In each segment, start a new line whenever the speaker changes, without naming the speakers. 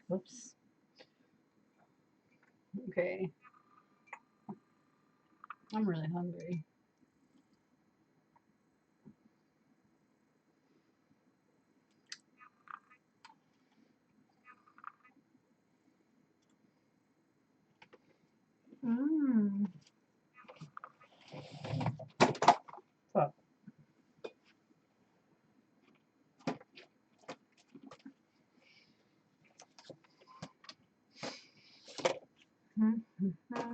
Whoops. Okay. I'm really hungry. Mmm. Fuck. Mm-hmm.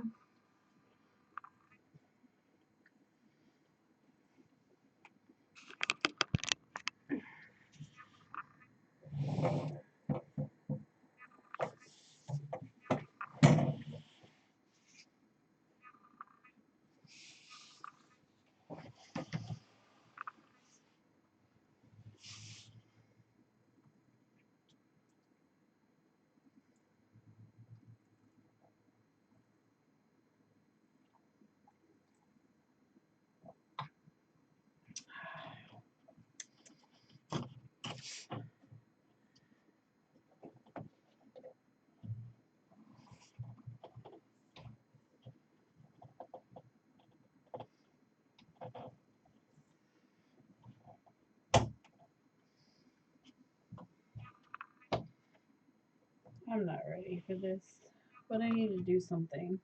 I'm not ready for this, but I need to do something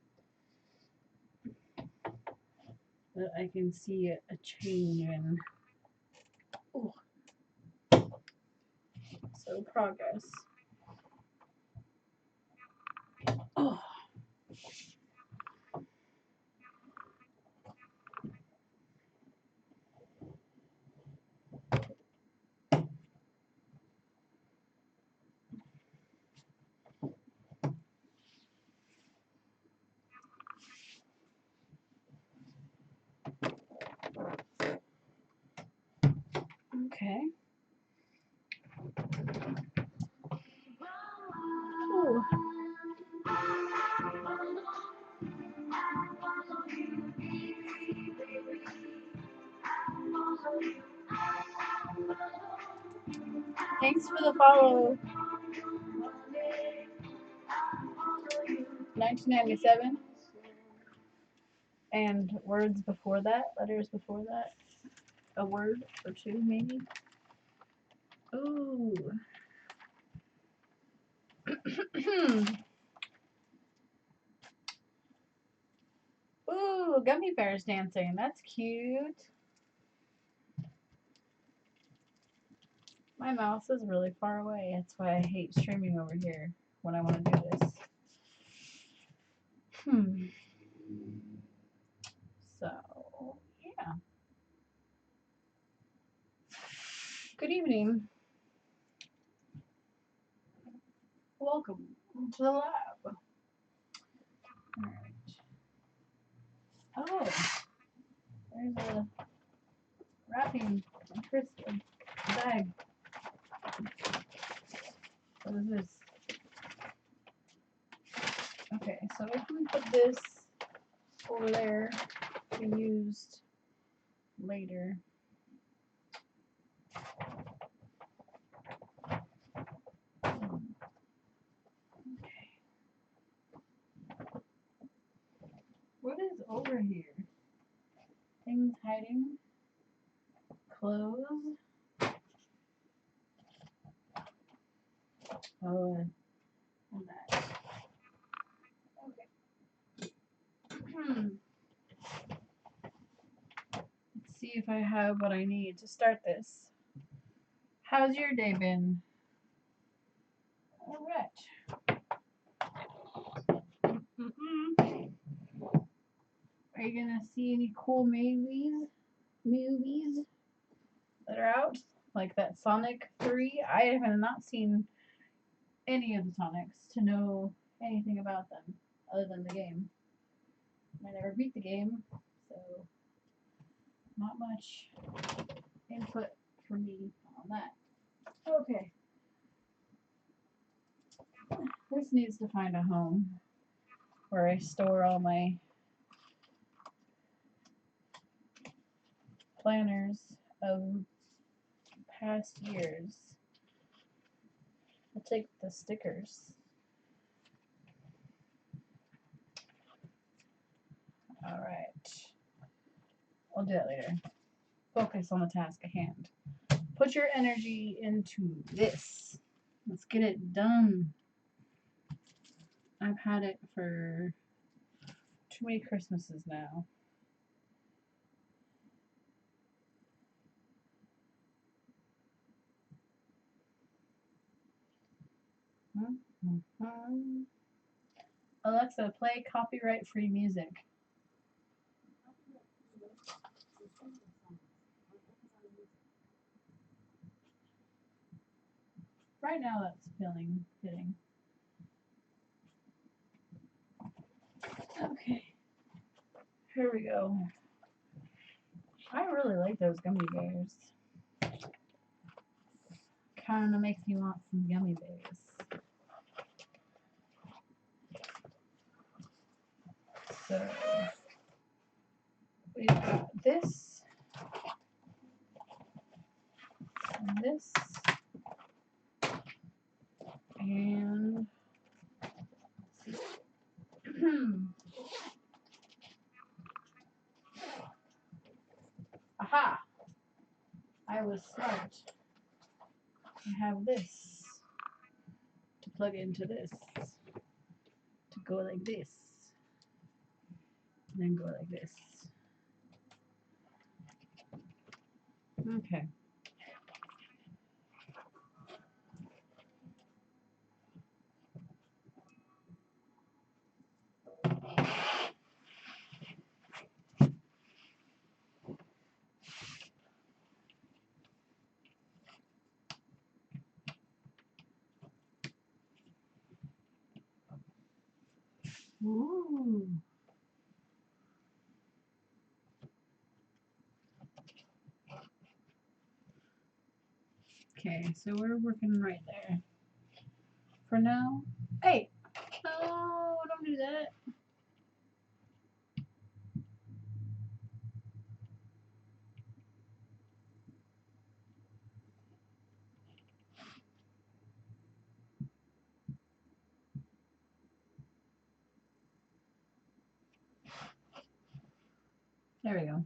that I can see a change in. Ooh. So progress. Oh. Okay. Ooh. Thanks for the follow. 1997. And words before that, letters before that. A word or two, maybe. Ooh. Ooh, gummy bears dancing. That's cute. My mouse is really far away. That's why I hate streaming over here when I want to do this. So, yeah. Good evening. Welcome to the lab. Oh, there's a wrapping bag. What is this? Okay, so if we put this over there to be used later. Okay. What is over here? Things hiding. Clothes. Oh, and that. Okay. Let's see if I have what I need to start this. How's your day been? Alright. Are you gonna see any cool movies that are out? Like that Sonic 3? I have not seen any of the Sonics to know anything about them other than the game. I never beat the game, so not much input for me on that. Okay. This needs to find a home where I store all my planners of past years. I'll take the stickers. I'll do that later. Focus on the task at hand. Put your energy into this. Let's get it done. I've had it for too many Christmases now. Alexa, play copyright-free music. Right now, that's feeling fitting. Okay, here we go. I really like those gummy bears. Kind of makes me want some gummy bears. So we've got this and this and aha! I was smart. I have this to plug into this to go like this, and then go like this. Okay. Ooh. Okay, so we're working right there. For now, hey, no, don't do that. There we go.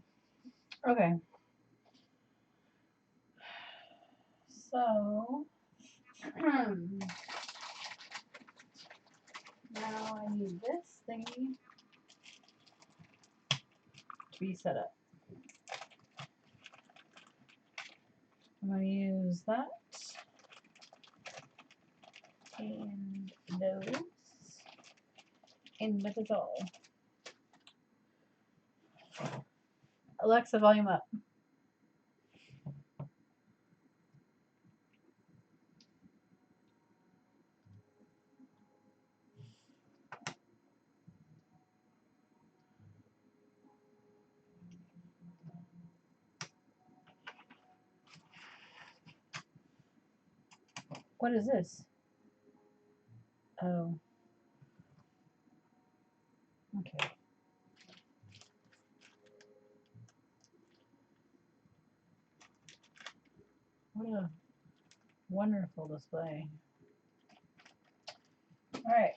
Okay. So, now I need this thingy to be set up. I'm going to use that and those, and that is all. Alexa, volume up. What is this? Oh. Okay. What a wonderful display. All right.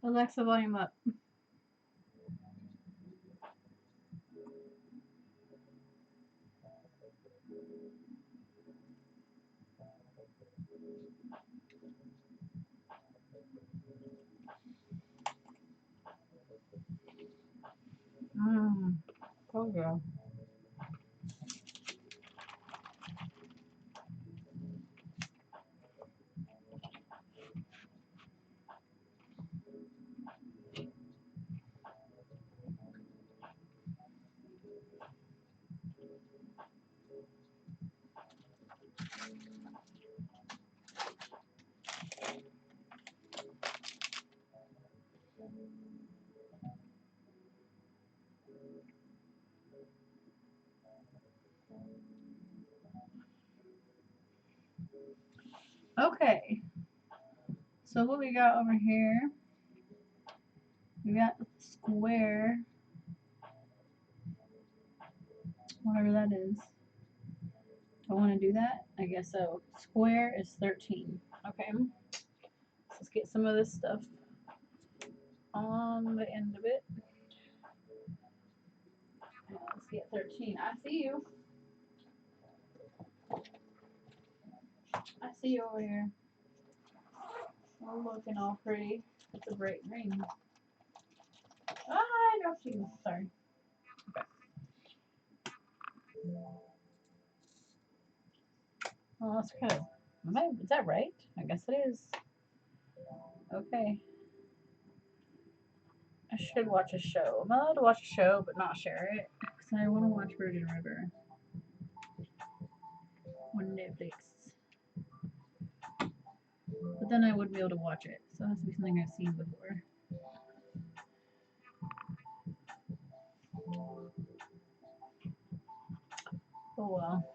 Alexa, volume up. Go girl. Okay. So what we got over here? We got square, whatever that is. Do I want to do that? I guess so. Square is 13. Okay. Let's get some of this stuff on the end of it. Let's get 13. I see you. I see you over here. We're looking all pretty. It's a bright green. I know you. Sorry. Okay. Well, that's kind of. Is that right? I guess it is. Okay. I should watch a show. I'm allowed to watch a show, but not share it. Because I want to watch Virgin River on Netflix. But then I wouldn't be able to watch it. So it has to be something I've seen before. Oh well.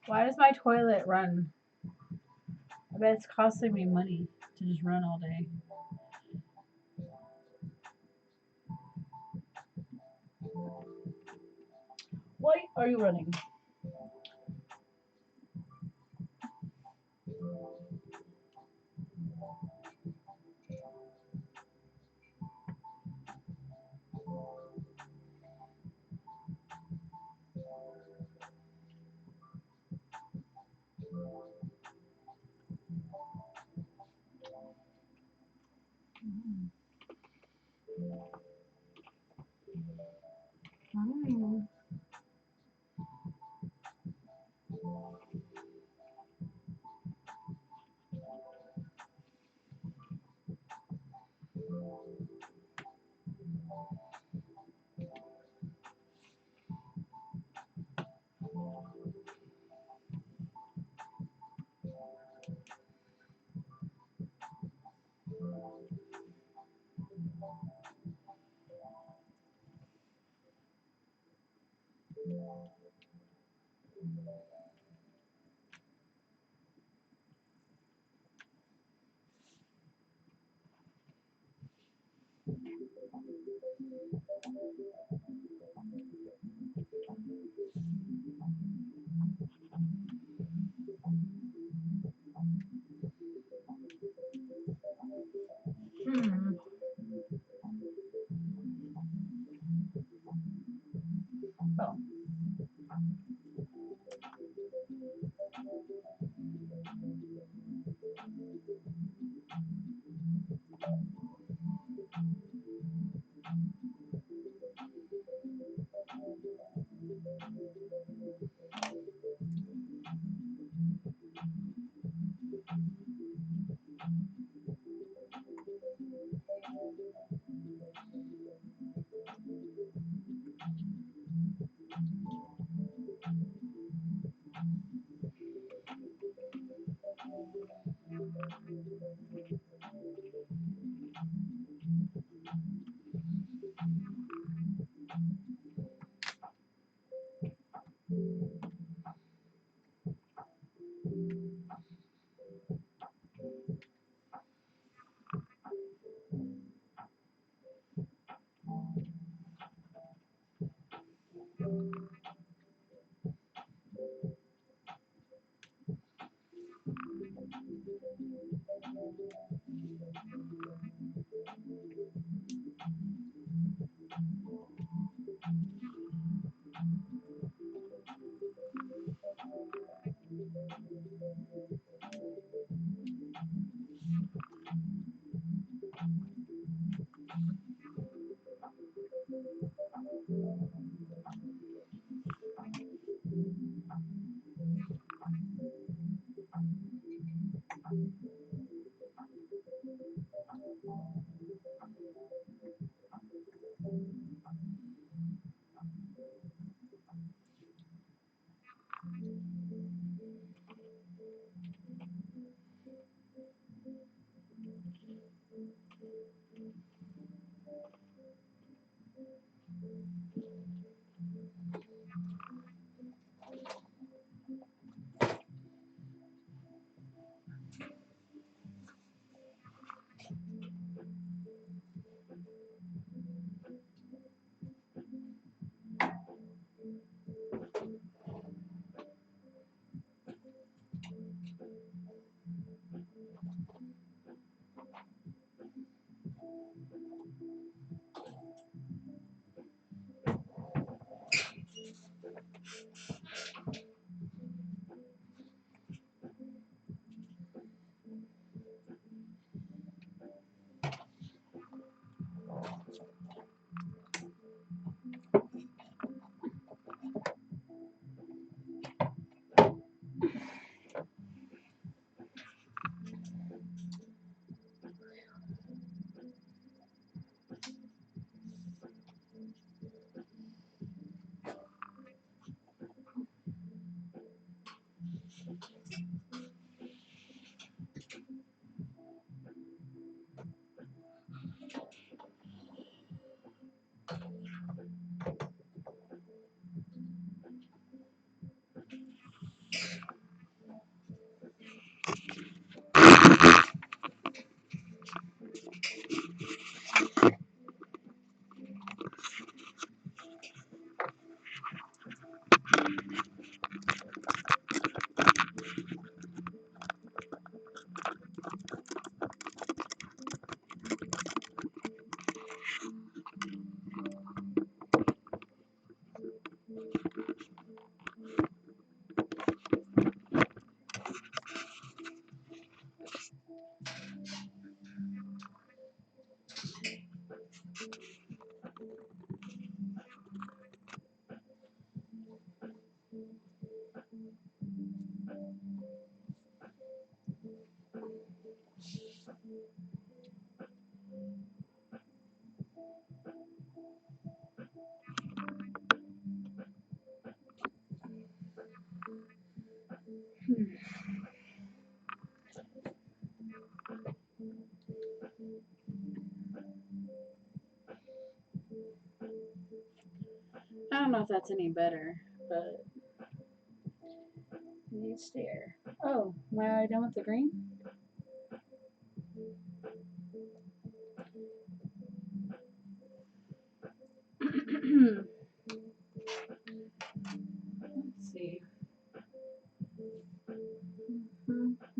Why does my toilet run? I bet it's costing me money to just run all day. Why are you running? Mm. Hmm. Oh. I don't know if that's any better, but you stare. Oh, am I done with the green? Let's see. Mm-hmm.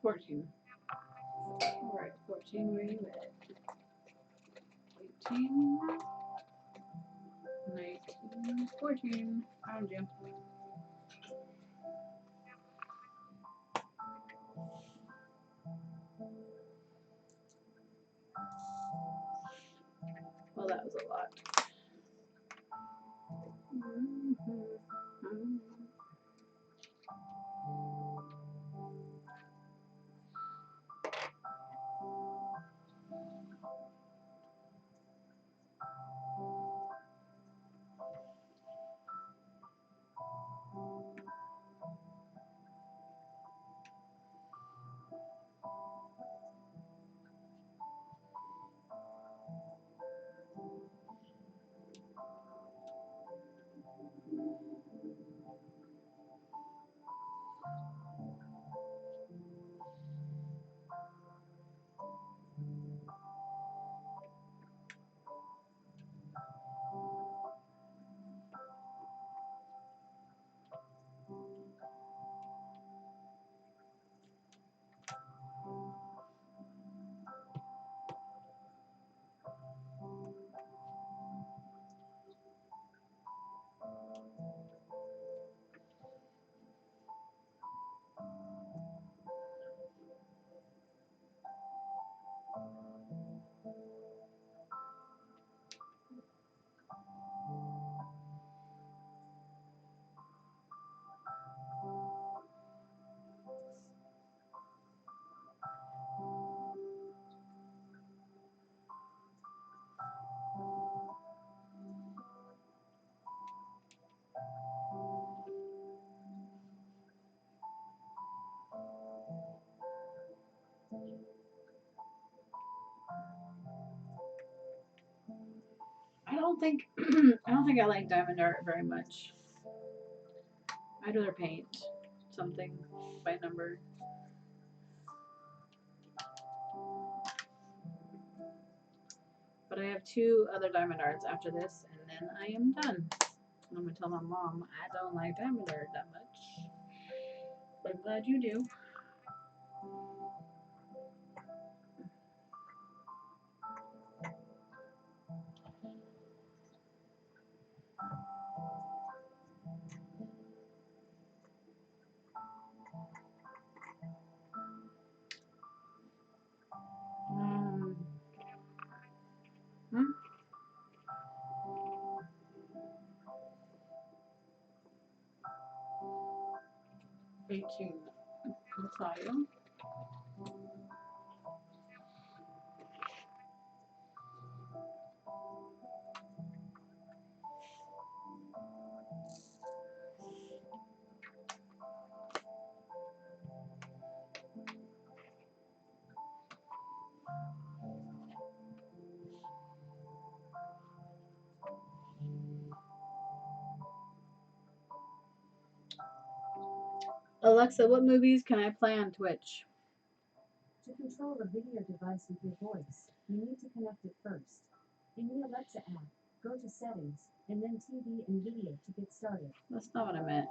14. Alright, 14, where you at? 18, 19, 14. Found you. Well, that was a lot. I don't think I like diamond art very much. I'd rather paint something by number. But I have 2 other diamond arts after this, and then I am done. I'm gonna tell my mom I don't like diamond art that much. But I'm glad you do. Hmm? 18. Messiah. Alexa, what movies can I play on Twitch?
To control a video device with your voice, you need to connect it first. In the Alexa app, go to Settings, and then TV and Video to get started.
That's not what I meant.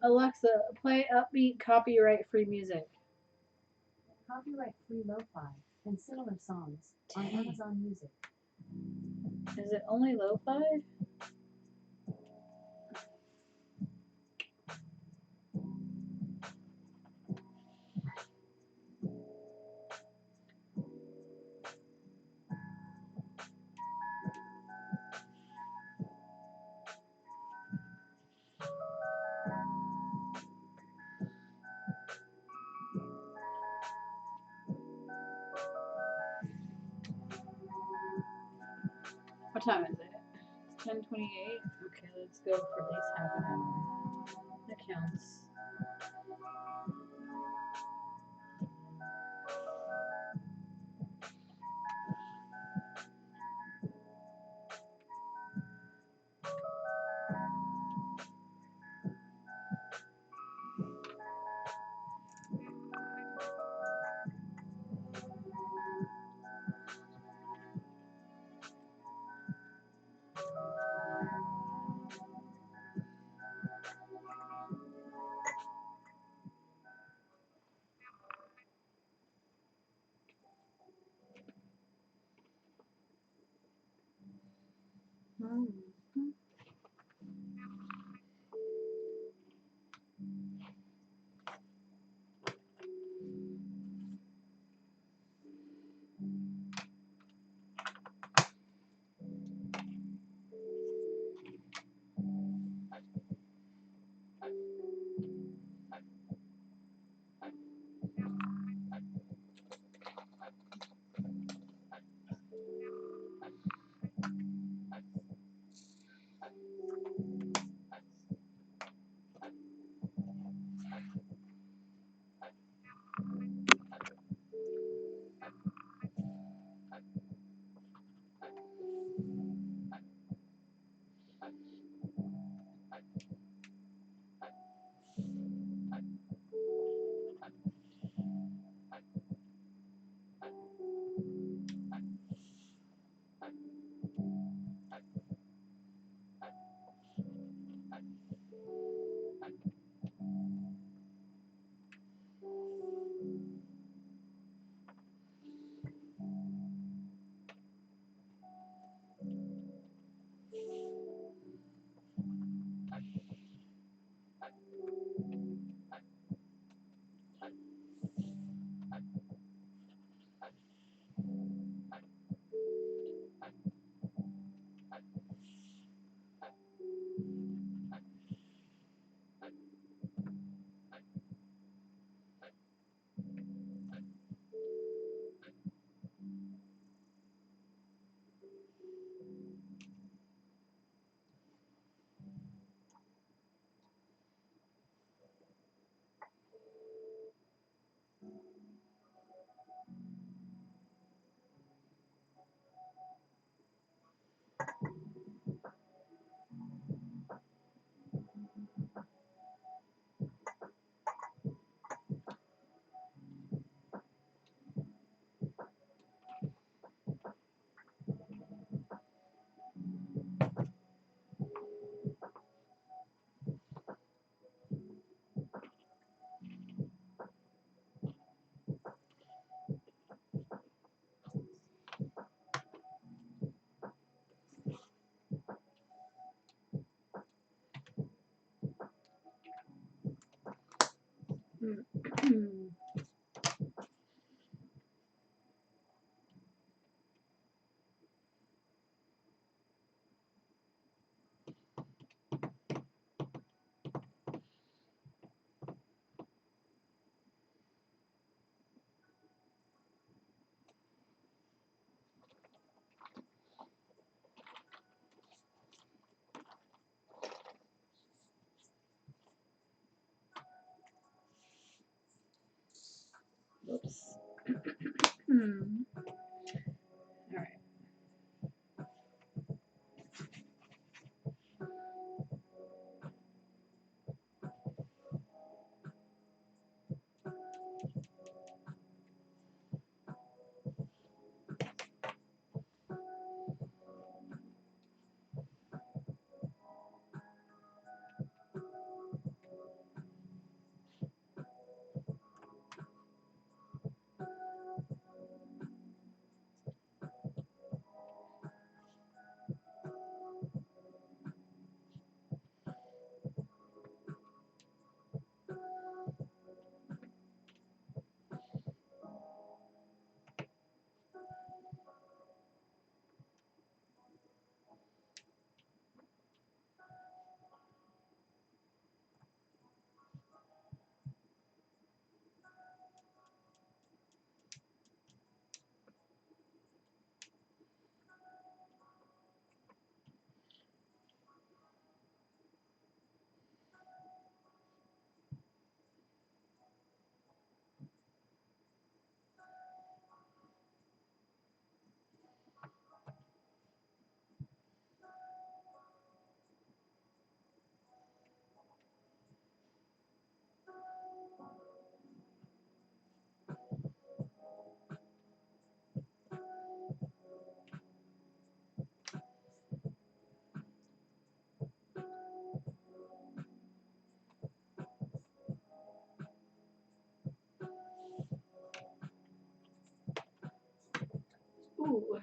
Alexa, play upbeat, copyright-free music.
Copyright-free lo-fi and similar songs on
Dang.
Amazon Music.
Is it only lo-fi? What time is it? It's 10:28. Okay, let's go for at least half an hour. That counts. Whoops. All right. Ooh.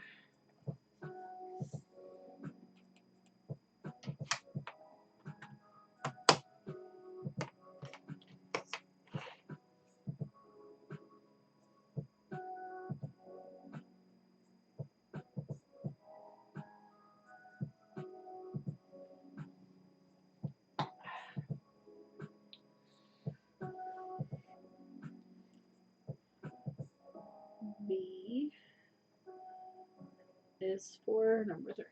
B is for number 3.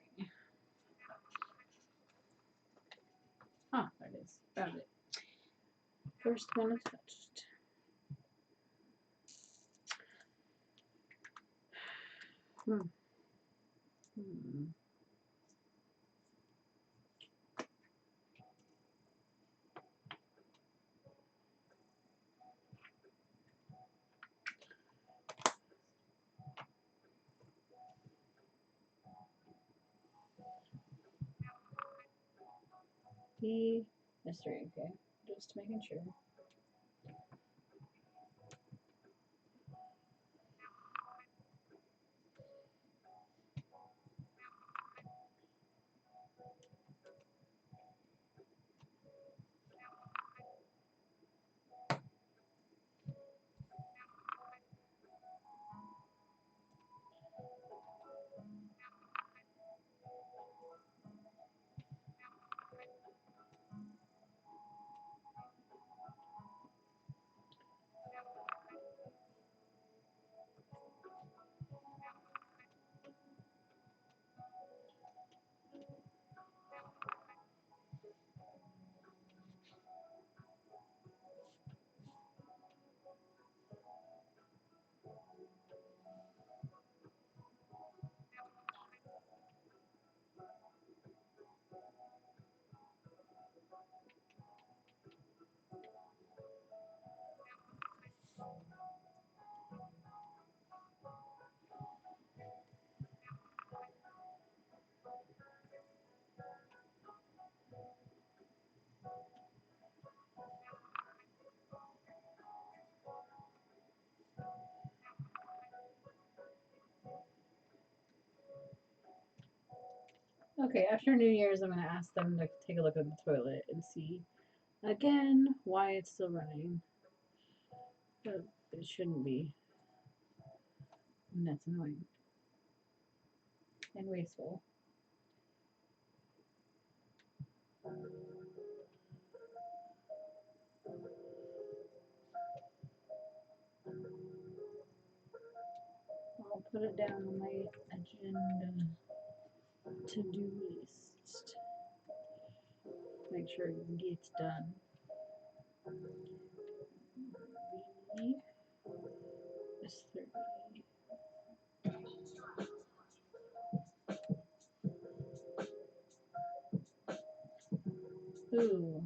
Ah, there it is. Found it. First one attached. Hmm. B is 3. Okay, just making sure. Okay, after New Year's, I'm going to ask them to take a look at the toilet and see again why it's still running. But it shouldn't be. And that's annoying. And wasteful. I'll put it down on my agenda to-do list. Make sure it gets done. This 30. Ooh.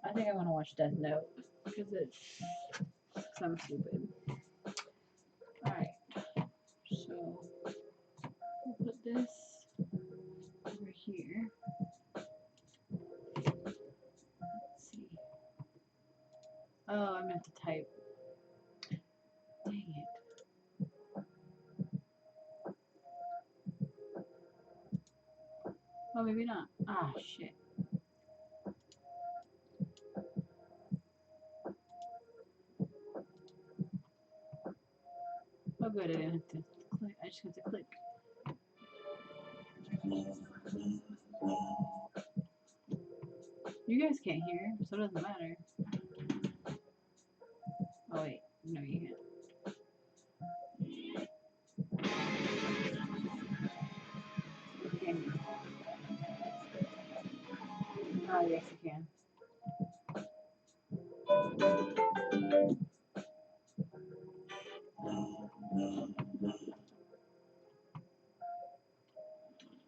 I think I want to watch Death Note because I'm stupid. Alright. So we'll put this over here. Let's see. Oh, I meant to type. Dang it. Oh, maybe not. Ah, shit. Oh, good. I didn't have to click. I just have to click. You guys can't hear, so it doesn't matter. Oh, wait. No, you can't. Can you? Oh, yes, you can.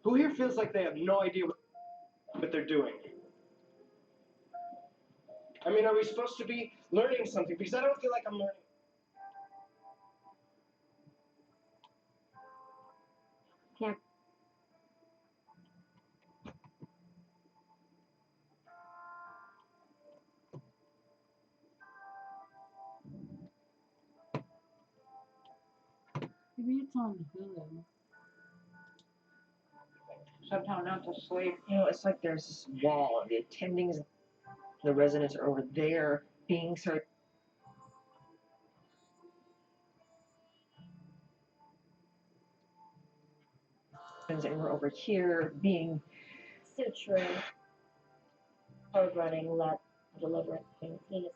Who here feels like they have no idea what they're doing? I mean, are we supposed to be learning something? Because I don't feel like I'm learning.
Can't.
Maybe it's on Hulu.
Somehow not to sleep. You know, it's like there's this wall, and the attendings, the residents are over there being served. And we're over here being
suturing, hard running, lab delivering, penis.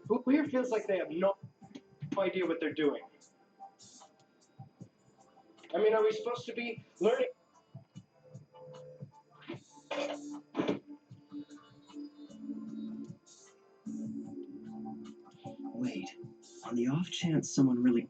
Who here feels like they have no idea what they're doing? I mean, are we supposed to be learning?
Wait, on the off chance someone really...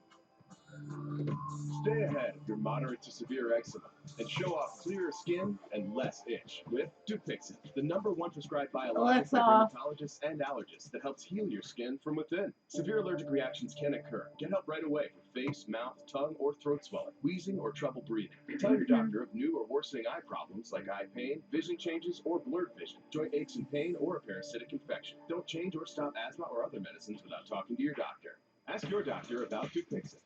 Stay ahead of your moderate to severe eczema and show off clearer skin and less itch with Dupixent, the #1 prescribed biologic by dermatologists and allergists that helps heal your skin from within. Severe allergic reactions can occur. Get help right away for face, mouth, tongue, or throat swelling, wheezing, or trouble breathing. Tell your doctor of new or worsening eye problems like eye pain, vision changes, or blurred vision, joint aches and pain, or a parasitic infection. Don't change or stop asthma or other medicines without talking to your doctor. Ask your doctor about Dupixent.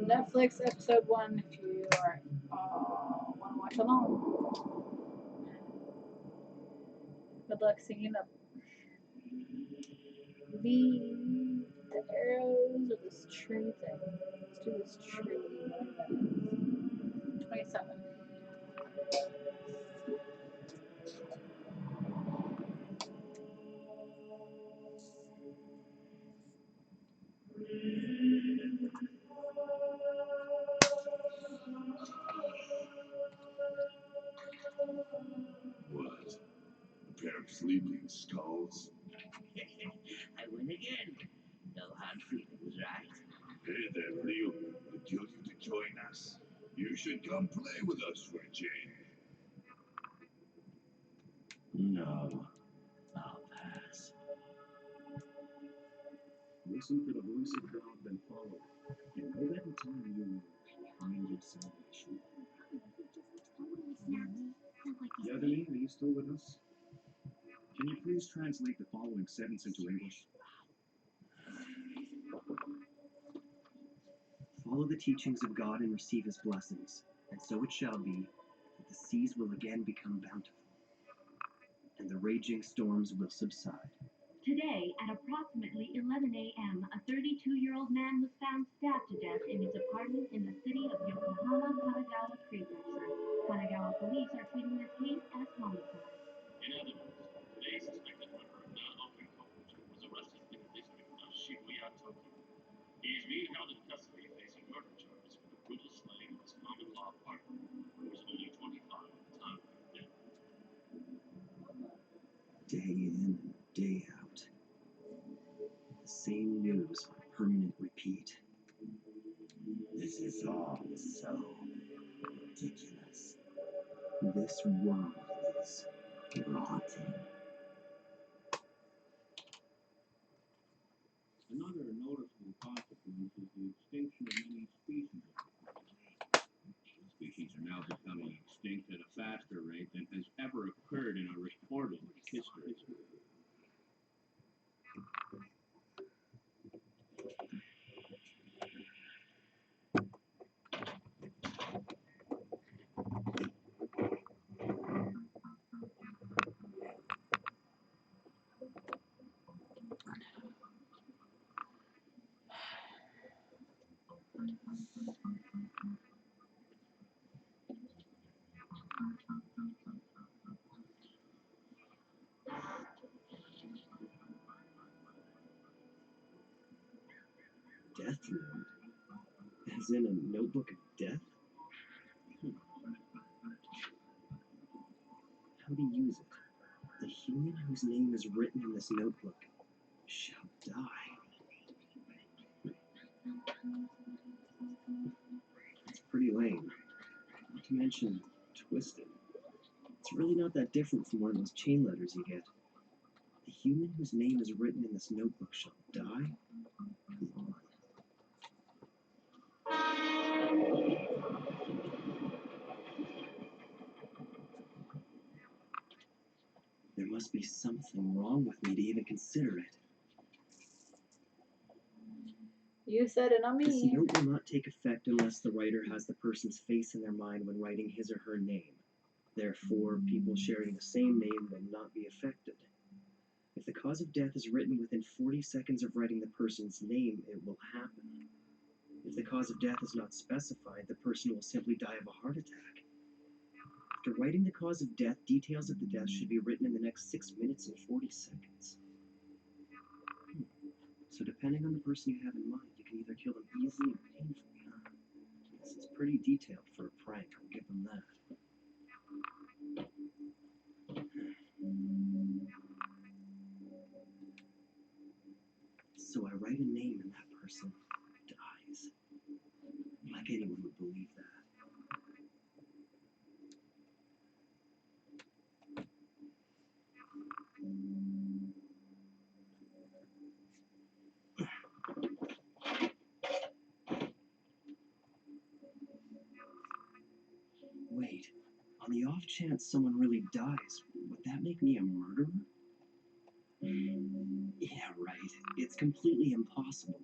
Netflix episode 1 if you are want to watch along. Good luck singing up. The arrows or this tree thing. Let's do this tree, whatever that is. 27.
What? A pair of sleeping skulls?
I win again. No hard feelings, right?
Hey there, Leo. Would you like to join us? You should come play with us for a change.
No. I'll pass.
Listen for the voice of God, then follow it. And know that in time you will find your salvation. Yadini, are you still with us? Can you please translate the following sentence into English?
Follow the teachings of God and receive his blessings, and so it shall be that the seas will again become bountiful, and the raging storms will subside.
Today, at approximately 11 a.m., a 32-year-old man was found stabbed to death in his apartment in the city of Yokohama, Kanagawa Prefecture. Kanagawa police are treating this case as homicide.
In other words, today's suspected murderer, Naoki Kokuchi, was arrested in the district of Shibuya, Tokyo. He is being held in custody facing murder charges for the brutal slaying of his common-law partner, who was only 25 at the time of her death.
Day in, day out. The same news on permanent repeat.
This is all so ridiculous.
This world is
Rotten.
Another noticeable consequence is the extinction of many species. Species are now becoming extinct at a faster rate than has ever occurred in our recorded history.
Death Note? As in a notebook of death? How to use it? The human whose name is written in this notebook shall die. It's pretty lame. Not to mention twisted. It's really not that different from one of those chain letters you get. The human whose name is written in this notebook shall die? Come on. There must be something wrong with me to even consider it.
You said it, not
This
me.
note will not take effect unless the writer has the person's face in their mind when writing his or her name. Therefore, people sharing the same name will not be affected. If the cause of death is written within 40 seconds of writing the person's name, it will happen. If the cause of death is not specified, the person will simply die of a heart attack. After writing the cause of death, details of the death should be written in the next 6 minutes and 40 seconds. So depending on the person you have in mind, you can either kill them easily or painfully, huh? Yes, it's pretty detailed for a prank, I'll give them that. So I write a name in that person, think anyone would believe that. Wait, on the off chance someone really dies, would that make me a murderer? Yeah, right. It's completely impossible.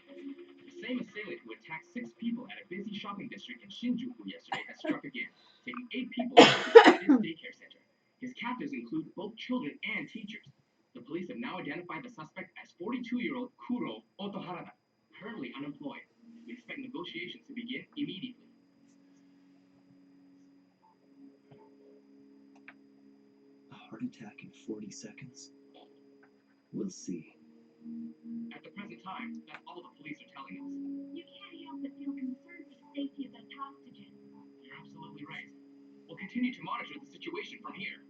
The same assailant who attacked 6 people at a busy shopping district in Shinjuku yesterday has struck again, taking 8 people at his daycare center. His captives include both children and teachers. The police have now identified the suspect as 42-year-old Kuro Otoharada, currently unemployed. We expect negotiations to begin immediately.
A heart attack in 40 seconds? We'll see.
At the present time, that's all the police are telling us.
You can't help but feel concerned for the safety of those hostages.
You're absolutely right. We'll continue to monitor the situation from here.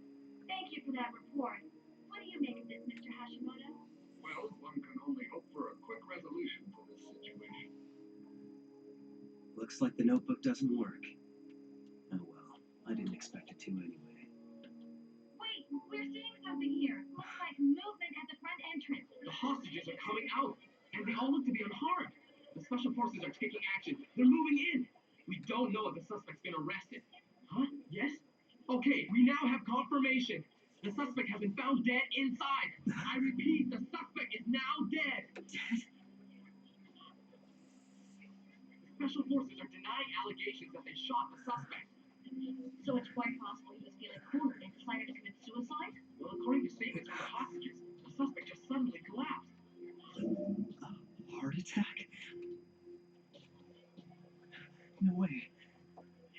Thank you for that report. What do you make of this, Mr. Hashimoto?
Well, one can only hope for a quick resolution to this situation.
Looks like the notebook doesn't work. Oh well, I didn't expect it to anyway.
Wait, we're seeing something here. Looks like movement at the front entrance.
The hostages are coming out, and they all look to be unharmed. The special forces are taking action. They're moving in. We don't know if the suspect's been arrested. Huh? Yes? Okay, we now have confirmation. The suspect has been found dead inside. I repeat, the suspect is now dead. The special forces are denying allegations that they shot the suspect.
So it's quite possible he was feeling cornered and decided to commit suicide?
Well, according to statements from the hostages, the suspect just suddenly collapsed.
A heart attack? No way.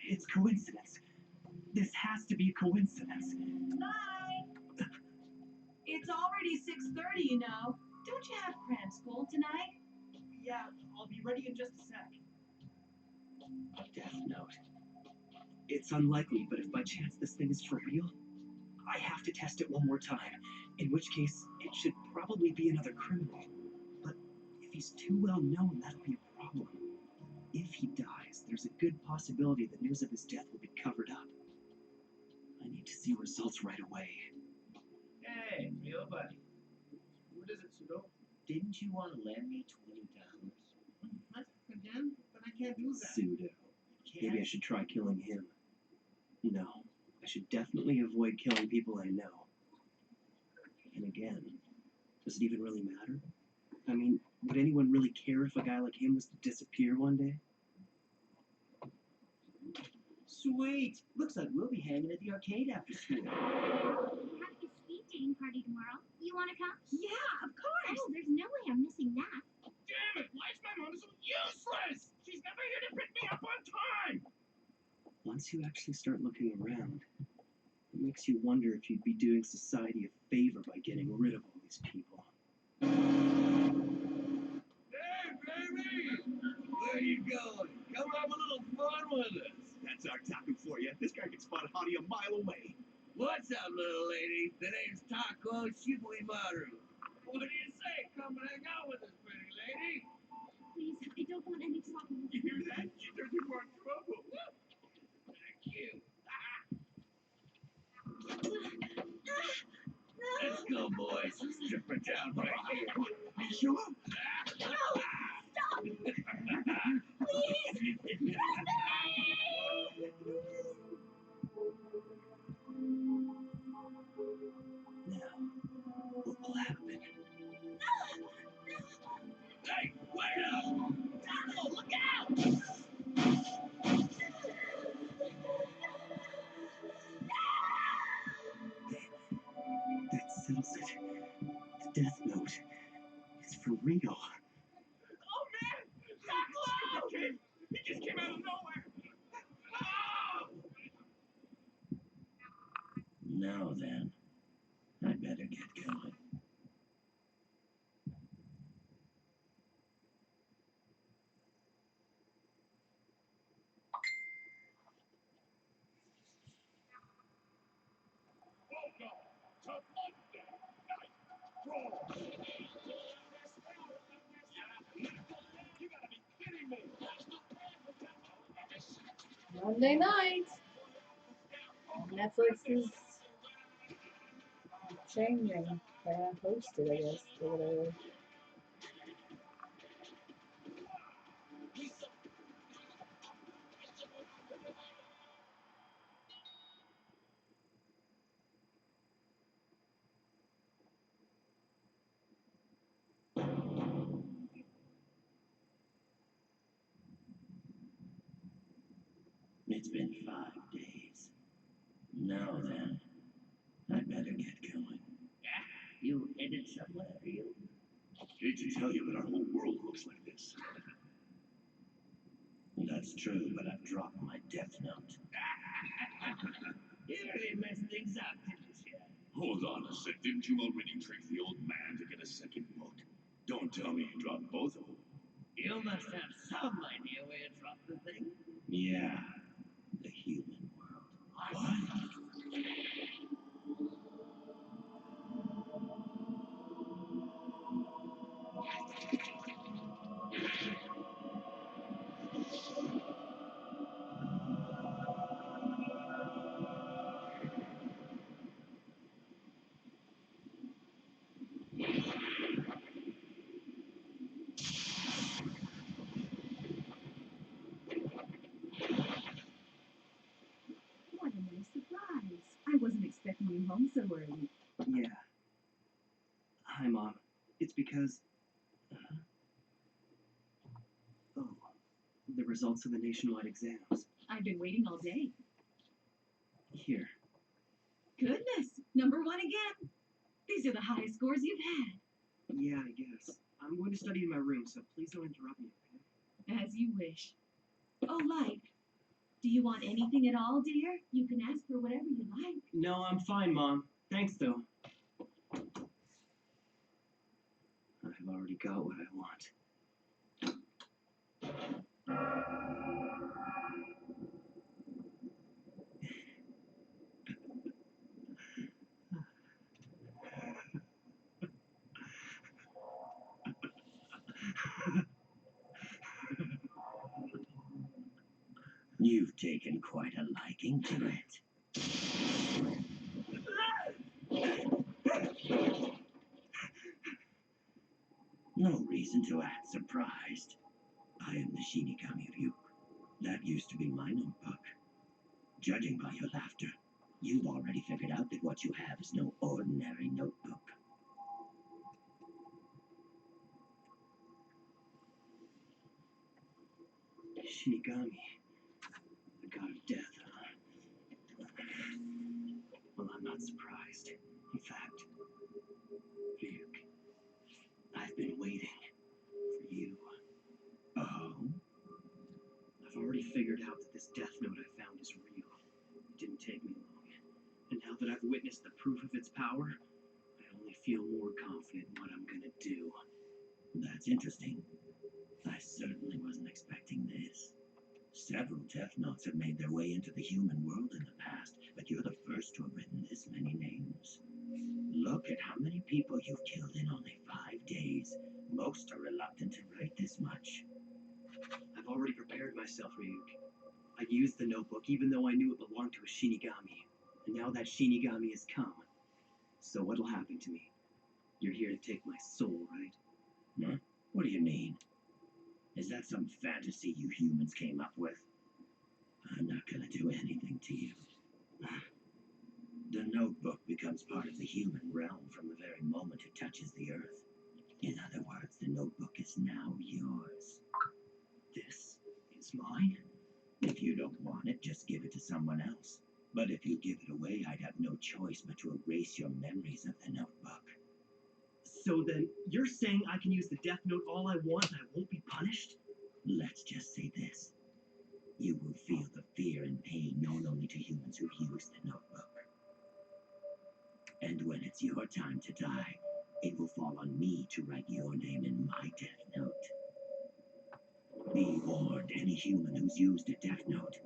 It's coincidence. This has to be a coincidence.
Bye! It's already 6:30, you know. Don't you have cram school tonight?
Yeah, I'll be ready in just a sec. Death note. It's unlikely, but if by chance this thing is for real, I have to test it one more time. In which case, it should probably be another criminal. But if he's too well known, that'll be a problem. If he dies, there's a good possibility the news of his death will be covered up. I need to see results right away.
Hey, real buddy.
What is it, Sudo?
Didn't you want to lend me $20?
What? Again? But I can't do that.
Pseudo. Maybe I should try killing him. No, I should definitely avoid killing people I know. And again, does it even really matter? I mean, would anyone really care if a guy like him was to disappear one day?
Sweet. Looks like we'll be hanging at the arcade after school.
We're having a speed dating party tomorrow. You want to come?
Yeah, of course.
Oh, there's no way I'm missing that.
Damn it! Why is my mom so useless? She's never here to pick me up on time!
Once you actually start looking around, it makes you wonder if you'd be doing society a favor by getting rid of all these people.
Hey, baby! Where you going? Come have a little fun with us.
That's our taco for you. This guy can spot a hottie a mile away.
What's up, little lady? The name's Taco Shibuimaru. What do you say? Come hang out with us, pretty lady.
Please, I don't want any trouble.
You hear that? She doesn't want trouble. Thank you. Let's go, boys. Strip her down right here.
You sure?
No! Stop! Please!
Now, what will happen?
Hey, wait up! Taco, look out!
That settles it. The death note is for real.
Oh, man! Taco! He just came out of nowhere! Oh!
Now then, I better get going.
You gotta be kidding me!
Thursday night. Netflix is changing. They're gonna post it, I guess, or whatever.
It's been 5 days. Now then, I'd better get going. You headed somewhere, you?
Hate to tell you, but our whole world looks like this.
That's true, but I've dropped my death note. You really messed things up, didn't you?
Hold on a sec. Didn't you already trick the old man to get a second book? Don't tell me you dropped both of them.
You must have some idea where you dropped the thing. Yeah, the human world. What?
What a nice surprise. I wasn't expecting you home so early.
Yeah. Hi, Mom. It's because... Oh, the results of the nationwide exams.
I've been waiting all day.
Here.
Goodness, number 1 again. These are the highest scores you've had.
Yeah, I guess. I'm going to study in my room, so please don't interrupt me, okay?
As you wish. Oh, Light, do you want anything at all, dear? You can ask for whatever you like.
No, I'm fine, Mom. Thanks, though. I've already got what I want.
You've taken quite a liking to it. No reason to act surprised. I am the Shinigami Ryuk. That used to be my notebook. Judging by your laughter, you've already figured out that what you have is no ordinary notebook.
Shinigami. The god of death, huh? Well, I'm not surprised. In fact, Ryuk, I've been waiting for you.
Oh?
I've already figured out that this death note I found is real. It didn't take me long. And now that I've witnessed the proof of its power, I only feel more confident in what I'm gonna do.
That's interesting. I certainly wasn't expecting this. Several death notes have made their way into the human world in the past, but you're the first to have written this many names. Look at how many people you've killed in only 5 days. Most are reluctant to write this much.
I've already prepared myself, Ryuk. I used the notebook even though I knew it belonged to a Shinigami. And now that Shinigami has come. So what'll happen to me? You're here to take my soul, right?
Huh? What do you mean? Is that some fantasy you humans came up with? I'm not gonna do anything to you. The notebook becomes part of the human realm from the very moment it touches the earth. In other words, the notebook is now yours.
This is mine?
If you don't want it, just give it to someone else. But if you give it away, I'd have no choice but to erase your memories of the notebook.
So then, you're saying I can use the death note all I want and I won't be punished?
Let's just say this. You will feel the fear and pain known only to humans who use the notebook. And when it's your time to die, it will fall on me to write your name in my death note. Be warned, any human who's used a death note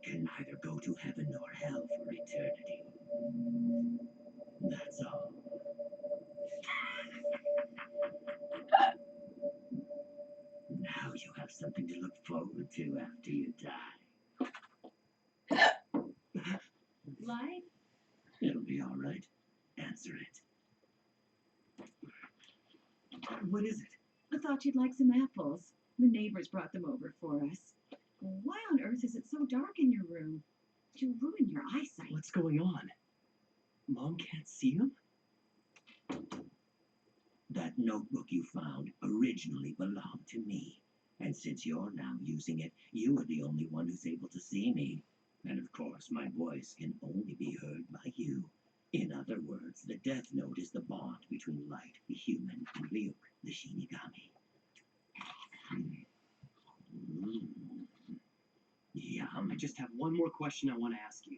can neither go to heaven nor hell for eternity. That's all. Now you have something to look forward to after you die.
What is it?
I thought you'd like some apples. The neighbors brought them over for us. Why on earth is it so dark in your room? You'll ruin your eyesight.
What's going on? Mom can't see him?
That notebook you found originally belonged to me. And since you're now using it, you are the only one who's able to see me. And of course, my voice can only be heard by you. In other words, the Death Note is the bond between Light, the human, and Ryuk, the Shinigami.
I just have one more question I want to ask you.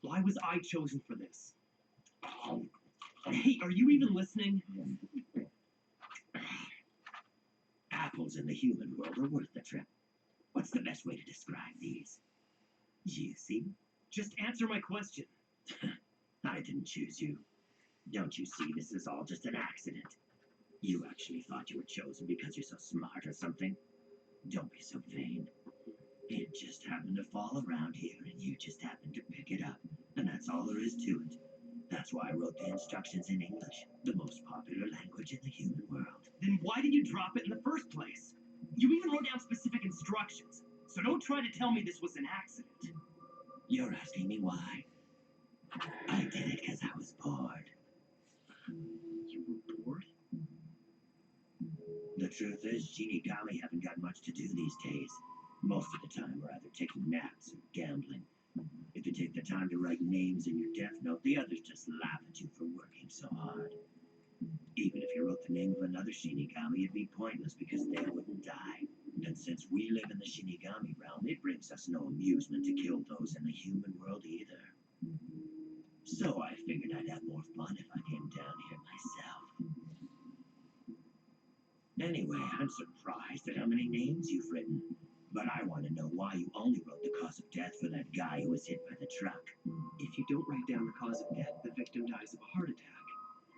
Why was I chosen for this? Hey, are you even listening?
Apples in the human world are worth the trip. What's the best way to describe these? Juicy?
Just answer my question.
I didn't choose you. Don't you see this is all just an accident? You actually thought you were chosen because you're so smart or something? Don't be so vain. It just happened to fall around here and you just happened to pick it up. And that's all there is to it. That's why I wrote the instructions in English, the most popular language in the human world.
Then why did you drop it in the first place? You even wrote down specific instructions. So don't try to tell me this was an accident.
You're asking me why? I did it because I was bored.
You were bored?
The truth is, Shinigami haven't got much to do these days. Most of the time, we're either taking naps or gambling. If you take the time to write names in your Death Note, the others just laugh at you for working so hard. Even if you wrote the name of another Shinigami, it'd be pointless because they wouldn't die. And since we live in the Shinigami realm, it brings us no amusement to kill those in the human world either. So I figured I'd have more fun if I came down here myself. Anyway, I'm surprised at how many names you've written. But I want to know why you only wrote the cause of death for that guy who was hit by the truck.
If you don't write down the cause of death, the victim dies of a heart attack.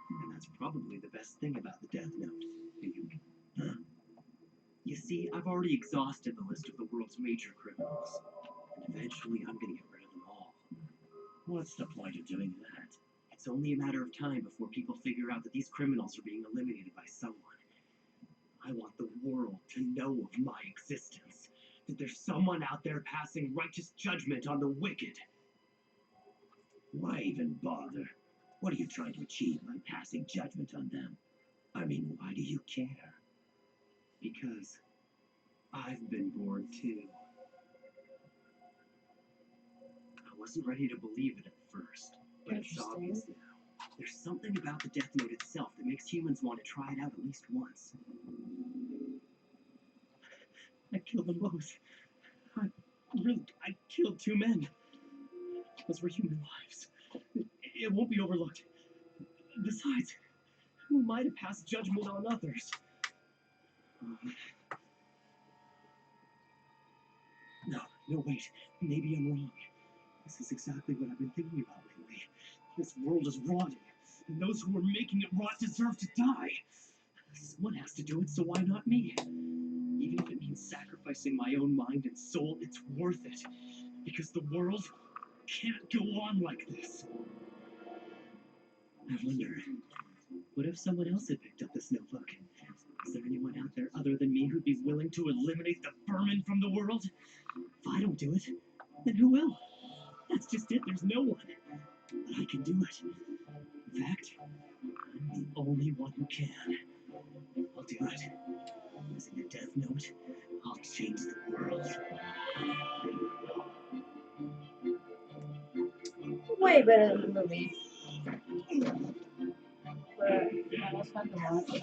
And that's probably the best thing about the Death Note.
Huh?
You see, I've already exhausted the list of the world's major criminals. And eventually I'm gonna get rid of them all.
What's the point of doing that?
It's only a matter of time before people figure out that these criminals are being eliminated by someone. I want the world to know of my existence. That there's someone out there passing righteous judgment on the wicked.
Why even bother? What are you trying to achieve by passing judgment on them? I mean, why do you care?
Because I've been bored too. I wasn't ready to believe it at first, but it's obvious now. There's something about the Death Note itself that makes humans want to try it out at least once. I killed them both. I killed 2 men. Those were human lives. It won't be overlooked. Besides, who am I to pass judgment on others? No, wait. Maybe I'm wrong. This is exactly what I've been thinking about lately. This world is rotting, and those who are making it rot deserve to die. Someone has to do it, so why not me? Even if it means sacrificing my own mind and soul, it's worth it. Because the world can't go on like this. I wonder, what if someone else had picked up this notebook? Is there anyone out there other than me who'd be willing to eliminate the vermin from the world? If I don't do it, then who will? That's just it, there's no one. But I can do it. In fact, I'm the only one who can. I'll do it. Using the Death Note, I'll change the world.
Way better than the movie. But I almost had to watch.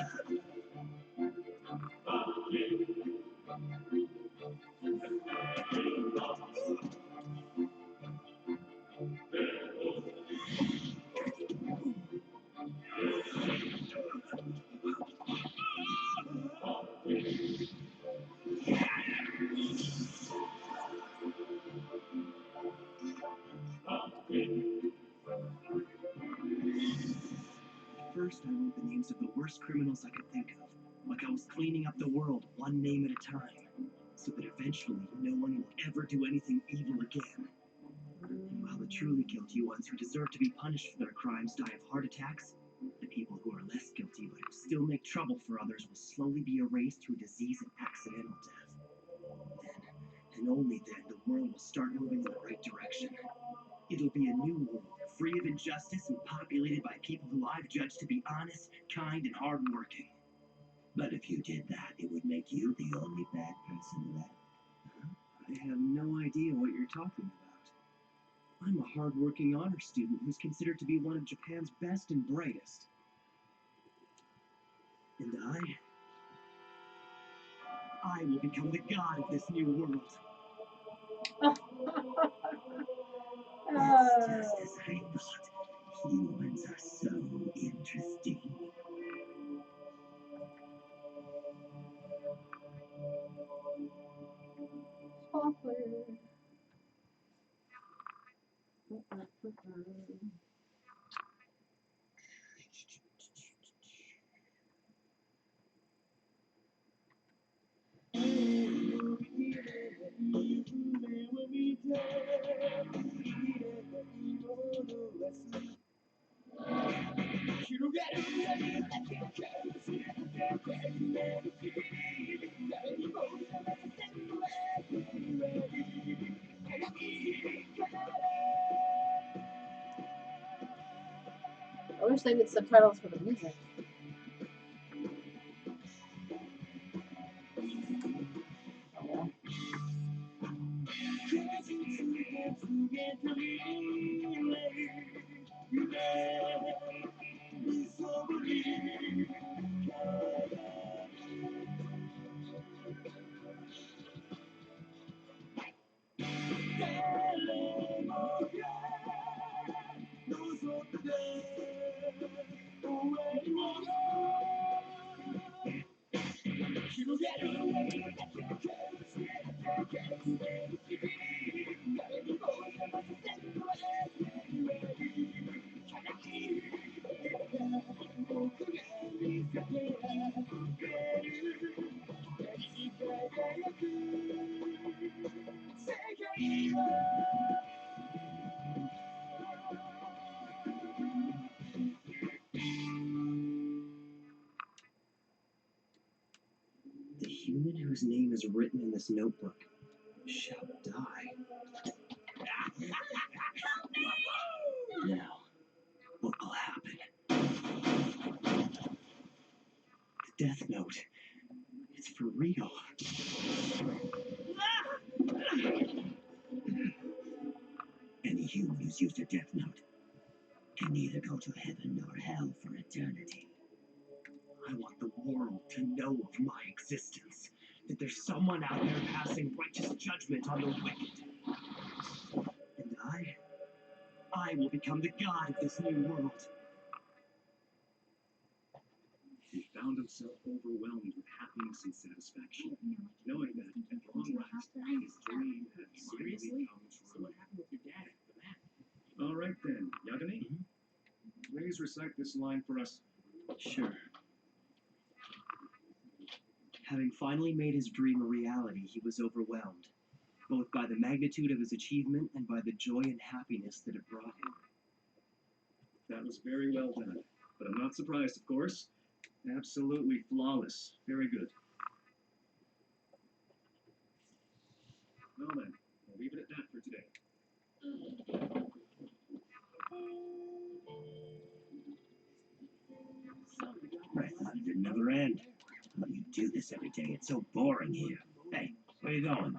First, I wrote the names of the worst criminals I could think of, like I was cleaning up the world one name at a time, so that eventually no one will ever do anything evil again. And while the truly guilty ones who deserve to be punished for their crimes die of heart attacks, the people who are less guilty but who still still make trouble for others will slowly be erased through disease and accidental death. Then, and only then, the world will start moving in the right direction. It'll be a new world, free of injustice and populated by people who I've judged to be honest, kind, and hardworking.
But if you did that, it would make you the only bad person left.
I have no idea what you're talking about. I'm a hardworking honor student who's considered to be one of Japan's best and brightest. And I will become the god of this new world.
It's just as I thought. Humans are so interesting.
I wish they did subtitles for the music.
The human whose name is written in this notebook shall die. Now, what will happen? The Death Note. It's for real.
Any human who's used a Death Note can neither go to heaven nor hell for eternity.
I want the world to know of my existence. That there's someone out there passing righteous judgment on the wicked. And I will become the god of this new world.
He found himself overwhelmed with happiness and satisfaction, knowing that at long last his dream had finally come true.
So what happened with your dad after that?
All right then, Yagami, please recite this line for us.
Sure. Having finally made his dream a reality, he was overwhelmed, both by the magnitude of his achievement and by the joy and happiness that it brought him.
That was very well done, but I'm not surprised, of course. Absolutely flawless. Very good. Well then, we'll leave it at that for today.
Right, it never end. Well, you do this every day. It's so boring here. Hey, where you going?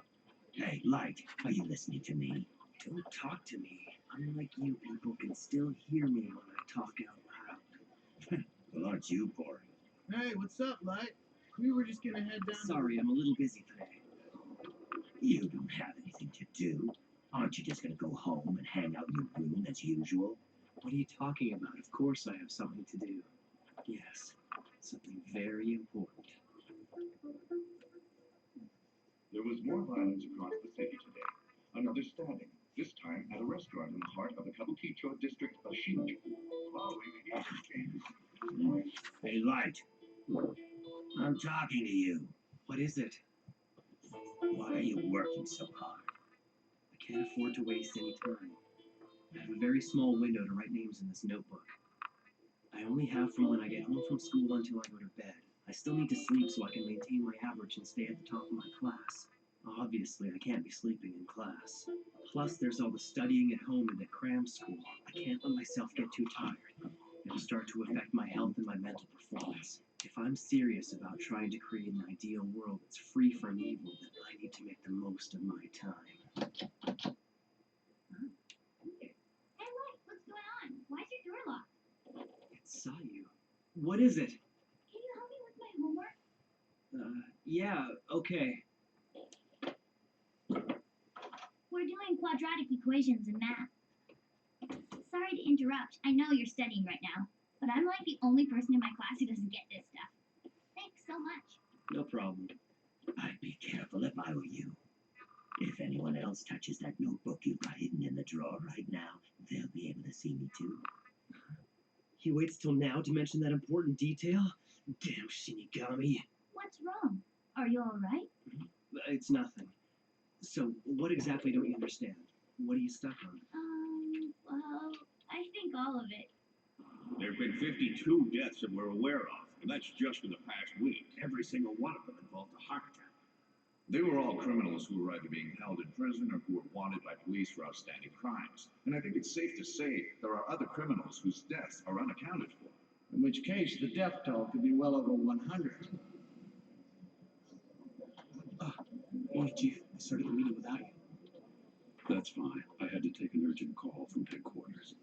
Hey, Light, are you listening to me?
Don't talk to me. Unlike you, people can still hear me when I talk out loud.
Well, aren't you boring?
Hey, what's up, Light? We were just gonna head down.
Sorry, I'm a little busy today.
You don't have anything to do. Aren't you just gonna go home and hang out in your room as usual?
What are you talking about? Of course I have something to do. Yes, something very important.
There was more violence across the city today. Another stabbing, this time at a restaurant in the heart of the Kabukicho district of Shinjuku. Following the case.
Hey, Light. I'm talking to you.
What is it?
Why are you working so hard?
I can't afford to waste any time. I have a very small window to write names in this notebook. I only have from when I get home from school until I go to bed. I still need to sleep so I can maintain my average and stay at the top of my class. Obviously, I can't be sleeping in class. Plus, there's all the studying at home and at cram school. I can't let myself get too tired. It'll start to affect my health and my mental performance. If I'm serious about trying to create an ideal world that's free from evil, then I need to make the most of my time.
Hey, what's going on? Why is your door locked?
It's Sayu. What is it?
Can you help me with my homework?
Yeah, okay.
We're doing quadratic equations in math. Sorry to interrupt. I know you're studying right now, but I'm like the only person in my class who doesn't get this stuff. Thanks so much.
No problem.
I'd be careful if I were you. If anyone else touches that notebook you've got hidden in the drawer right now, they'll be able to see me too.
He waits till now to mention that important detail? Damn Shinigami.
What's wrong? Are you alright?
It's nothing. So, what exactly don't you understand? What are you stuck on?
Well, I think all of it.
There have been 52 deaths that we're aware of, and that's just in the past week. Every single one of them involved a heart attack. They were all criminals who were either being held in prison or who were wanted by police for outstanding crimes. And I think it's safe to say there are other criminals whose deaths are unaccounted for.
In which case, the death toll could be well over 100.
Hey, Chief, I started the meeting without you.
That's fine. I had to take an urgent call from headquarters.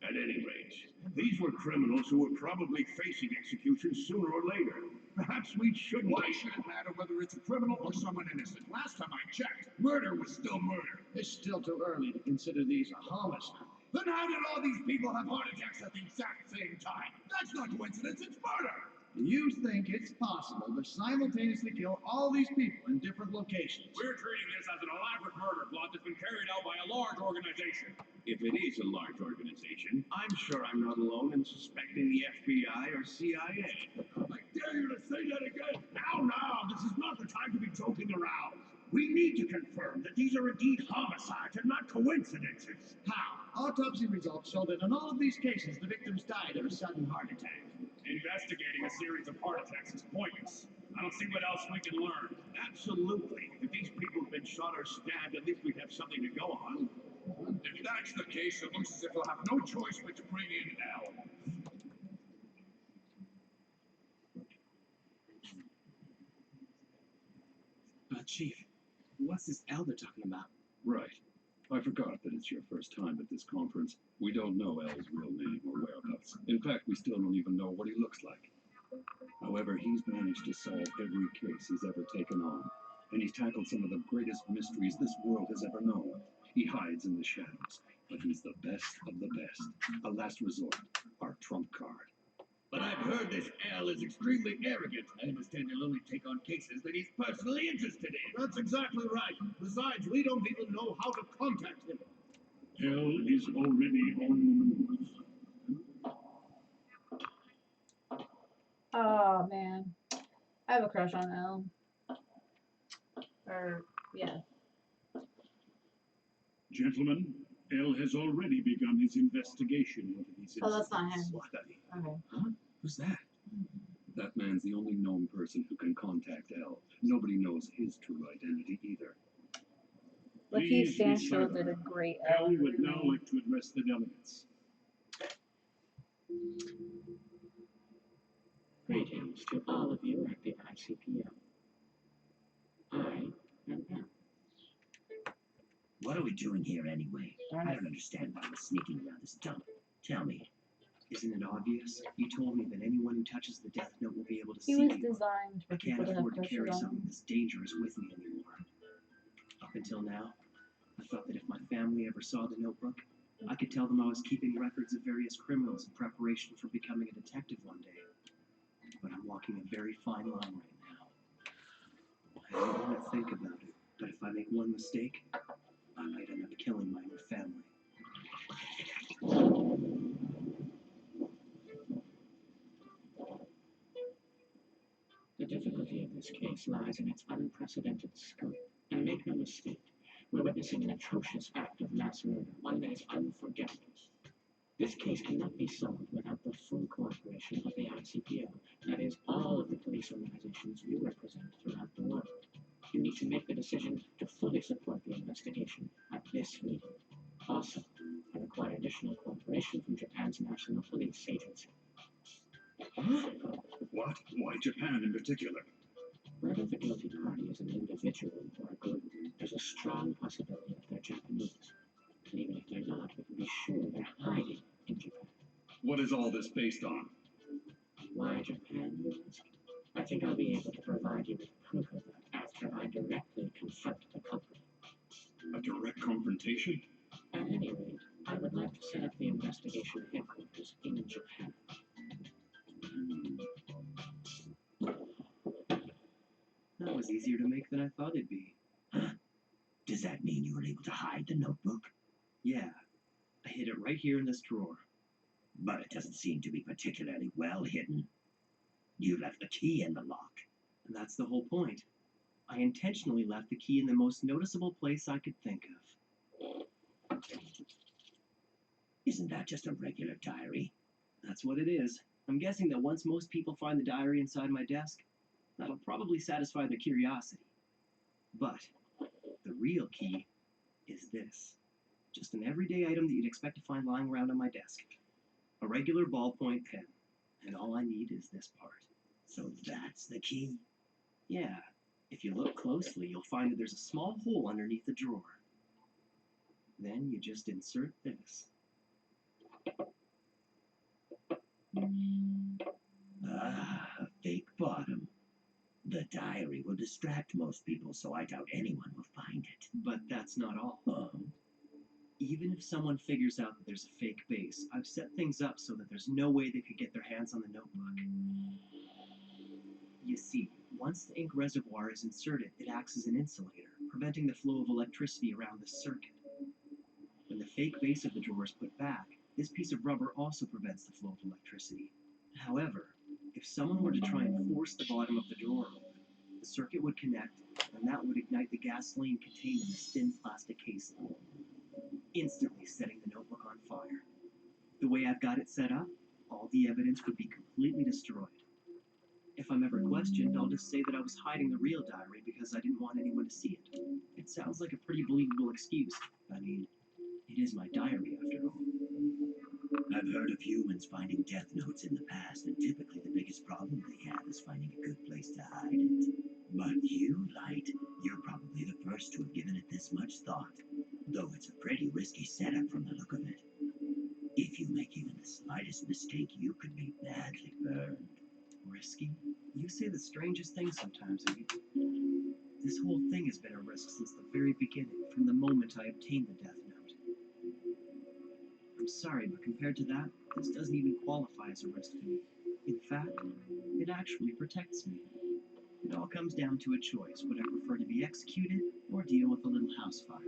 At any rate, these were criminals who were probably facing execution sooner or later. Perhaps we shouldn't. Why should it matter whether it's a criminal or someone innocent? Last time I checked, murder was still murder.
It's still too early to consider these a homicide.
Then how did all these people have heart attacks at the exact same time? That's not coincidence, it's murder!
You think it's possible to simultaneously kill all these people in different locations?
We're treating this as an elaborate murder plot that's been carried out by a large organization. If it is a large organization, I'm sure I'm not alone in suspecting the FBI or CIA. I dare you to say that again! Now, this is not the time to be joking around. We need to confirm that these are indeed homicides and not coincidences.
How? Autopsy results show that in all of these cases, the victims died of a sudden heart attack.
Investigating a series of heart attacks is pointless. I don't see what else we can learn. Absolutely. If these people have been shot or stabbed, at least we have something to go on. If that's the case, it looks as if we'll have no choice but to bring in Al.
Chief, what's this Al they're talking about?
Right. I forgot that it's your first time at this conference. We don't know Al's real name or whereabouts. In fact, we still don't even know what he looks like. However, he's managed to solve every case he's ever taken on, and he's tackled some of the greatest mysteries this world has ever known. He hides in the shadows, but he's the best of the best. A last resort, our trump card. But I've heard this Al is extremely arrogant. I understand he'll only take on cases that he's personally interested in.
That's exactly right. Besides, we don't even know how to contact him.
Al is already on the move.
Oh man, I have a crush on Elle. Or yeah.
Gentlemen, Al has already begun his investigation into these
Oh, that's not him.
incidents.
Okay.
Huh? Who's that? That man's the only known person who can contact Al. Nobody knows his true identity either.
Lakeith
Please be
Stanfield
silent.
did a great
Al would now like to address the delegates.
Greetings to all of you at the ICPO. I am Al.
What are we doing here anyway? I don't understand why we're sneaking around this dump. Tell me.
Isn't it obvious? You told me that anyone who touches the Death Note will be able to
He
see
was
you.
designed for
I can't
people to have
afford to carry
crushes on
something
him.
this dangerous with me anymore. Up until now, I thought that if my family ever saw the notebook, I could tell them I was keeping records of various criminals in preparation for becoming a detective one day. But I'm walking a very fine line right now. I don't want to think about it, but if I make one mistake, I might end up killing my own family.
The difficulty of this case lies in its unprecedented scope. And make no mistake, we're witnessing an atrocious act of mass murder, one that is unforgettable. This case cannot be solved without the
the full cooperation of the ICPO, that is, all of the police organizations you represent throughout the world. You need to make the decision to fully support the investigation at this meeting. Also, I require additional cooperation from Japan's National Police Agency.
Huh? What? Why Japan in particular?
Whether the guilty party is an individual or a group, there's a strong possibility that they're Japanese. And even if they're not, we can be sure they're hiding in Japan.
What is all this based on?
Why Japan, you ask? I think I'll be able to provide you with proof of that after I directly confront the culprit.
A direct confrontation?
At any rate, I would like to set up the investigation headquarters in Japan.
That was easier to make than I thought it'd be.
Does that mean you were able to hide the notebook?
Yeah, I hid it right here in this drawer.
But it doesn't seem to be particularly well hidden. You left the key in the lock.
And that's the whole point. I intentionally left the key in the most noticeable place I could think of.
Isn't that just a regular diary?
That's what it is. I'm guessing that once most people find the diary inside my desk, that'll probably satisfy their curiosity. But the real key is this. Just an everyday item that you'd expect to find lying around on my desk. A regular ballpoint pen. And all I need is this part.
So that's the key?
Yeah. If you look closely, you'll find that there's a small hole underneath the drawer. Then you just insert this.
Ah, a fake bottom. The diary will distract most people, so I doubt anyone will find it.
But that's not all. Even if someone figures out that there's a fake base, I've set things up so that there's no way they could get their hands on the notebook. You see, once the ink reservoir is inserted, it acts as an insulator, preventing the flow of electricity around the circuit. When the fake base of the drawer is put back, this piece of rubber also prevents the flow of electricity. However, if someone were to try and force the bottom of the drawer open, the circuit would connect, and that would ignite the gasoline contained in this thin plastic casing, instantly setting the notebook on fire. The way I've got it set up, all the evidence would be completely destroyed. If I'm ever questioned, I'll just say that I was hiding the real diary because I didn't want anyone to see it. It sounds like a pretty believable excuse. I mean, it is my diary after all.
I've heard of humans finding death notes in the past, and typically the biggest problem they have is finding a good place to hide it. But you, Light, you're probably the first to have given it this much thought, though it's a pretty risky setup from the look of it. If you make even the slightest mistake, you could be badly burned.
Risky? You say the strangest things sometimes, Amy. This whole thing has been a risk since the very beginning, from the moment I obtained the death note. I'm sorry, but compared to that, this doesn't even qualify as a risk to me. In fact, it actually protects me. It all comes down to a choice. Would I prefer to be executed or deal with a little house fire?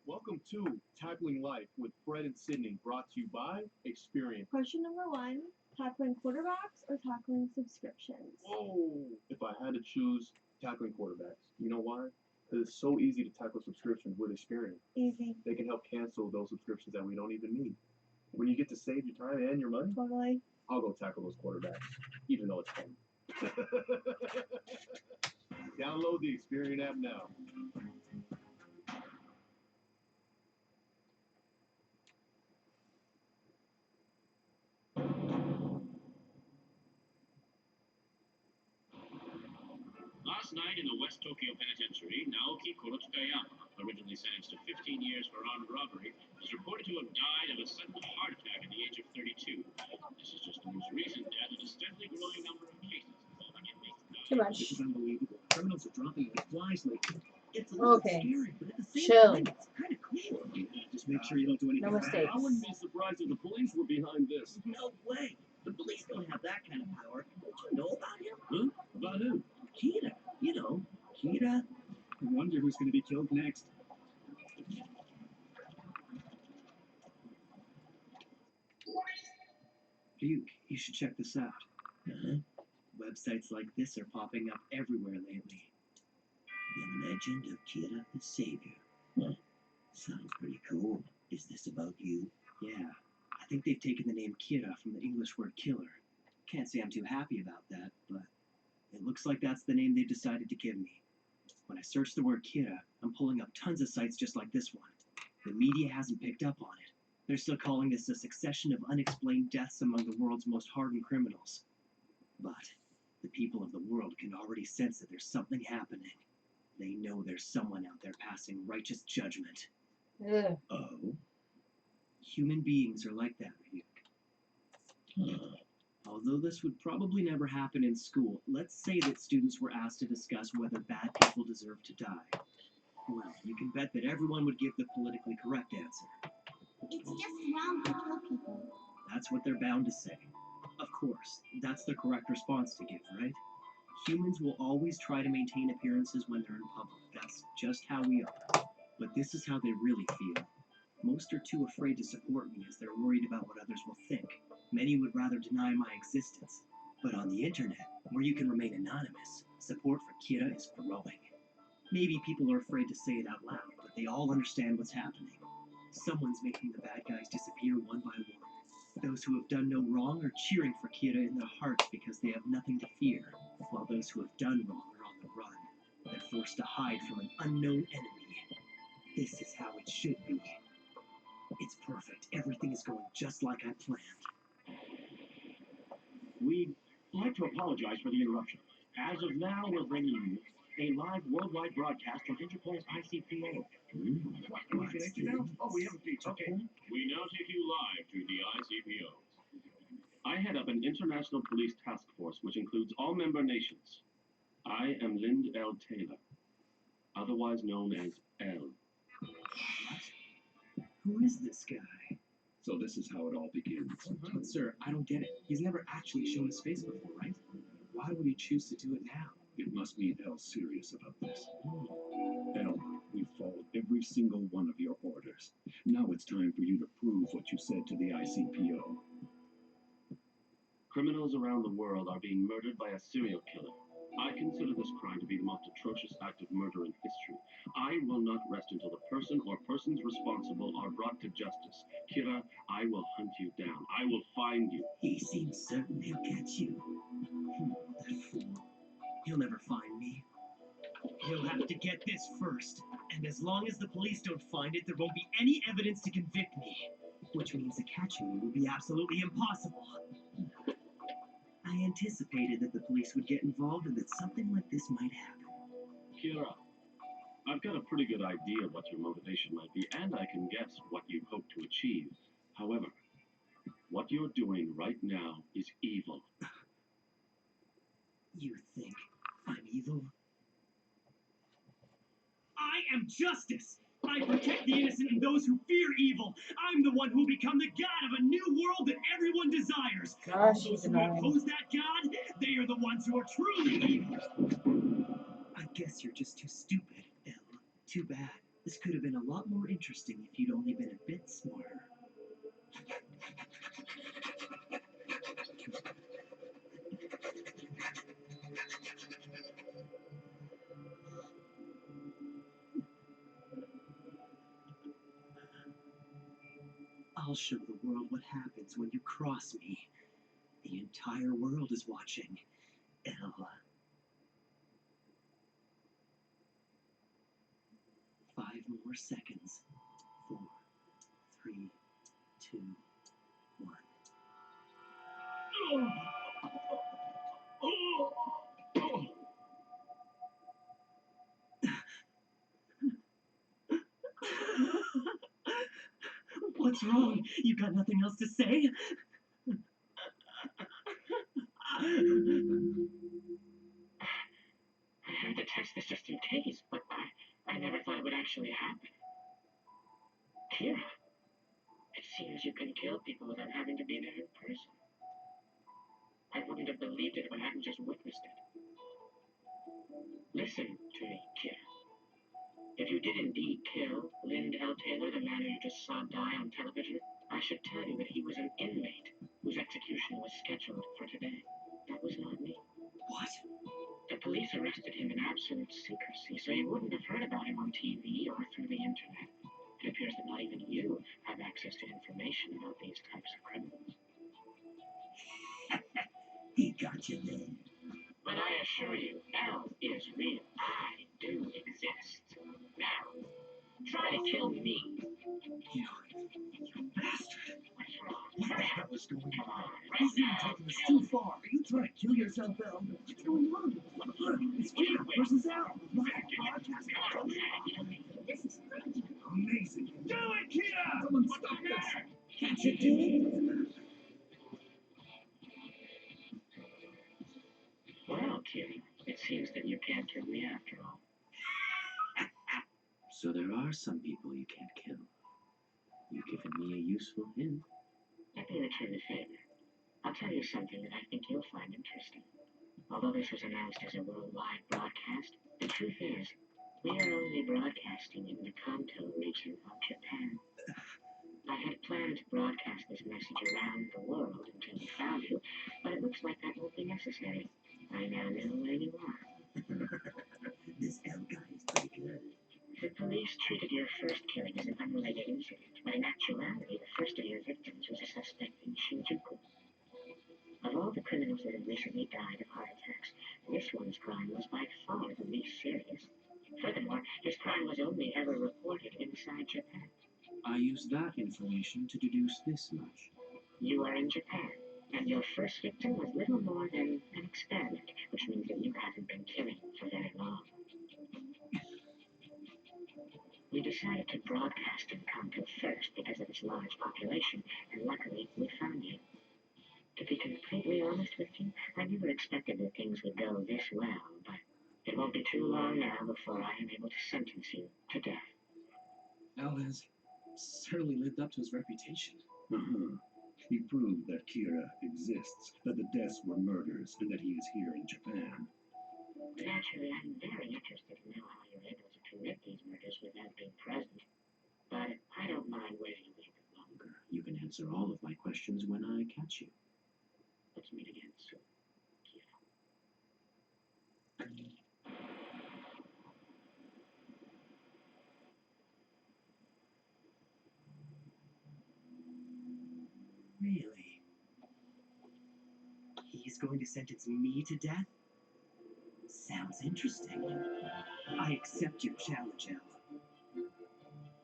Welcome to Tackling Life with Fred and Sydney, brought to you by Experian.
Question number 1, tackling quarterbacks or tackling subscriptions?
Whoa! If I had to choose, tackling quarterbacks. You know why? Because it's so easy to tackle subscriptions with Experian.
Easy.
They can help cancel those subscriptions that we don't even need. When you get to save your time and your money,
Totally.
I'll go tackle those quarterbacks, even though it's fun. Download the Experian app now.
Last night in the West Tokyo Penitentiary, Naoki Korotsukayama, originally sentenced to 15 years for armed robbery, is reported to have died of a sudden heart attack at the age of 32. This is just the most recent death in a steadily growing number of cases involving inmates.
Too much.
This is unbelievable. Criminals are dropping like flies lately. It's a little
Okay.
scary, but at the same
Chill.
time, it's kind of cool. Yeah, just make sure you don't do anything
No
bad.
mistakes.
I wouldn't be
surprised if the police were behind this.
No way! The police don't have that kind of power. Don't you know about him?
Huh? About who?
Kira. You know, Kira.
I wonder who's going to be killed next.
Duke, you should check this out.
Uh-huh.
Web Websites like this are popping up everywhere lately.
The Legend of Kira the Savior. Huh. Sounds pretty cool. Is this about you?
Yeah, I think they've taken the name Kira from the English word killer. Can't say I'm too happy about that, but it looks like that's the name they've decided to give me. When I search the word Kira, I'm pulling up tons of sites just like this one. The media hasn't picked up on it. They're still calling this a succession of unexplained deaths among the world's most hardened criminals. But the people of the world can already sense that there's something happening. They know there's someone out there passing righteous judgment.
Ugh.
Oh?
Human beings are like that, Ryuk. Although this would probably never happen in school, let's say that students were asked to discuss whether bad people deserve to die. Well, you can bet that everyone would give the politically correct answer.
It's just wrong to kill people.
That's what they're bound to say. Of course, that's the correct response to give, right? Humans will always try to maintain appearances when they're in public. That's just how we are. But this is how they really feel. Most are too afraid to support me as they're worried about what others will think. Many would rather deny my existence. But on the internet, where you can remain anonymous, support for Kira is growing. Maybe people are afraid to say it out loud, but they all understand what's happening. Someone's making the bad guys disappear one by one. Those who have done no wrong are cheering for Kira in their hearts because they have nothing to fear, while those who have done wrong are on the run. They're forced to hide from an unknown enemy. This is how it should be. It's perfect. Everything is going just like I planned.
We'd like to apologize for the interruption. As of now, we're bringing you a live worldwide broadcast from Interpol's ICPO. What, can we connect you now? Oh, we have a feed. Okay. We now take you live to the ICPO. I head up an international police task force which includes all member nations. I am Lind L. Taylor, otherwise known as L.
Who is this guy?
So this is how it all begins.
But sir, I don't get it. He's never actually shown his face before, right? Why would he choose to do it now?
It must mean El's serious about this. El, we've followed every single one of your orders. Now it's time for you to prove what you said to the ICPO.
Criminals around the world are being murdered by a serial killer. I consider this crime to be the most atrocious act of murder in history. I will not rest until the person or persons responsible are brought to justice. Kira, I will hunt you down. I will find you.
He seems certain he'll catch you.
That fool. He'll never find me. He'll have to get this first. And as long as the police don't find it, there won't be any evidence to convict me. Which means that catching me will be absolutely impossible. I anticipated that the police would get involved and that something like this might happen.
Kira, I've got a pretty good idea what your motivation might be, and I can guess what you hope to achieve. However, what you're doing right now is evil.
You think I'm evil? I am justice! I protect the innocent and those who fear evil. I'm the one who will become the god of a new world that everyone desires.
Gosh,
Those who oppose that god, they are the ones who are truly evil. I guess you're just too stupid, El. Too bad. This could have been a lot more interesting if you'd only been a bit smarter. I'll show the world what happens when you cross me. The entire world is watching. El. 5 more seconds. 4, 3, 2, 1. What's wrong? You got nothing else to say?
I had to test this just in case, but I never thought it would actually happen. Kira, it seems you can kill people without having to be there in person. I wouldn't have believed it if I hadn't just witnessed it. Listen to me, Kira. If you did indeed kill Lind L. Taylor, the man who you just saw die on television, I should tell you that he was an inmate whose execution was scheduled for today. That was not me.
What?
The police arrested him in absolute secrecy, so you wouldn't have heard about him on TV or through the internet. It appears that not even you have access to information about these types of criminals.
He got you there.
But I assure you, L is real. I do exist. Now, try to kill me.
You bastard.
What's wrong?
What the hell is going
Come
on?
on,
This
right
is
now.
taking this too far. Are you trying to kill yourself, Belle? What's going on? Look, it's Kira versus Al. Live broadcast.
This is great.
Amazing.
Do it, Kira!
Someone stop this. Can't you do it?
Well, Kira, it seems that you can't kill me after all.
So there are some people you can't kill. You've given me a useful hint.
Let me return the favor. I'll tell you something that I think you'll find interesting. Although this was announced as a worldwide broadcast, the truth is, we are only broadcasting in the Kanto region of Japan. I had planned to broadcast this message around the world until we found you, but it looks like that won't be necessary. I now know where you are.
This L guy is pretty good.
The police treated your first killing as an unrelated incident, but in actuality, the first of your victims was a suspect in Shinjuku. Of all the criminals that have recently died of heart attacks, this one's crime was by far the least serious. Furthermore, his crime was only ever reported inside Japan.
I use that information to deduce this much.
You are in Japan, and your first victim was little more than an experiment, which means that you haven't been killing for very long. We decided to broadcast in Kanto first because of its large population, and luckily we found you. To be completely honest with you, I never expected that things would go this well, but it won't be too long now before I am able to sentence you to death.
Al has certainly lived up to his reputation.
Uh-huh. He proved that Kira exists, that the deaths were murders, and that he is here in Japan.
Naturally, I'm very interested to know how you're able to commit these murders without being present, but I don't mind waiting a little bit longer.
You can answer all of my questions when I catch you.
Let's meet again soon.
Really? He's going to sentence me to death? Sounds interesting. I accept your challenge, Al.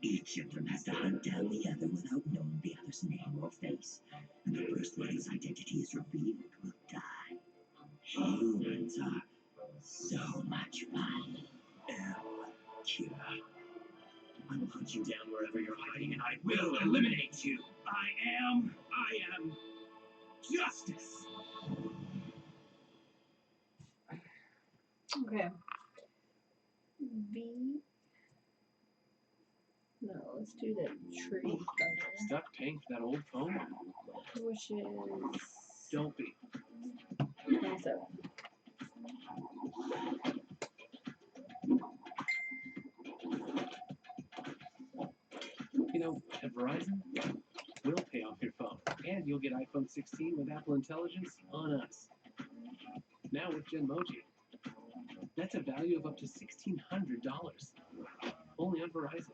Each of them has to hunt down the other without knowing the other's name or face. And the first one whose identity is revealed will die. Humans are so much fun.
Kira. I will hunt you down wherever you're hiding, and I will eliminate you. I am justice.
Okay. V. No, let's do the tree color,
Stuck paying for that old phone?
which is
Don't be.
27.
You know, at Verizon, we'll pay off your phone, and you'll get iPhone 16 with Apple Intelligence on us. Now with Genmoji. That's a value of up to $1,600. Only on Verizon.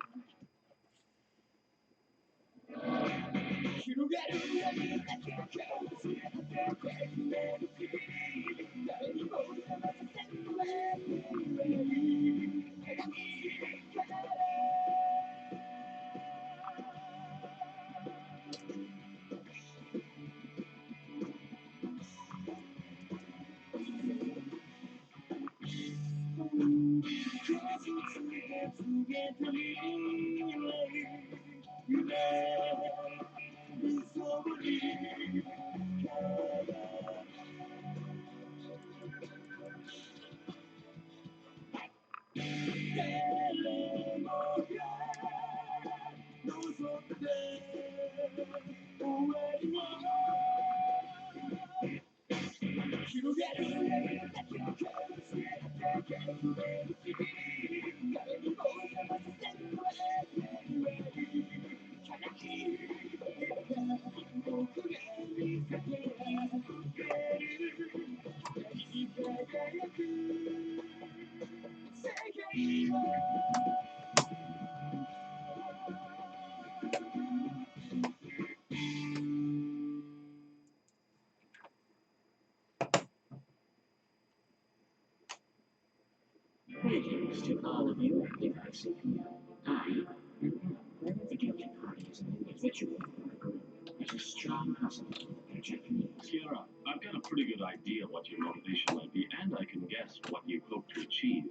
to all of you, I believe I've seen you. I am one of the guilty parties in the individual group as a strong husband of Japanese.
Kiara, I've got a pretty good idea what your motivation might be, and I can guess what you hope to achieve.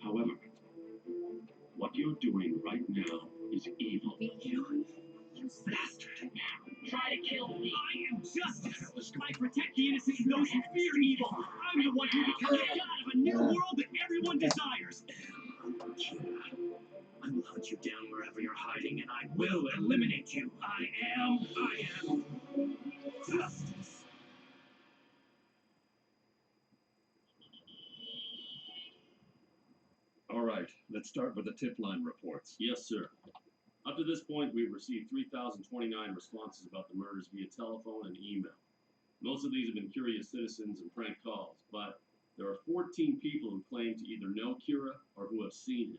However, what you're doing right now is evil.
You bastard.
Try to kill me.
I am justice. I protect the innocent and those who fear evil. I'm the one who becomes the god of a new world that everyone desires.
I will hunt you down wherever you're hiding, and I will eliminate you. I am justice.
All right, let's start with the tip line reports.
Yes, sir. Up to this point, we've received 3,029 responses about the murders via telephone and email. Most of these have been curious citizens and prank calls, but there are 14 people who claim to either know Kira or who have seen him.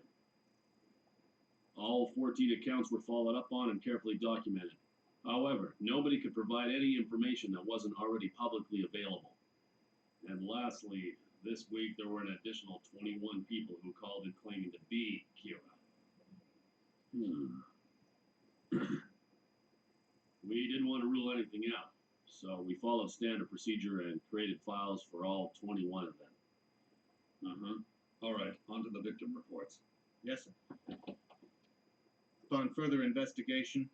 All 14 accounts were followed up on and carefully documented. However, nobody could provide any information that wasn't already publicly available. And lastly, this week there were an additional 21 people who called in claiming to be Kira. We didn't want to rule anything out, so we followed standard procedure and created files for all 21 of them.
All right, on to the victim reports.
Yes, sir. Upon further investigation,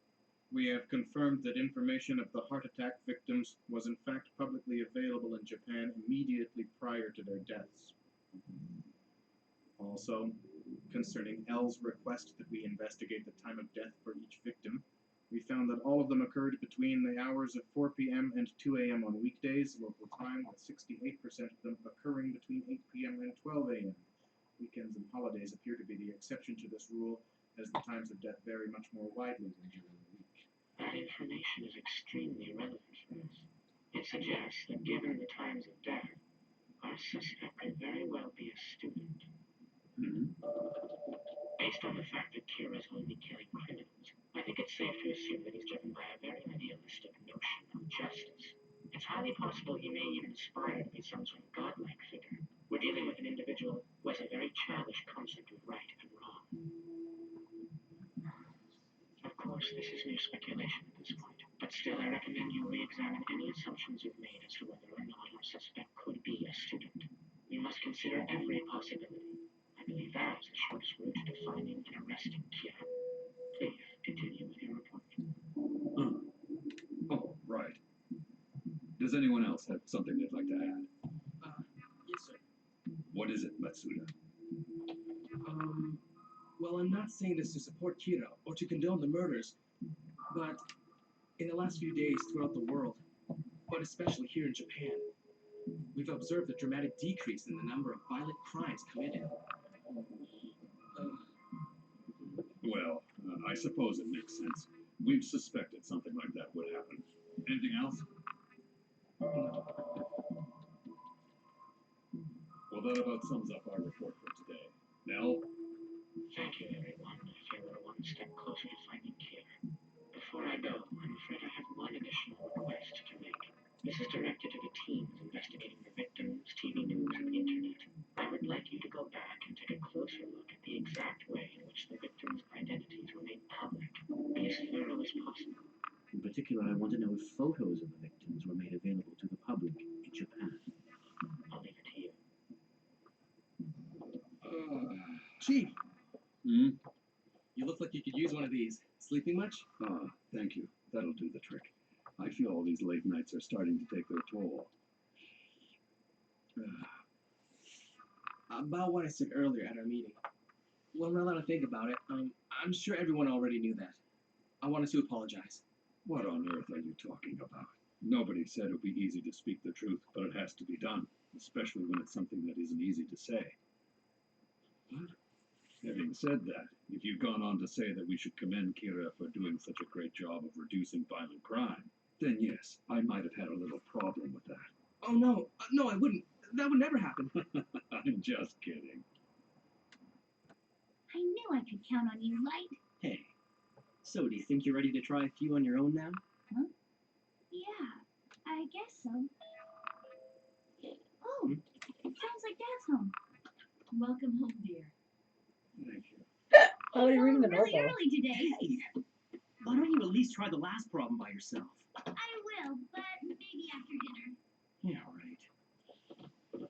we have confirmed that information of the heart attack victims was in fact publicly available in Japan immediately prior to their deaths. Also, concerning L's request that we investigate the time of death for each victim, we found that all of them occurred between the hours of 4 p.m. and 2 a.m. on weekdays, local time, with 68% of them occurring between 8 p.m. and 12 a.m. Weekends and holidays appear to be the exception to this rule, as the times of death vary much more widely than during the week.
That information is extremely relevant for us. It suggests that given the times of death, our suspect could very well be a student. Based on the fact that Kira's only killing criminals, I think it's safe to assume that he's driven by a very idealistic notion of justice. It's highly possible he may even aspire to be some sort of godlike figure. We're dealing with an individual who has a very childish concept of right and wrong. Of course, this is mere speculation at this point, but still I recommend you re-examine any assumptions you've made as to whether or not our suspect could be a student. You must consider every possibility. I believe that is the shortest route to finding and arresting Kira. Please continue with your report.
Oh, right. Does anyone else have something they'd like to add?
Yes, sir.
What is it, Matsuda?
Well, I'm not saying this to support Kira or to condone the murders, but in the last few days throughout the world, but especially here in Japan, we've observed a dramatic decrease in the number of violent crimes committed.
Well, I suppose it makes sense. We've suspected something like that would happen. Anything else? Well, that about sums up our report for today. Nell?
Thank you, everyone. I feel we're one step closer to finding Kira. Before I go, I'm afraid I have one additional request to make. This is directed to the teams investigating the victims, TV news, and the internet. I would like you to go back and take a closer look at the exact way in which the victims' identities were made public. Be as thorough as possible.
In particular, I want to know if photos of the victims were made available to the public in Japan.
I'll leave it to you.
Chief! You look like you could use one of these. Sleeping much?
Thank you. That'll do the trick. I feel all these late nights are starting to take their toll.
About what I said earlier at our meeting. Well, now that I think about it, I'm sure everyone already knew that. I wanted to apologize.
What on earth are you talking about? Nobody said it would be easy to speak the truth, but it has to be done, especially when it's something that isn't easy to say. What? Having said that, if you've gone on to say that we should commend Kira for doing such a great job of reducing violent crime, then yes, I might have had a little problem with that.
Oh, no. No, I wouldn't. That would never happen.
I'm just kidding.
I knew I could count on you, Light.
Hey, so do you think you're ready to try a few on your own now?
Huh? Yeah, I guess so. Oh, it sounds like Dad's home. Welcome home, dear.
Thank you.
Why would he ring the
Really
doorbell?
early today.
Hey, why don't you at least try the last problem by yourself?
I will, but maybe after dinner.
Yeah, right.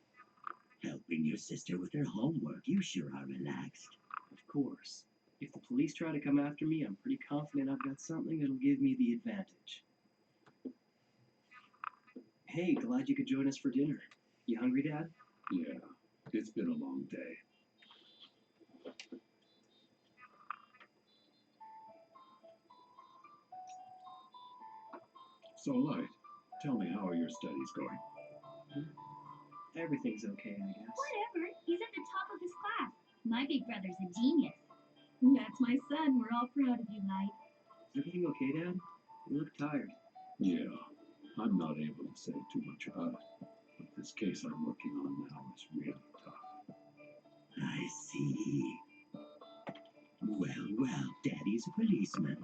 Helping your sister with her homework. You sure are relaxed.
Of course. If the police try to come after me, I'm pretty confident I've got something that'll give me the advantage. Hey, glad you could join us for dinner. You hungry, Dad?
Yeah, it's been a long day. So, Light, tell me, how are your studies going?
Everything's okay, I guess.
Whatever. He's at the top of his class. My big brother's a genius.
That's my son. We're all proud of you, Light.
Is everything okay, Dad? You look tired.
Yeah, I'm not able to say too much about it, but this case I'm working on now is really tough.
I see. Well, Daddy's a policeman.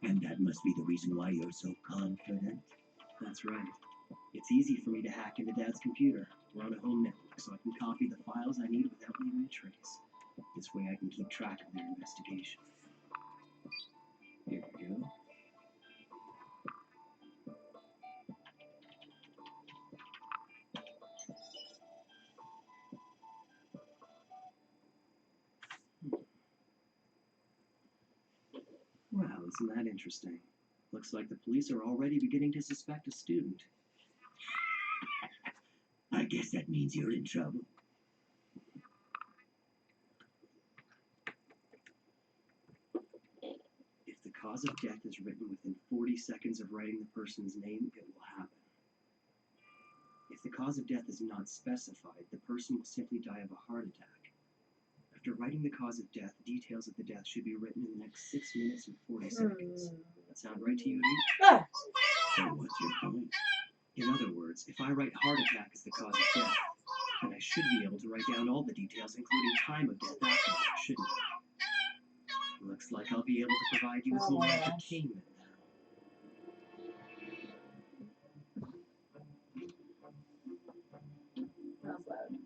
And that must be the reason why you're so confident.
That's right. It's easy for me to hack into Dad's computer. We're on a home network, so I can copy the files I need without leaving a trace. This way I can keep track of their investigation. Here we go. Well, isn't that interesting? Looks like the police are already beginning to suspect a student.
I guess that means you're in trouble.
If the cause of death is written within 40 seconds of writing the person's name, it will happen. If the cause of death is not specified, the person will simply die of a heart attack. After writing the cause of death, details of the death should be written in the next 6 minutes and 40 seconds. That sound right to you, Lee?
So what's your point?
In other words, if I write heart attack as the cause of death, then I should be able to write down all the details, including time of death afterwards, shouldn't I? Looks like I'll be able to provide you with more entertainment now.
That was loud.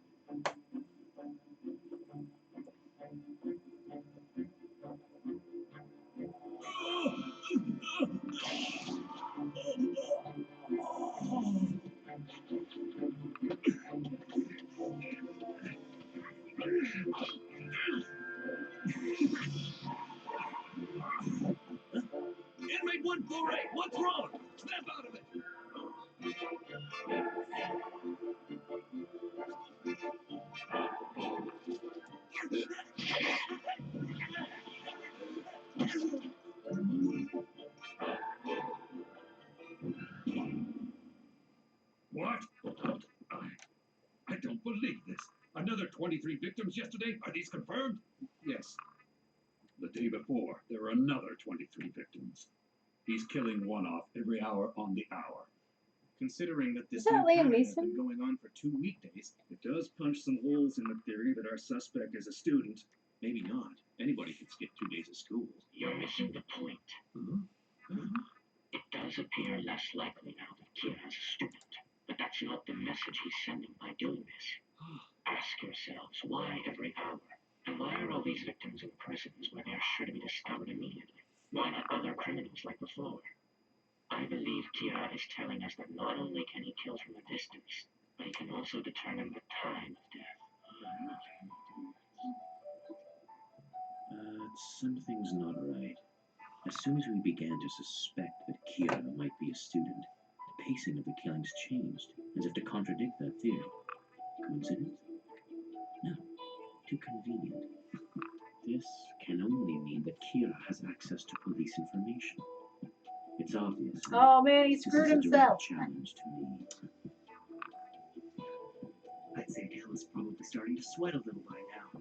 Inmate 148, what's wrong? Snap out of it.
What? I don't believe this. Another 23 victims yesterday? Are these confirmed?
Yes.
The day before, there were another 23 victims. He's killing one off every hour on the hour.
Considering that this
Is that
new
Liam
pattern has
Neeson?
been going on for 2 weekdays,
It does punch some holes in the theory that our suspect is a student.
Maybe not. Anybody can skip 2 days of school.
You're missing the point. It does appear less likely now that Kira's a student, but that's not the message he's sending by doing this. Ask yourselves, why every hour? And why are all these victims in prisons where they're sure to be discovered immediately? Why not other criminals like before? I believe Kira is telling us that not only can he kill from a distance, but he can also determine the time of death.
Something's not right. As soon as we began to suspect that Kira might be a student, the pacing of the killings changed, as if to contradict that theory. Coincidence? No. Too convenient. This can only mean that Kira has access to police information. It's obvious.
Oh man, he
This
screwed
is a direct
himself.
challenge to me. I'd say Dale is probably starting to sweat a little by now.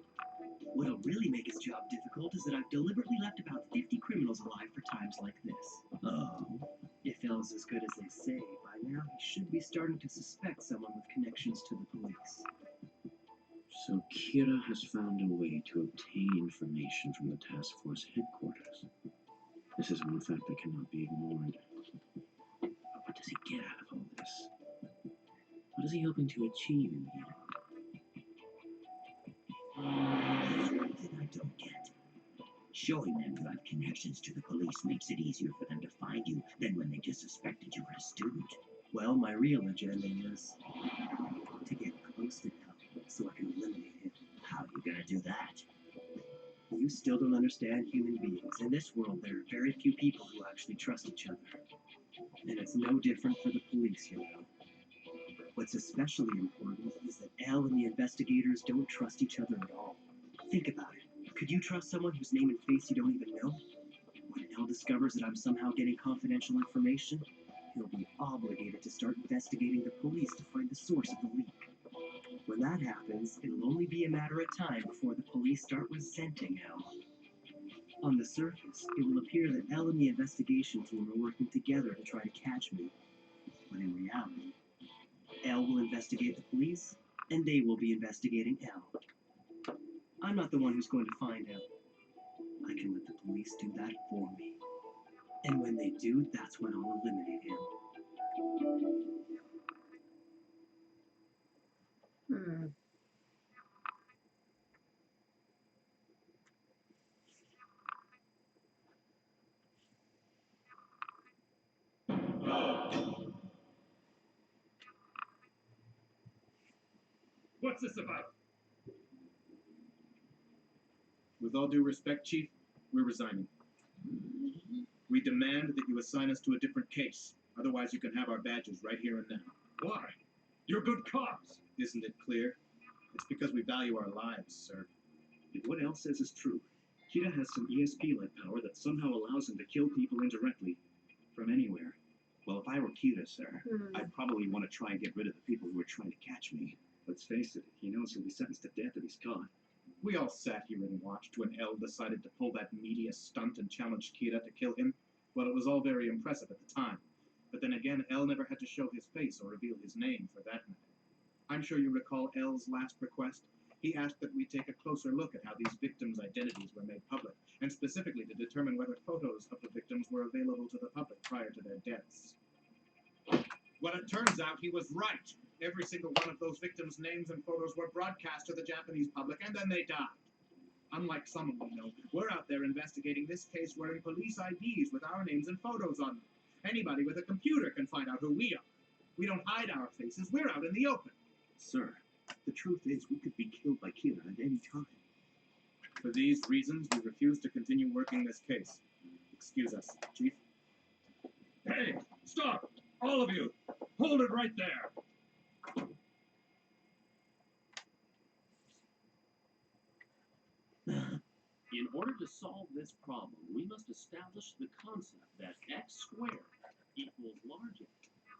What'll really make his job difficult is that I've deliberately left about 50 criminals alive for times like this.
Oh,
If Elle's as good as they say, by now he should be starting to suspect someone with connections to the police. So Kira has found a way to obtain information from the task force headquarters. This is one fact that cannot be ignored. But what does he get out of all this? What is he hoping to achieve in the end?
Showing them you have connections to the police makes it easier for them to find you than when they just suspected you were a student.
Well, my real agenda is to get close to Al so I can eliminate him.
How are you gonna do that?
You still don't understand human beings. In this world, there are very few people who actually trust each other. And it's no different for the police, you know. What's especially important is that Elle and the investigators don't trust each other at all. Think about it. Could you trust someone whose name and face you don't even know? When Elle discovers that I'm somehow getting confidential information, he'll be obligated to start investigating the police to find the source of the leak. When that happens, it'll only be a matter of time before the police start resenting Elle. On the surface, it will appear that Elle and the investigation team are working together to try to catch me. But in reality, Elle will investigate the police, and they will be investigating Elle. I'm not the one who's going to find Elle. I can let the police do that for me. And when they do, that's when I'll eliminate him.
What's this about?
With all due respect, Chief, we're resigning. We demand that you assign us to a different case. Otherwise, you can have our badges right here and now.
Why? You're good cops.
Isn't it clear? It's because we value our lives, sir.
If what Elle says is true, Kita has some ESP-like power that somehow allows him to kill people indirectly from anywhere.
Well, if I were Kita, sir, I'd probably want to try and get rid of the people who are trying to catch me.
Let's face it, he knows he'll be sentenced to death if he's caught.
We all sat here and watched when Elle decided to pull that media stunt and challenged Kita to kill him. Well, it was all very impressive at the time. But then again, Elle never had to show his face or reveal his name, for that matter. I'm sure you recall Elle's last request. He asked that we take a closer look at how these victims' identities were made public, and specifically to determine whether photos of the victims were available to the public prior to their deaths. Well, it turns out he was right. Every single one of those victims' names and photos were broadcast to the Japanese public, and then they died. Unlike some we know, we're out there investigating this case wearing police IDs with our names and photos on them. Anybody with a computer can find out who we are. We don't hide our faces, we're out in the open.
Sir, the truth is we could be killed by Kita at any time.
For these reasons, we refuse to continue working this case. Excuse us, Chief.
Hey, stop! All of you! Hold it right there!
In order to solve this problem, we must establish the concept that x squared equals large x.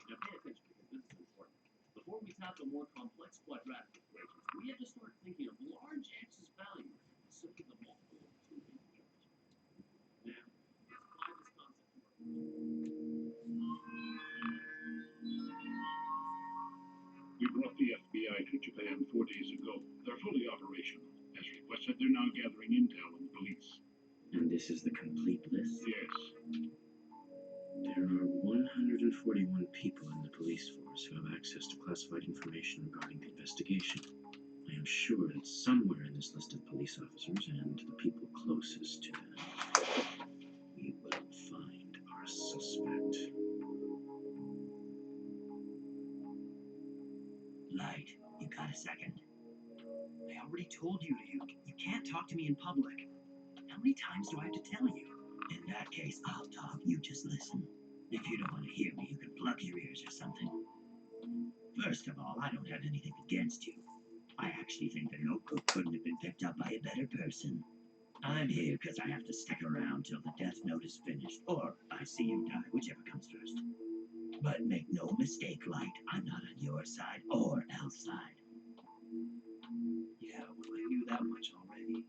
Now pay attention because this is important. Before we tackle more complex quadratic equations, we have to start thinking of large x's value as simply the multiple of two integers. Now, let's apply this concept to our
We brought the FBI to Japan 4 days ago. They're fully operational. As requested, they're now gathering intel on the police.
And this is the complete list?
Yes.
There are 141 people in the police force who have access to classified information regarding the investigation. I am sure that somewhere in this list of police officers and the people closest to them, we will find our suspect.
Light, you got a second?
I already told you you can't talk to me in public. How many times do I have to tell you?
In that case, I'll talk, you just listen. If you don't want to hear me, you can plug your ears or something. First of all, I don't have anything against you. I actually think the notebook couldn't have been picked up by a better person. I'm here because I have to stick around till the death note is finished, or I see you die, whichever comes first. But make no mistake, Light, I'm not on your side or Elle's side.
Yeah, well, I knew that much already.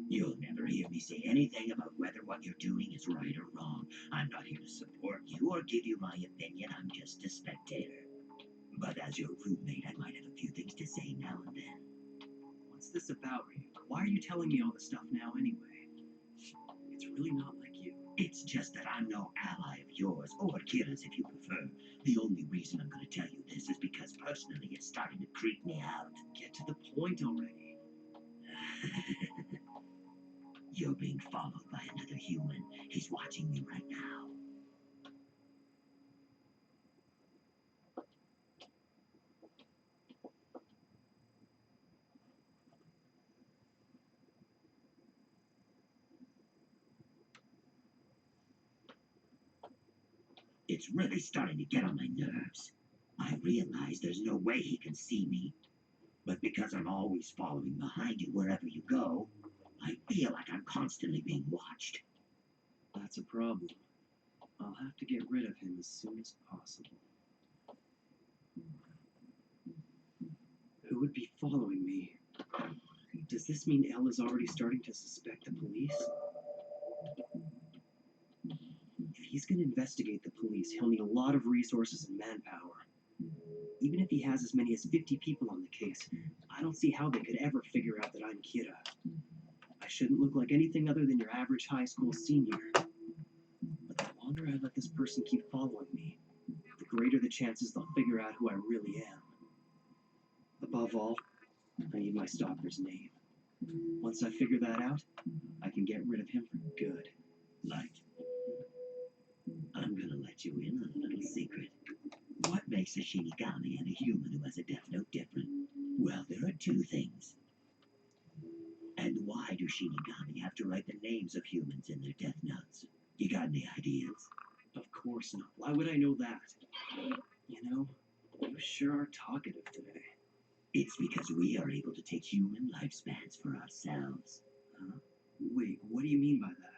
You'll never hear me say anything about whether what you're doing is right or wrong. I'm not here to support you or give you my opinion. I'm just a spectator. But as your roommate, I might have a few things to say now and then.
What's this about, Ryu? Why are you telling me all this stuff now anyway? It's really not like you.
It's just that I'm no ally of yours, or Kira's if you prefer. The only reason I'm going to tell you this is because personally it's starting to creep me out.
Get to the point already.
You're being followed by another human. He's watching you right now. It's really starting to get on my nerves. I realize there's no way he can see me. But because I'm always following behind you wherever you go, I feel like I'm constantly being watched.
That's a problem. I'll have to get rid of him as soon as possible. Who would be following me? Does this mean Elle is already starting to suspect the police? If he's going to investigate the police, he'll need a lot of resources and manpower. Even if he has as many as 50 people on the case, I don't see how they could ever figure out that I'm Kira. I shouldn't look like anything other than your average high school senior. But the longer I let this person keep following me, the greater the chances they'll figure out who I really am. Above all, I need my stalker's name. Once I figure that out, I can get rid of him for good.
Light. I'm gonna let you in on a little secret. What makes a Shinigami and a human who has a death note different? Well, there are two things. And why do Shinigami have to write the names of humans in their death notes? You got any ideas?
Of course not. Why would I know that? You know, you sure are talkative today.
It's because we are able to take human lifespans for ourselves.
Huh? Wait, what do you mean by that?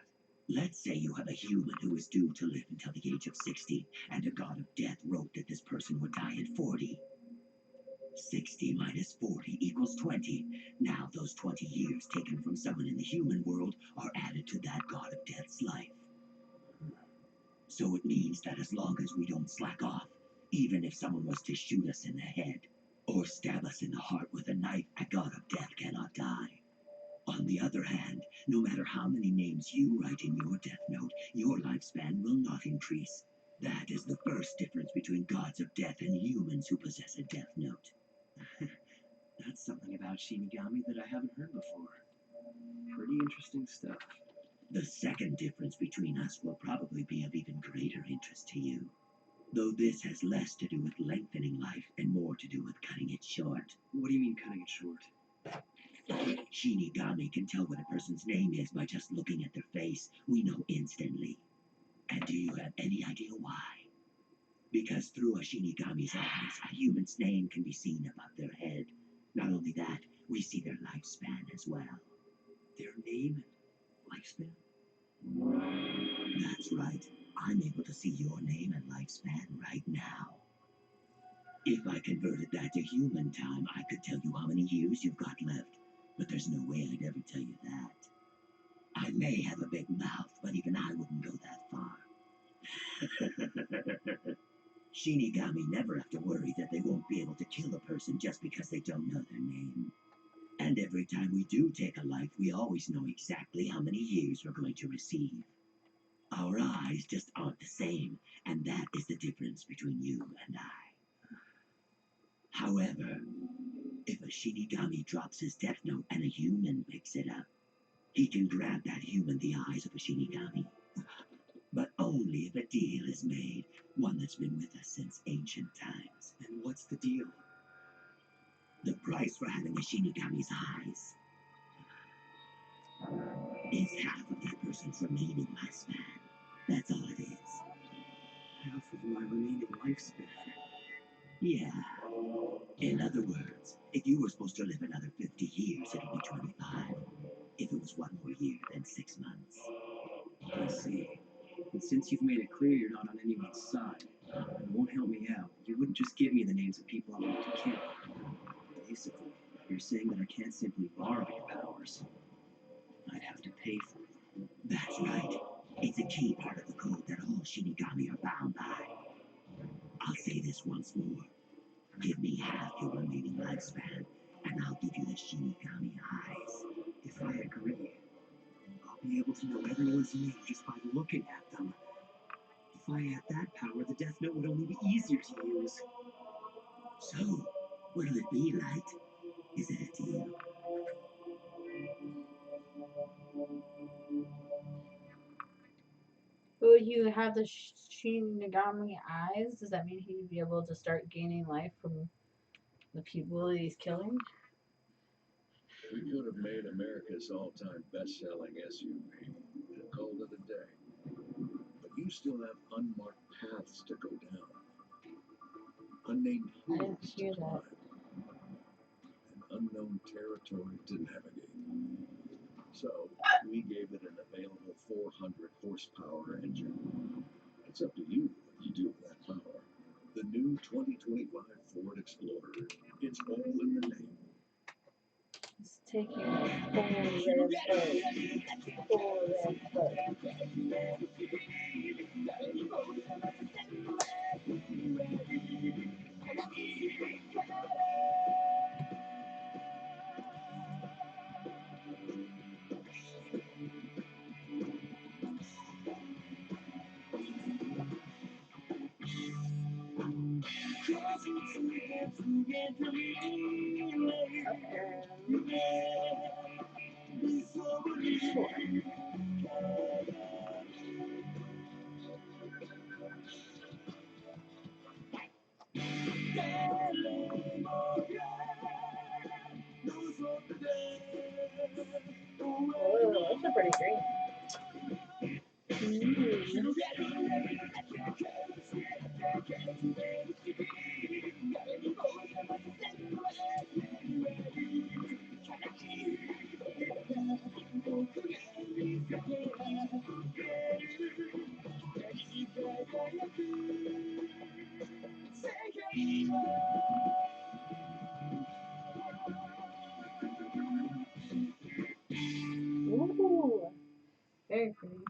Let's say you have a human who is due to live until the age of 60, and a god of death wrote that this person would die at 40. 60 minus 40 equals 20. Now those 20 years taken from someone in the human world are added to that god of death's life. So it means that as long as we don't slack off, even if someone was to shoot us in the head, or stab us in the heart with a knife, a god of death cannot die. On the other hand, no matter how many names you write in your death note, your lifespan will not increase. That is the first difference between gods of death and humans who possess a death note.
That's something about Shinigami that I haven't heard before. Pretty interesting stuff.
The second difference between us will probably be of even greater interest to you. Though this has less to do with lengthening life and more to do with cutting it short.
What do you mean cutting it short?
Shinigami can tell what a person's name is by just looking at their face. We know instantly. And do you have any idea why? Because through a Shinigami's eyes, a human's name can be seen above their head. Not only that, we see their lifespan as well.
Their name and lifespan?
That's right. I'm able to see your name and lifespan right now. If I converted that to human time, I could tell you how many years you've got left. But there's no way I'd ever tell you that. I may have a big mouth, but even I wouldn't go that far. Shinigami never have to worry that they won't be able to kill a person just because they don't know their name. And every time we do take a life, we always know exactly how many years we're going to receive. Our eyes just aren't the same, and that is the difference between you and I. However, if a Shinigami drops his death note and a human picks it up, he can grant that human the eyes of a Shinigami. But only if a deal is made, one that's been with us since ancient times.
And what's the deal?
The price for having a Shinigami's eyes is half of that person's remaining lifespan. That's all it is.
Half of my remaining lifespan?
Yeah. In other words, if you were supposed to live another 50 years, it'll be 25. If it was one more year, then 6 months.
I see. And since you've made it clear you're not on anyone's side, and won't help me out, you wouldn't just give me the names of people I want to kill. Basically, you're saying that I can't simply borrow your powers. I'd have to pay for them.
That's right. It's a key part of the code that all Shinigami are bound by. I'll say this once more. Give me half your remaining lifespan, and I'll give you the Shinigami eyes.
If I agree, I'll be able to know everyone's name just by looking at them. If I had that power, the Death Note would only be easier to use.
So, what'll it be, Light? Is it a deal?
would he have the Shinigami eyes? Does that mean he'd be able to start gaining life from the people he's killing?
We could have made America's all-time best-selling SUV and called it a day. But you still have unmarked paths to go down. Unnamed hills to climb. And unknown territory to navigate. So, we gave it an available 400 horsepower engine. It's up to you what you do with that power. The new 2025 Ford Explorer. It's all in the name.
It's taking a full red boat. Whoa, those are pretty green. Ooh, very pretty.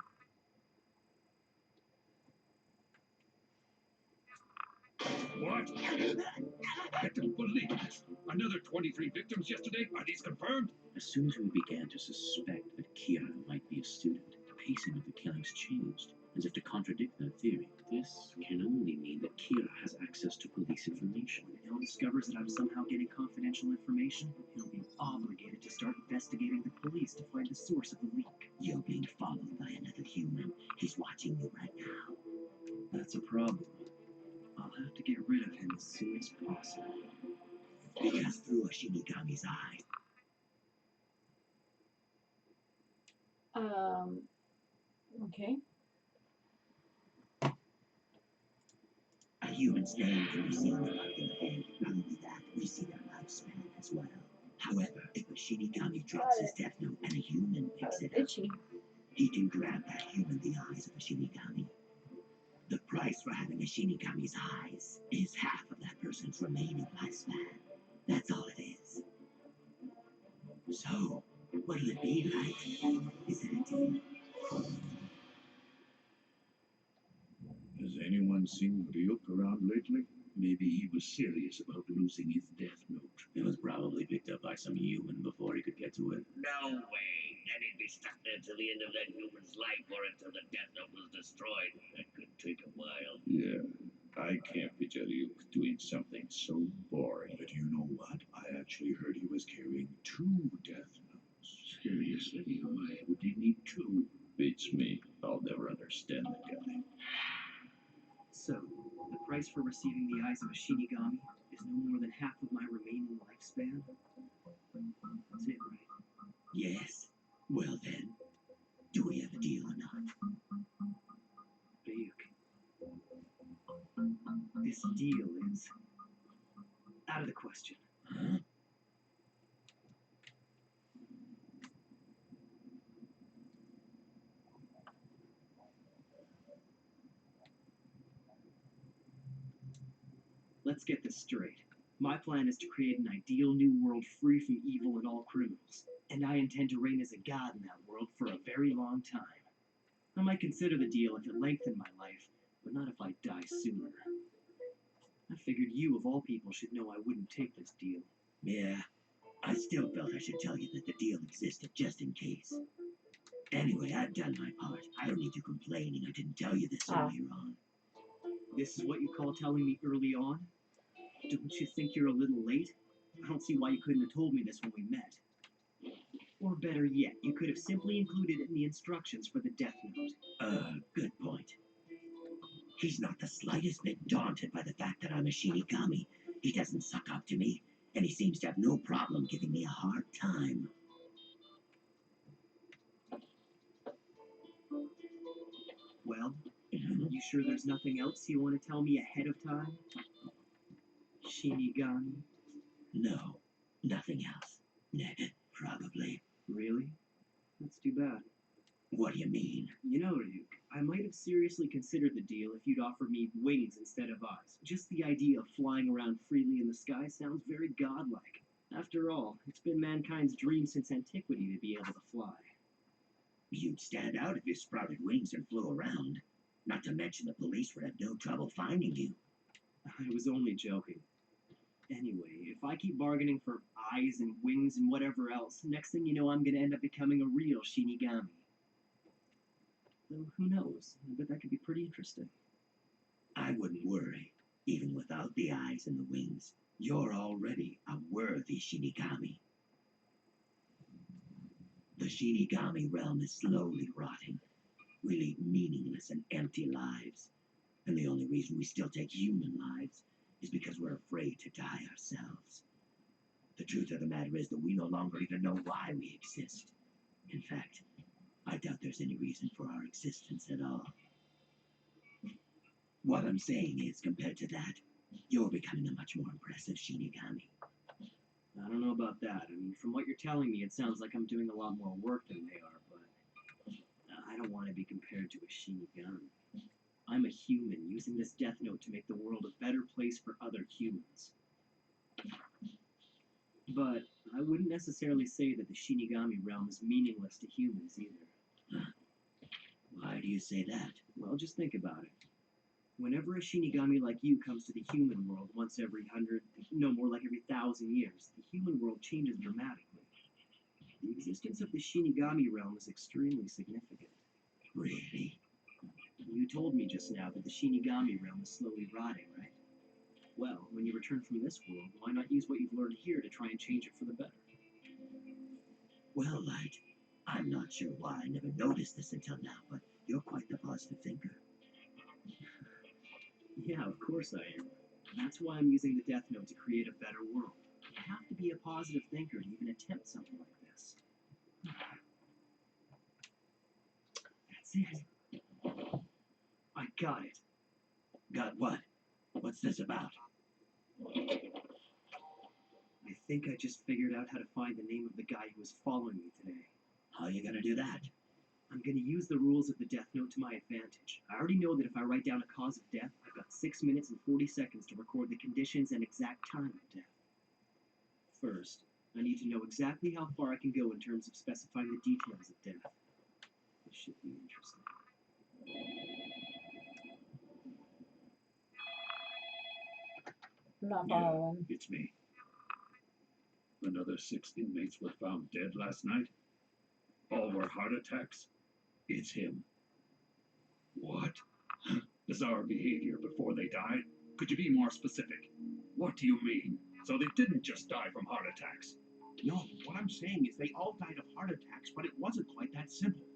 What? I don't believe this. Another 23 victims yesterday? Are these confirmed?
As soon as we began to suspect that Kira might be a student, the pacing of the killings changed, as if to contradict that theory. This can only mean that Kira has access to police information.
If Hill discovers that I'm somehow getting confidential information, he'll be obligated to start investigating the police to find the source of the leak.
You're being followed by another human. He's watching you right now.
That's a problem. I'll have to get rid of him as soon as possible.
Because through a Shinigami's eye.
Okay.
A human's name can be seen above their head. Not only that, we see their lifespan as well. However, if a Shinigami drops his death note and a human picks it up, he can grant that human the eyes of a Shinigami. The price for having a Shinigami's eyes is half of that person's remaining lifespan. That's all it is. So, what'll it be like? Is it a deal?
Has anyone seen Ryuk around lately? Maybe he was serious about losing his death note.
It was probably picked up by some human before he could get to it.
No way. Then he'd be stuck there till the end of that human's life or until the death note was destroyed. That could take a while.
Yeah, I can't picture Ryuk doing something so boring. But you know what? I actually heard he was carrying 2 death notes. Seriously, why would he need 2? Beats me. I'll never understand the guy.
So, the price for receiving the eyes of a Shinigami is no more than half of my remaining lifespan? That's it, right?
Yes. Well then, do we have a deal or not?
Ryuk, this deal is out of the question.
Huh?
Let's get this straight. My plan is to create an ideal new world free from evil and all criminals, and I intend to reign as a god in that world for a very long time. I might consider the deal if it lengthened my life, but not if I die sooner. I figured you, of all people, should know I wouldn't take this deal.
Yeah, I still felt I should tell you that the deal existed just in case. Anyway, I've done my part. I don't need you complaining I didn't tell you this earlier on.
This is what you call telling me early on? Don't you think you're a little late? I don't see why you couldn't have told me this when we met.
Or better yet, you could have simply included it in the instructions for the death note.
Good point. He's not the slightest bit daunted by the fact that I'm a Shinigami. He doesn't suck up to me, and he seems to have no problem giving me a hard time.
Well, you sure there's nothing else you want to tell me ahead of time? Shinigami?
No, nothing else. Probably.
Really? That's too bad.
What do you mean?
You know, Ryuk, I might have seriously considered the deal if you'd offered me wings instead of eyes. Just the idea of flying around freely in the sky sounds very godlike. After all, it's been mankind's dream since antiquity to be able to fly.
You'd stand out if you sprouted wings and flew around. Not to mention the police would have no trouble finding you.
I was only joking. Anyway, if I keep bargaining for eyes and wings and whatever else, next thing you know I'm gonna end up becoming a real Shinigami. Though, who knows? I bet that could be pretty interesting.
I wouldn't worry. Even without the eyes and the wings, you're already a worthy Shinigami. The Shinigami realm is slowly rotting. We lead meaningless and empty lives. And the only reason we still take human lives is because we're afraid to die ourselves. The truth of the matter is that we no longer even know why we exist. In fact, I doubt there's any reason for our existence at all. What I'm saying is, compared to that, you're becoming a much more impressive Shinigami.
I don't know about that. I mean, from what you're telling me, it sounds like I'm doing a lot more work than they are, but I don't want to be compared to a Shinigami. I'm a human using this death note to make the world a better place for other humans. But I wouldn't necessarily say that the Shinigami realm is meaningless to humans either.
Why do you say that?
Well, just think about it. Whenever a Shinigami like you comes to the human world once every 100, no, more like every 1,000 years, the human world changes dramatically. The existence of the Shinigami realm is extremely significant.
Really?
You told me just now that the Shinigami realm is slowly rotting, right? Well, when you return from this world, why not use what you've learned here to try and change it for the better?
Well, Light, I'm not sure why I never noticed this until now, but you're quite the positive thinker.
Yeah, of course I am. That's why I'm using the Death Note to create a better world. You have to be a positive thinker to even attempt something like this. That's it. I got it.
Got what? What's this about?
I think I just figured out how to find the name of the guy who was following me today.
How are you gonna do that?
I'm gonna use the rules of the Death Note to my advantage. I already know that if I write down a cause of death, I've got 6 minutes and 40 seconds to record the conditions and exact time of death. First, I need to know exactly how far I can go in terms of specifying the details of death. This should be interesting.
I'm not
Yeah,
following.
it's me. Another 6 inmates were found dead last night. All were heart attacks. It's him. What? Bizarre behavior before they died? Could you be more specific? What do you mean? So they didn't just die from heart attacks?
No, what I'm saying is they all died of heart attacks, but it wasn't quite that simple.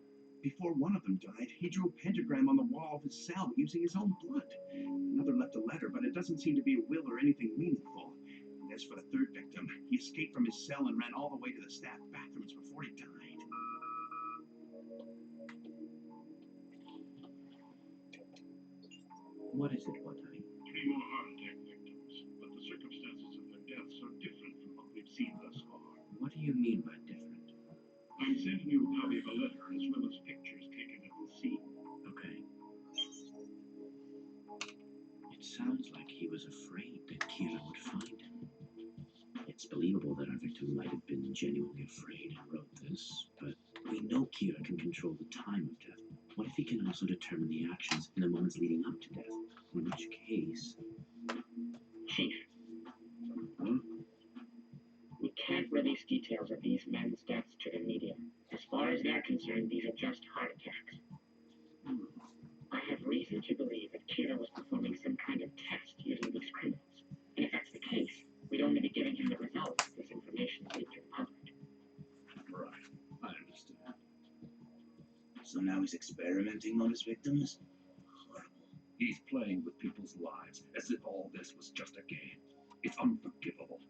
Before one of them died, he drew a pentagram on the wall of his cell using his own blood. Another left a letter, but it doesn't seem to be a will or anything meaningful. And as for the third victim, he escaped from his cell and ran all the way to the staff bathrooms before he died.
What is it, Watani?
3 more heart attack victims, but the circumstances of their deaths are different from what we've seen thus far.
What do you mean by different?
I'm sending you a copy of a letter as well as pictures taken at the scene.
Okay. It sounds like he was afraid that Kira would find him. It's believable that our victim might have been genuinely afraid and wrote this, but we know Kira can control the time of death. What if he can also determine the actions in the moments leading up to death? In which case...
Chief. We can't release details of these men's deaths to the media. As far as they're concerned, these are just heart attacks. I have reason to believe that Kira was performing some kind of test using these criminals. And if that's the case, we'd only be giving him the results if this information leaked to the public.
Right.
now he's experimenting on his victims?
He's playing with people's lives as if all this was just a game. It's unforgivable.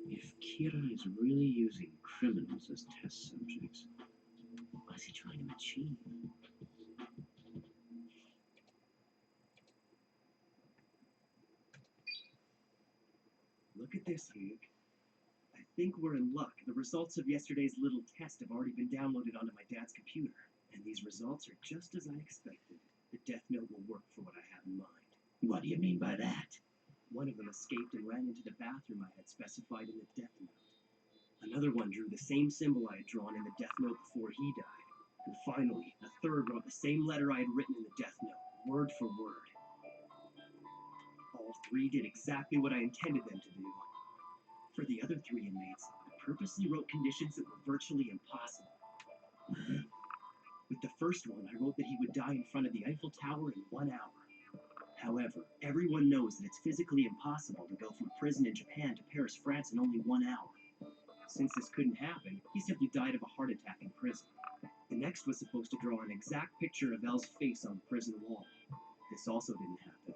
If Kira is really using criminals as test subjects, what is he trying to achieve?
Look at this, Hugh. I think we're in luck. The results of yesterday's little test have already been downloaded onto my dad's computer, and these results are just as I expected. The death note will work for what I have in mind.
What do you mean by that?
One of them escaped and ran into the bathroom I had specified in the death note. Another one drew the same symbol I had drawn in the death note before he died. And finally, a third wrote the same letter I had written in the death note, word for word. All three did exactly what I intended them to do. For the other three inmates, I purposely wrote conditions that were virtually impossible. With the first one, I wrote that he would die in front of the Eiffel Tower in 1 hour. However, everyone knows that it's physically impossible to go from prison in Japan to Paris, France in only 1 hour. Since this couldn't happen, he simply died of a heart attack in prison. The next was supposed to draw an exact picture of Elle's face on the prison wall. This also didn't happen.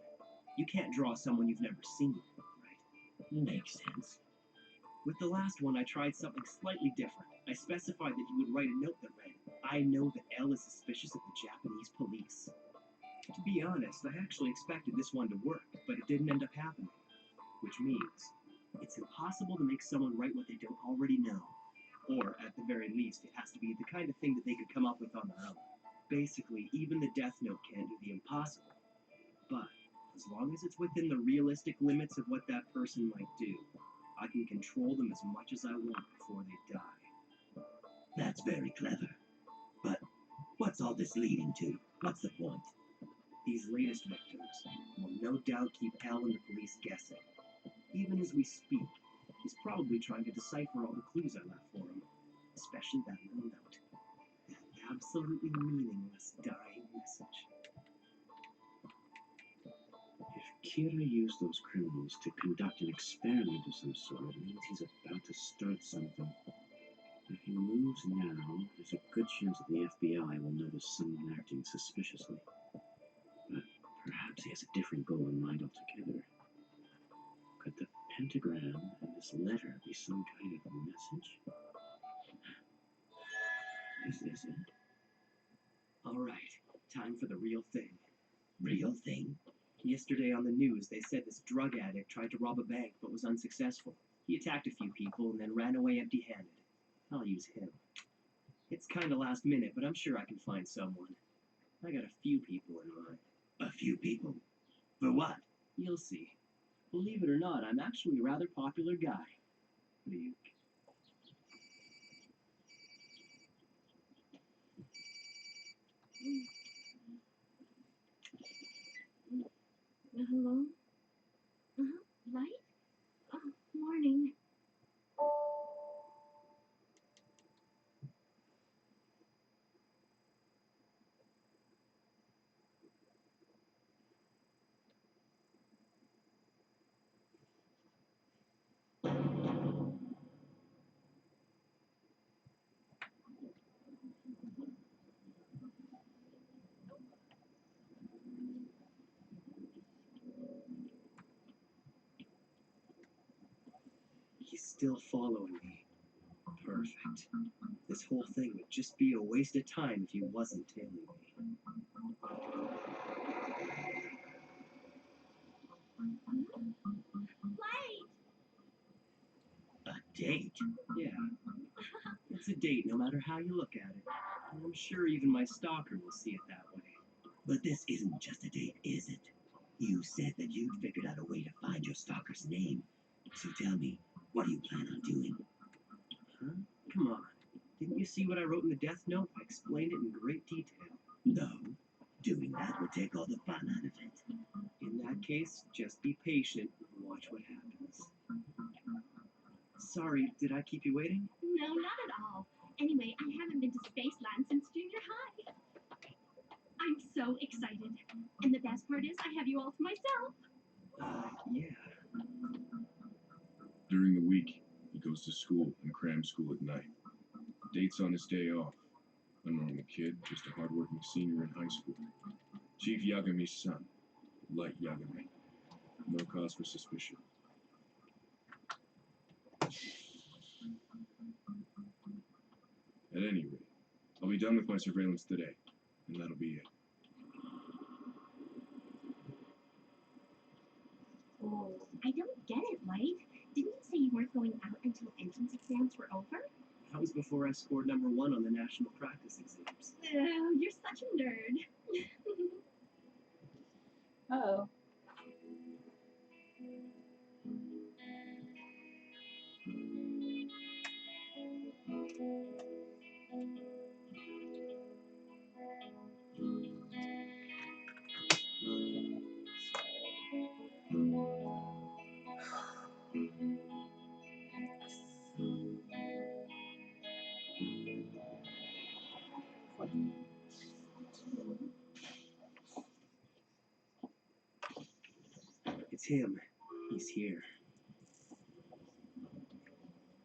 You can't draw someone you've never seen, right?
Makes sense.
With the last one, I tried something slightly different. I specified that he would write a note that read, "I know that Elle is suspicious of the Japanese police." To be honest, I actually expected this one to work, but it didn't end up happening. Which means, it's impossible to make someone write what they don't already know. Or, at the very least, it has to be the kind of thing that they could come up with on their own. Basically, even the death note can't do the impossible. But, as long as it's within the realistic limits of what that person might do, I can control them as much as I want before they die.
That's very clever. But what's all this leading to? What's the point?
These latest victims will no doubt keep Elle and the police guessing. Even as we speak, he's probably trying to decipher all the clues I left for him, especially that little note. That absolutely meaningless dying message.
If Kira used those criminals to conduct an experiment of some sort, it means he's about to start something. If he moves now, there's a good chance that the FBI will notice someone acting suspiciously. But perhaps he has a different goal in mind altogether. Could the pentagram and this letter be some kind of message? Is this it?
Alright, time for the real thing.
Real thing?
Yesterday on the news, they said this drug addict tried to rob a bank but was unsuccessful. He attacked a few people and then ran away empty-handed. I'll use him. It's kinda last minute, but I'm sure I can find someone. I got a few people in mind.
A few people? For what?
You'll see. Believe it or not, I'm actually a rather popular guy. Luke.
Hello? Light? Oh, morning.
He's still following me. Perfect. This whole thing would just be a waste of time if he wasn't tailing me.
Light!
A date? Yeah. It's a date no matter how you look at it. And I'm sure even my stalker will see it that way.
But this isn't just a date, is it? You said that you'd figured out a way to find your stalker's name. So tell me, what do you plan on doing?
Huh? Come on. Didn't you see what I wrote in the death note? I explained it in great detail.
No. Doing that would take all the fun out of it.
In that case, just be patient and watch what happens. Sorry, did I keep you waiting?
No, not at all. Anyway, I haven't been to Spaceland since junior high. I'm so excited. And the best part is I have you all to myself.
Yeah.
During the week, he goes to school and crams school at night. Dates on his day off. kid, just a hardworking senior in high school. Chief Yagami's son, Light Yagami. No cause for suspicion. At any rate, I'll be done with my surveillance today, and that'll be it.
Oh, I don't get it, Light. Didn't you say you weren't going out until entrance exams were over?
That was before I scored #1 on the national practice exams.
Oh, you're such a nerd.
Uh-oh.
It's him. He's here.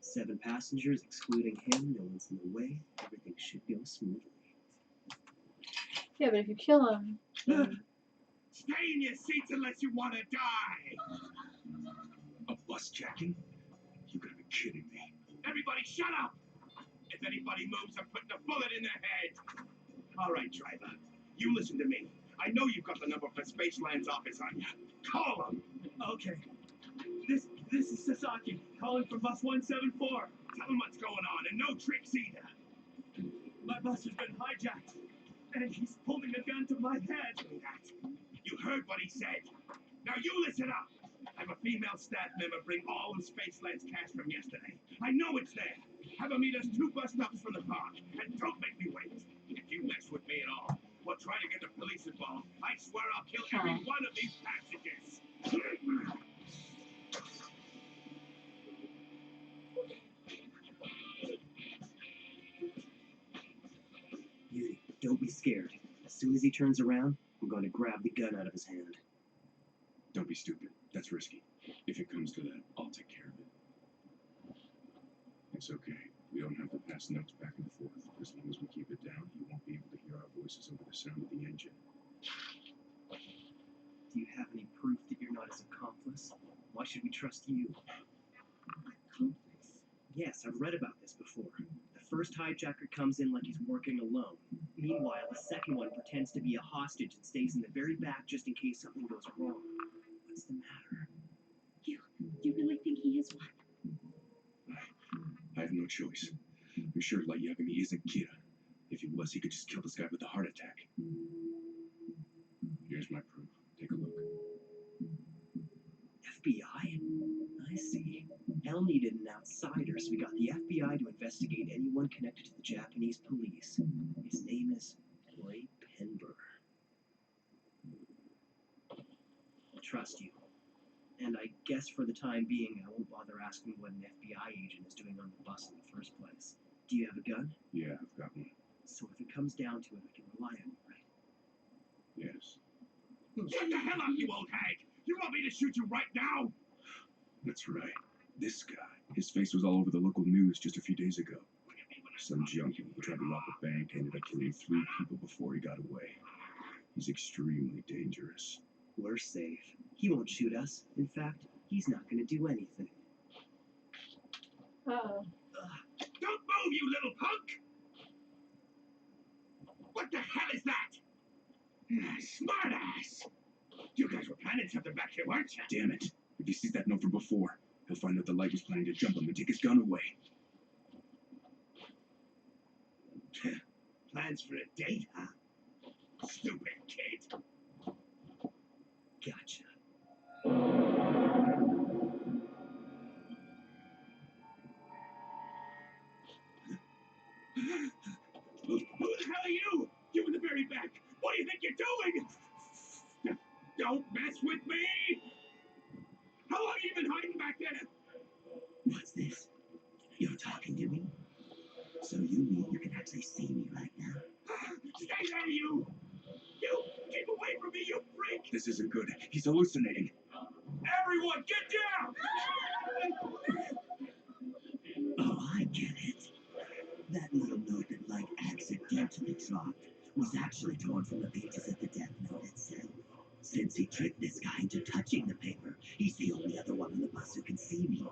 7 passengers, excluding him. No one's in the way. Everything should go smoothly.
Yeah, but if you kill him,
Stay in your seats unless you want to die! A bus jacking? You gotta be kidding me. Everybody shut up! If anybody moves, I'm putting a bullet in their head! Alright, driver. You listen to me. I know you've got the number for Spaceland's office on you. Call them!
Okay. This is Sasaki, calling from bus 174.
Tell them what's going on, and no tricks either.
My bus has been hijacked, and he's holding a gun to my head.
You heard what he said. Now you listen up. Have a female staff member bring all of Spaceland's cash from yesterday. I know it's there. Have her meet us 2 bus stops from the park. And don't make me wait. If you mess with me at all, we'll try to get the police involved. I swear I'll kill every one of these passengers.
Beauty, don't be scared. As soon as he turns around, I'm going to grab the gun out of his hand.
Don't be stupid. That's risky. If it comes to that, I'll take care of it. It's okay. We don't have to pass notes back and forth. As long as we keep it down, you won't be able to hear our voices over the sound of the engine.
Do you have any proof that you're not his accomplice? Why should we trust you?
Accomplice?
Yes, I've read about this before. The first hijacker comes in like he's working alone. Meanwhile, the second one pretends to be a hostage and stays in the very back just in case something goes wrong. What's the matter?
You really think he is one?
I have no choice. I'm sure Light Yagami isn't Kira. If he was, he could just kill this guy with a heart attack. Here's my proof. Take a look.
FBI? I see. Elle needed an outsider, so we got the FBI to investigate anyone connected to the Japanese police. His name is Ray Penber. I trust you. And I guess for the time being, I won't bother asking what an FBI agent is doing on the bus in the first place. Do you have a gun?
Yeah, I've got one.
So if it comes down to it, I can rely on you, right?
Yes.
Shut the hell up, you old hag! You want me to shoot you right now?
That's right. This guy. His face was all over the local news just a few days ago. Some junkie who tried to rob a bank ended up killing 3 people before he got away. He's extremely dangerous.
We're safe. He won't shoot us. In fact, he's not going to do anything.
Uh-oh.
Don't move, you little punk! What the hell is that? Smartass! You guys were planning something back here, weren't you?
Damn it. If he sees that note from before, he'll find out the Light was planning to jump him and take his gun away.
Plans for a date, huh? Stupid kid.
Gotcha.
Who the hell are you? You in the very back. What do you think you're doing? Don't mess with me! How long have you been hiding back there?
What's this? You're talking to me? So you mean you can actually see me right now?
Stay there, you! You! Keep away from me, you freak!
This isn't good. He's hallucinating.
Everyone, get down!
Oh, I get it. That little note that Light accidentally dropped was actually torn from the pages of the Death Note itself. Since he tricked this guy into touching the paper, he's the only other one on the bus who can see me.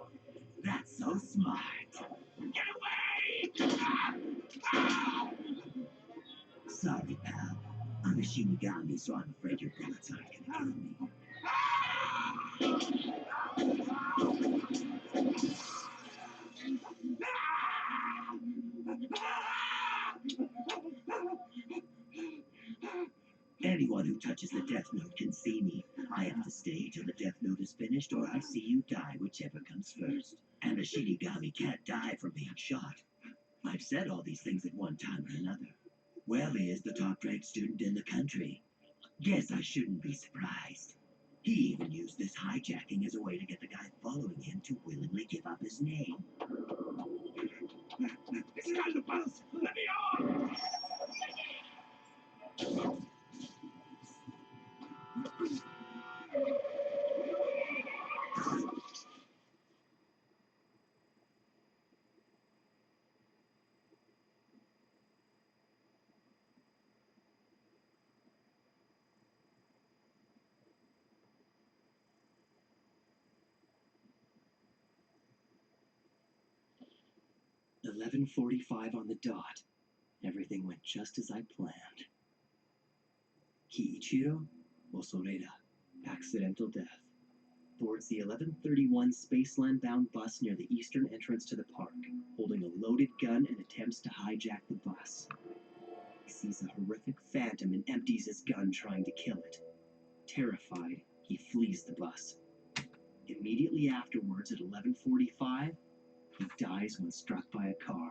That's so smart. Get away! Sorry, pal. I'm a Shinigami, so I'm afraid your bullets aren't gonna kill me. Anyone who touches the Death Note can see me. I have to stay till the Death Note is finished, or I see you die, whichever comes first. And a Shinigami can't die from being shot. I've said all these things at one time or another. Well, he is the top-ranked student in the country. Guess I shouldn't be surprised. He even used this hijacking as a way to get the guy following him to willingly give up his name. This guy's the bus! Let me on! 11:45 on the dot. Everything went just as I planned. Kiichiro Osoreda, accidental death. Boards the 11:31 Spaceland-bound bus near the eastern entrance to the park, holding a loaded gun and attempts to hijack the bus. He sees a horrific phantom and empties his gun trying to kill it. Terrified, he flees the bus. Immediately afterwards, at 11:45, he dies when struck by a car.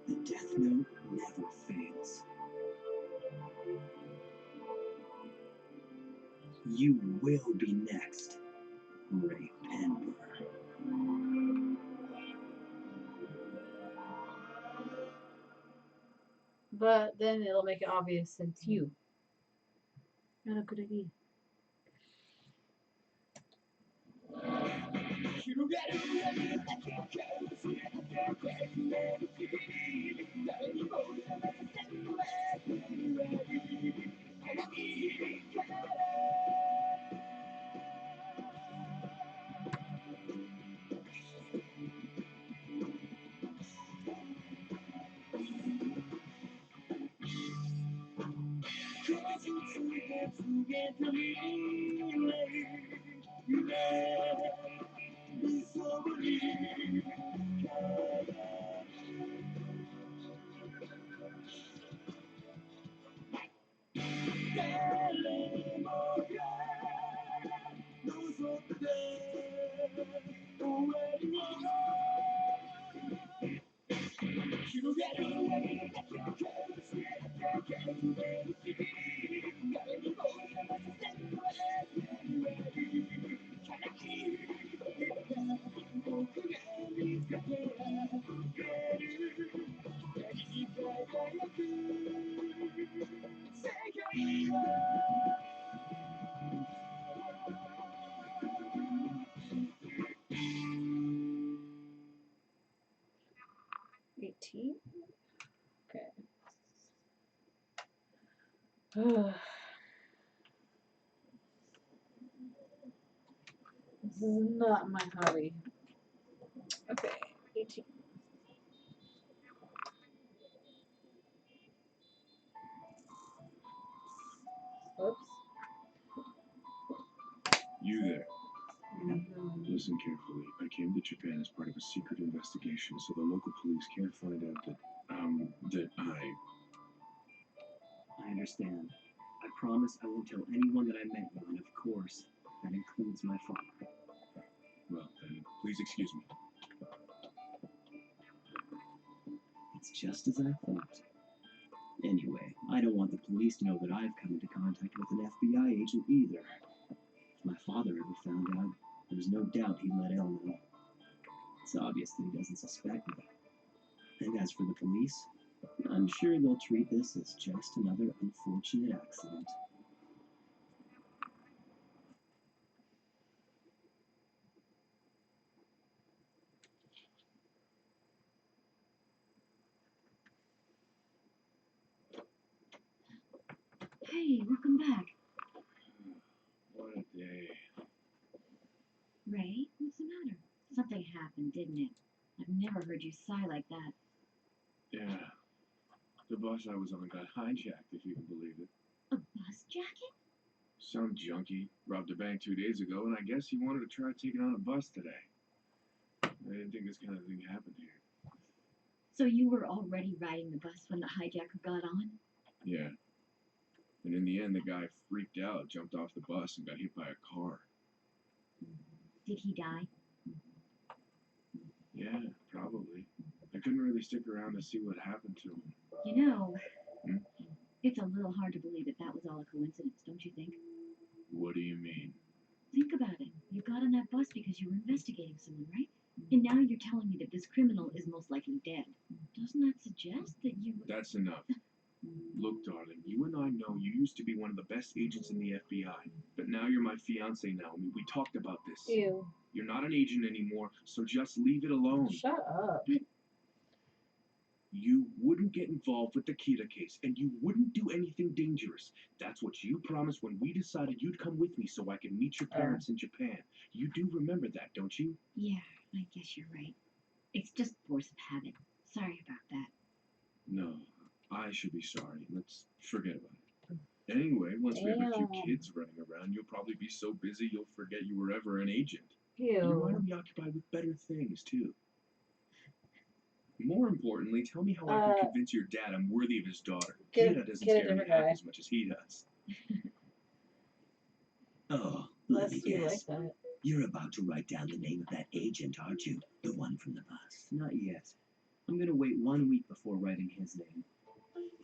The Death Note never fails. You will be next, Ray Penber.
But then it'll make it obvious it's you. Not a good idea. Okay. This is not my hobby. Okay, 18. Oops.
You there. Listen carefully. I came to Japan as part of a secret investigation, so the local police can't find out that
I understand. I promise I won't tell anyone that I met you, and of course, that includes my father.
Well, then, please excuse me.
It's just as I thought. Anyway, I don't want the police to know that I've come into contact with an FBI agent either. If my father ever found out, there's no doubt he'd let Elle know. It's obvious that he doesn't suspect me. And as for the police, I'm sure they'll treat this as just another unfortunate accident.
Hey, welcome back.
What a day.
Ray, what's the matter? Something happened, didn't it? I've never heard you sigh like that.
Yeah. The bus I was on got hijacked, if you can believe it.
A bus jacket?
Some junkie robbed a bank 2 days ago, and I guess he wanted to try taking on a bus today. I didn't think this kind of thing happened here.
So you were already riding the bus when the hijacker got on?
Yeah. And in the end, the guy freaked out, jumped off the bus, and got hit by a car.
Did he die?
Yeah, probably. I couldn't really stick around to see what happened to him.
You know,
Hmm?
it's a little hard to believe that was all a coincidence, don't you think?
What do you mean?
Think about it. You got on that bus because you were investigating someone, right? And now you're telling me that this criminal is most likely dead. Doesn't that suggest that you...
That's enough. Look, darling, you and I know you used to be one of the best agents in the FBI, but now you're my fiancé, Naomi. We talked about this.
Ew.
You're not an agent anymore, so just leave it alone.
Shut up.
You wouldn't get involved with the Kira case, and you wouldn't do anything dangerous. That's what you promised when we decided you'd come with me so I could meet your parents in Japan. You do remember that, don't you?
Yeah, I guess you're right. It's just force of habit. Sorry about that.
No, I should be sorry. Let's forget about it. Anyway, once we have a few
Damn.
kids running around, you'll probably be so busy you'll forget you were ever an agent.
Ew.
You want to be occupied with better things, too. More importantly, tell me how I can convince your dad I'm worthy of his daughter. Kira doesn't
get a
scare me
different
half
guy.
as much as he does.
Oh, let me
Unless you
guess.
like that.
You're about to write down the name of that agent, aren't you? The one from the bus.
Not yet. I'm gonna wait 1 week before writing his name.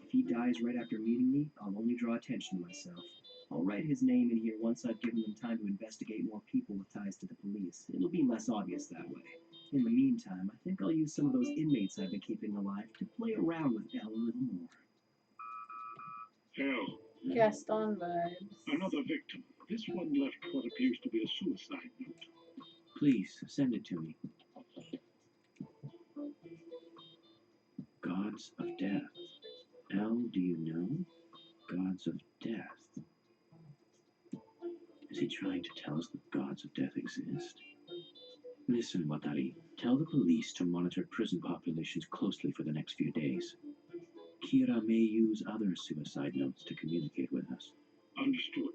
If he dies right after meeting me, I'll only draw attention to myself. I'll write his name in here once I've given them time to investigate more people with ties to the police. It'll be less obvious that way. In the meantime, I think I'll use some of those inmates I've been keeping alive to play around with Elle a little more.
Hell,
Gaston vibes.
another victim. This one left what appears to be a suicide note.
Please, send it to me. Gods of Death. Elle, do you know? Gods of Death. Is he trying to tell us that gods of death exist? Listen, Watari. Tell the police to monitor prison populations closely for the next few days. Kira may use other suicide notes to communicate with us.
Understood.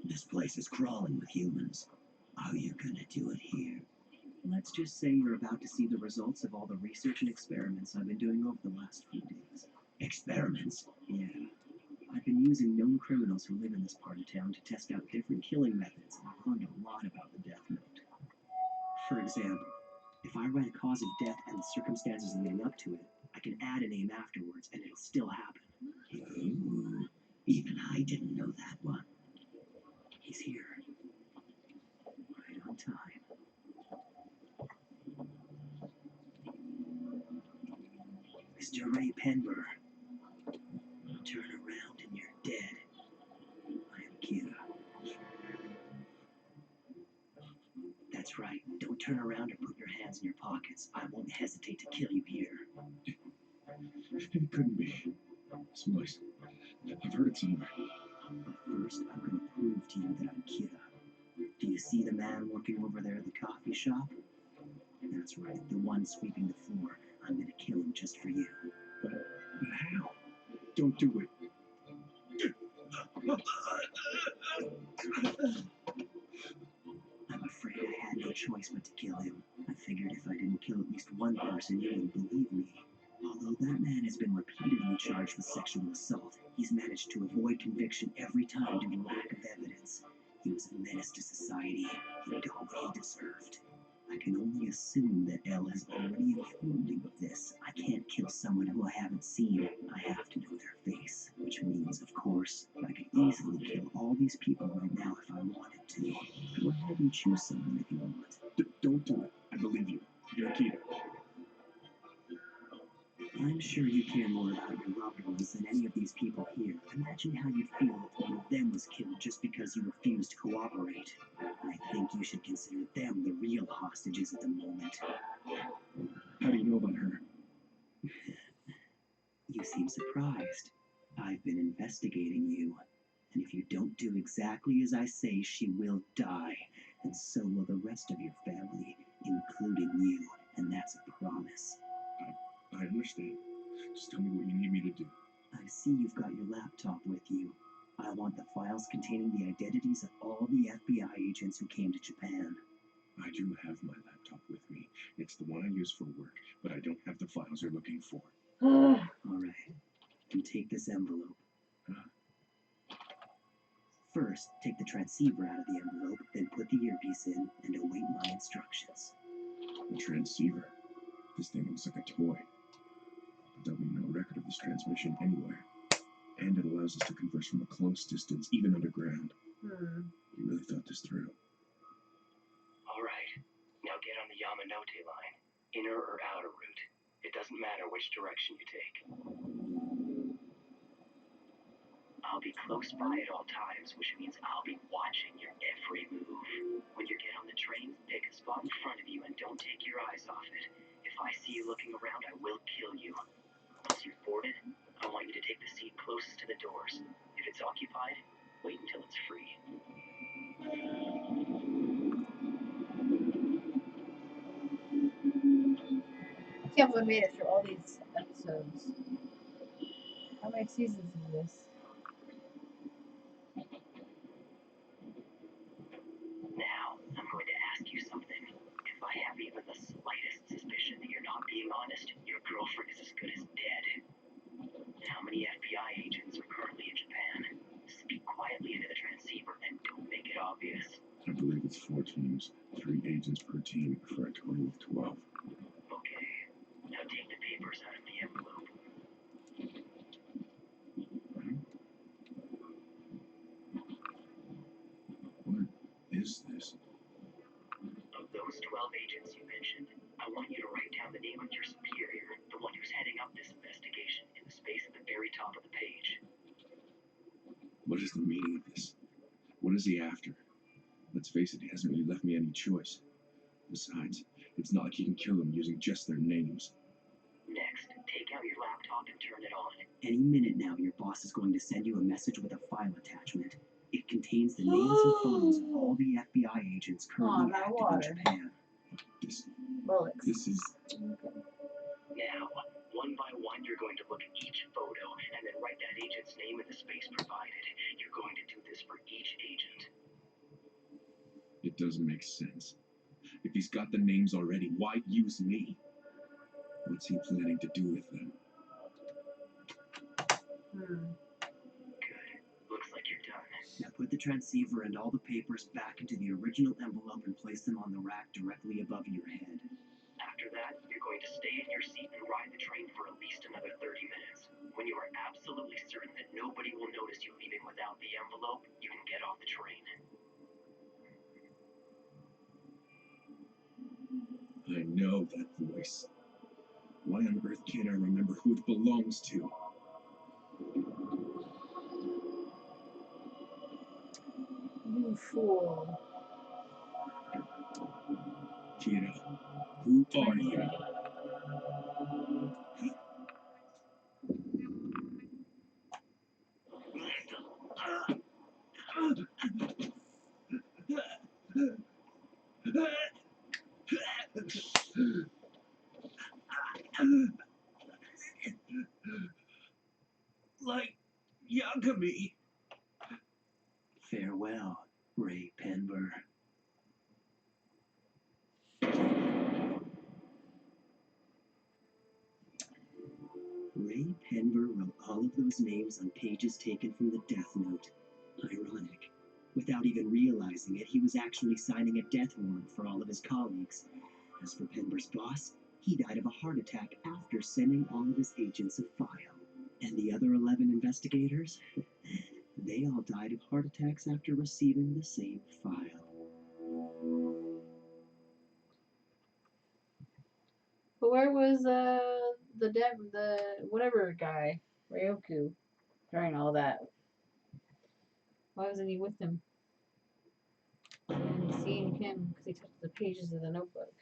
This place is crawling with humans. How are you gonna do it here?
Let's just say you're about to see the results of all the research and experiments I've been doing over the last few days.
Experiments?
Yeah. I've been using known criminals who live in this part of town to test out different killing methods, and I've learned a lot about the death note. For example, if I write a cause of death and the circumstances leading up to it, I can add a name afterwards, and it'll still happen.
Ooh, even I didn't know that one.
He's here. Right on time. Mr. Ray Penber. Turn around and you're dead. I am Kira. That's right. Don't turn around or put your hands in your pockets. I won't hesitate to kill you here.
It couldn't be. Someplace. I've heard it somewhere.
But first, I'm going to prove to you that I'm Kira. Do you see the man working over there at the coffee shop? That's right, the one sweeping the floor. I'm going to kill him just for you.
But how? Don't do it.
I'm afraid I had no choice but to kill him. I figured if I didn't kill at least one person, you wouldn't believe me. Although that man has been repeatedly charged with sexual assault, he's managed to avoid conviction every time due to lack of evidence. He was a menace to society. He got what he deserved. I can only assume that Elle has already informed you of this. I can't kill someone who I haven't seen. I have to know their face. Which means, of course, I could easily kill all these people right now if I wanted to. Go ahead and choose someone if you want.
Don't do it. I believe you. You're Kira.
I'm sure you care more about your robbery Apples and any of these people here, imagine how you'd feel if one of them was killed just because you refused to cooperate. I think you should consider them the real hostages at the moment.
How do you know about her?
You seem surprised. I've been investigating you. And if you don't do exactly as I say, she will die. And so will the rest of your family, including you. And that's a promise.
I understand. Just tell me what you need me to do.
I see you've got your laptop with you. I want the files containing the identities of all the FBI agents who came to Japan.
I do have my laptop with me. It's the one I use for work, but I don't have the files you're looking for.
All right. And take this envelope. First, take the transceiver out of the envelope, then put the earpiece in and await my instructions.
The transceiver. This thing looks like a toy. But there'll be no record of this transmission anywhere. And it allows us to converse from a close distance, even underground. You really thought this through.
Alright, now get on the Yamanote line. Inner or outer route. It doesn't matter which direction you take. I'll be close by at all times, which means I'll be watching your every move. When you get on the train, pick a spot in front of you and don't take your eyes off it. If I see you looking around, I will kill you. Once you've boarded, I want you to take the seat closest to the doors. If it's occupied, wait until it's free.
I can't believe we made it through all these episodes. How many seasons is this?
Now, I'm going to ask you something. If I have even the slightest suspicion that you're not being honest, your girlfriend is as good as dead. How many FBI agents are currently in Japan? Speak quietly into the transceiver and don't make it obvious.
I believe it's 4 teams, 3 agents per team, for a total of 12.
Okay. Now take the papers out of the envelope.
What is this?
Of those 12 agents you mentioned, I want you to write down the name of your superior, the one who's heading up this investigation, in the space at the very top of the page.
What is the meaning of this? What is he after? Let's face it, he hasn't really left me any choice. Besides, it's not like he can kill them using just their names.
Next, take out your laptop and turn it on.
Any minute now, your boss is going to send you a message with a file attachment. It contains the names and photos of all the FBI agents currently active in Japan.
This is...
Now, one by one, you're going to look at each photo and then write that agent's name in the space provided. You're going to do this for each agent.
It doesn't make sense. If he's got the names already, why use me? What's he planning to do with them?
Good. Looks like you're done.
Now put the transceiver and all the papers back into the original envelope and place them on the rack directly above your head.
After that, you're going to stay in your seat and ride the train for at least another 30 minutes. When you are absolutely certain that nobody will notice you leaving without the envelope, you can get off the train.
I know that voice. Why on earth can't I remember who it belongs to?
You fool.
Kira, who are you?
Like Yagami.
Farewell, Ray Penber. Ray Penber wrote all of those names on pages taken from the Death Note. Ironic. Without even realizing it, he was actually signing a death warrant for all of his colleagues. As for Penber's boss, he died of a heart attack after sending all of his agents a file. And the other 11 investigators? They all died of heart attacks after receiving the same file.
But where was the whatever guy? Ryoku during all that? Why wasn't he with him? And seeing him because he touched the pages of the notebook.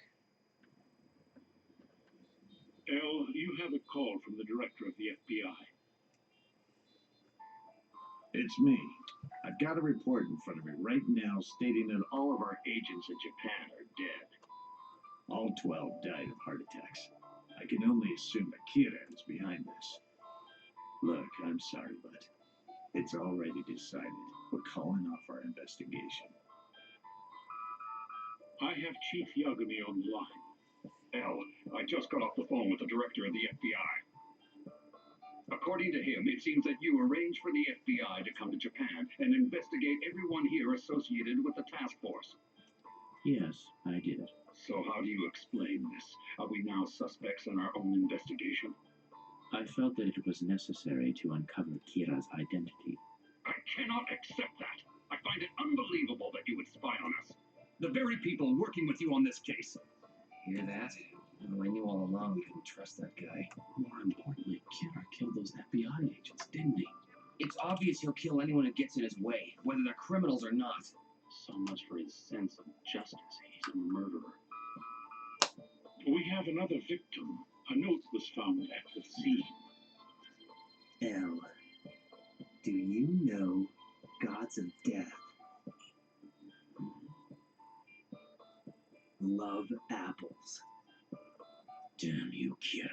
Elle, you have a call from the director of the FBI.
It's me. I've got a report in front of me right now stating that all of our agents in Japan are dead. All 12 died of heart attacks. I can only assume Akira is behind this. Look, I'm sorry, but it's already decided. We're calling off our investigation.
I have Chief Yagami on the line. Elle, I just got off the phone with the director of the FBI. According to him, it seems that you arranged for the FBI to come to Japan and investigate everyone here associated with the task force.
Yes, I did.
So how do you explain this? Are we now suspects in our own investigation?
I felt that it was necessary to uncover Kira's identity.
I cannot accept that. I find it unbelievable that you would spy on us. The very people working with you on this case.
Hear that? Oh, I knew all along we couldn't trust that guy.
More importantly, Kira killed those FBI agents, didn't he?
It's obvious he'll kill anyone who gets in his way, whether they're criminals or not.
So much for his sense of justice. He's a murderer. We have another victim. A note was found at the scene.
Elle, do you know Gods of Death love apples?
Damn you, Kira.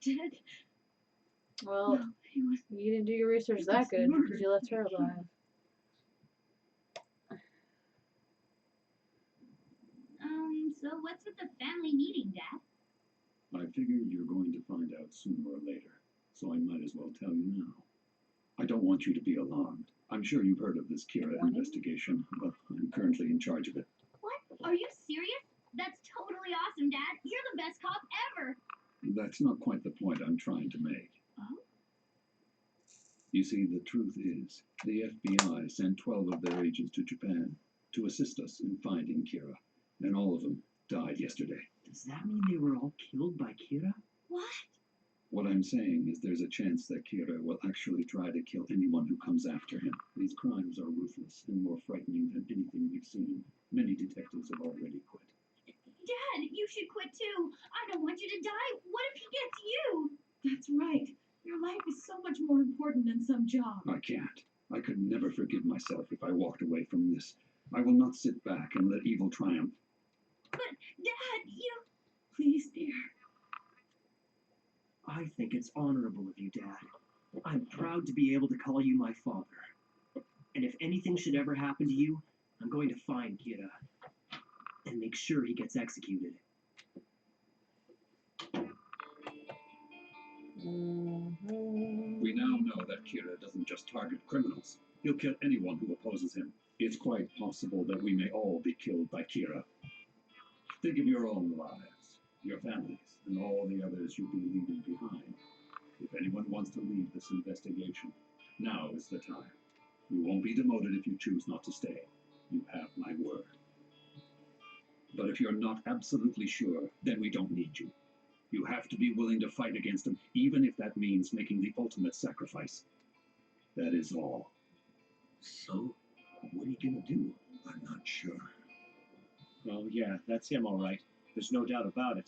Dead.
Well,
No, he was.
you didn't do your research that good because you left her alive.
So what's with the family meeting, Dad?
I figured you're going to find out sooner or later, so I might as well tell you now. I don't want you to be alarmed. I'm sure you've heard of this Kira investigation, but I'm currently in charge of it.
What? Are you serious? That's totally awesome, Dad. You're the best cop ever.
That's not quite the point I'm trying to make.
Oh?
You see, the truth is, the FBI sent 12 of their agents to Japan to assist us in finding Kira, and all of them died yesterday.
Does that mean they were all killed by Kira?
What?
What I'm saying is there's a chance that Kira will actually try to kill anyone who comes after him. These crimes are ruthless and more frightening than anything we've seen. Many detectives have already quit.
Dad, you should quit too. I don't want you to die. What if he gets you?
That's right. Your life is so much more important than some job.
I can't. I could never forgive myself if I walked away from this. I will not sit back and let evil triumph.
But, Dad, you...
Please, dear.
I think it's honorable of you, Dad. I'm proud to be able to call you my father. And if anything should ever happen to you, I'm going to find Kira and make sure he gets executed.
We now know that Kira doesn't just target criminals. He'll kill anyone who opposes him. It's quite possible that we may all be killed by Kira. Think of your own lives, your families, and all the others you'll be leaving behind. If anyone wants to leave this investigation, now is the time. You won't be demoted if you choose not to stay. You have my word. But if you're not absolutely sure, then we don't need you. You have to be willing to fight against him, even if that means making the ultimate sacrifice. That is all.
So, what are you gonna do?
I'm not sure.
Oh yeah, that's him all right. There's no doubt about it.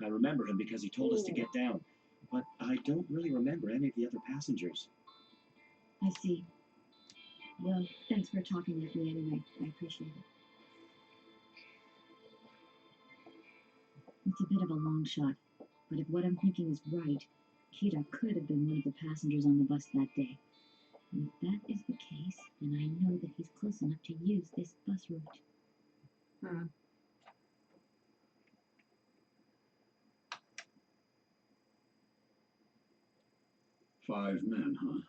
I remember him because he told us to get down. But I don't really remember any of the other passengers.
I see. Well, thanks for talking with me anyway. I appreciate it. It's a bit of a long shot, but if what I'm thinking is right, Kira could have been one of the passengers on the bus that day. And if that is the case, then I know that he's close enough to use this bus route.
5 men, huh?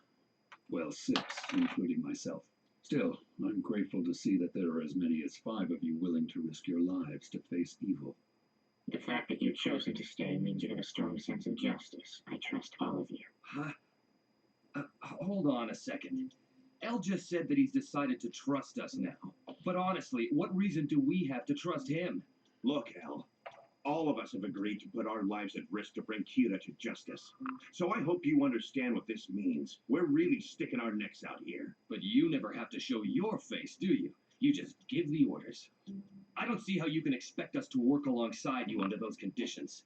Well, 6, including myself. Still, I'm grateful to see that there are as many as 5 of you willing to risk your lives to face evil.
The fact that you've chosen to stay means you have a strong sense of justice. I trust all of you.
Huh? Hold on a second. Elle just said that he's decided to trust us now.
But honestly, what reason do we have to trust him?
Look, Al, all of us have agreed to put our lives at risk to bring Kira to justice. So I hope you understand what this means. We're really sticking our necks out here.
But you never have to show your face, do you? You just give the orders. I don't see how you can expect us to work alongside you under those conditions.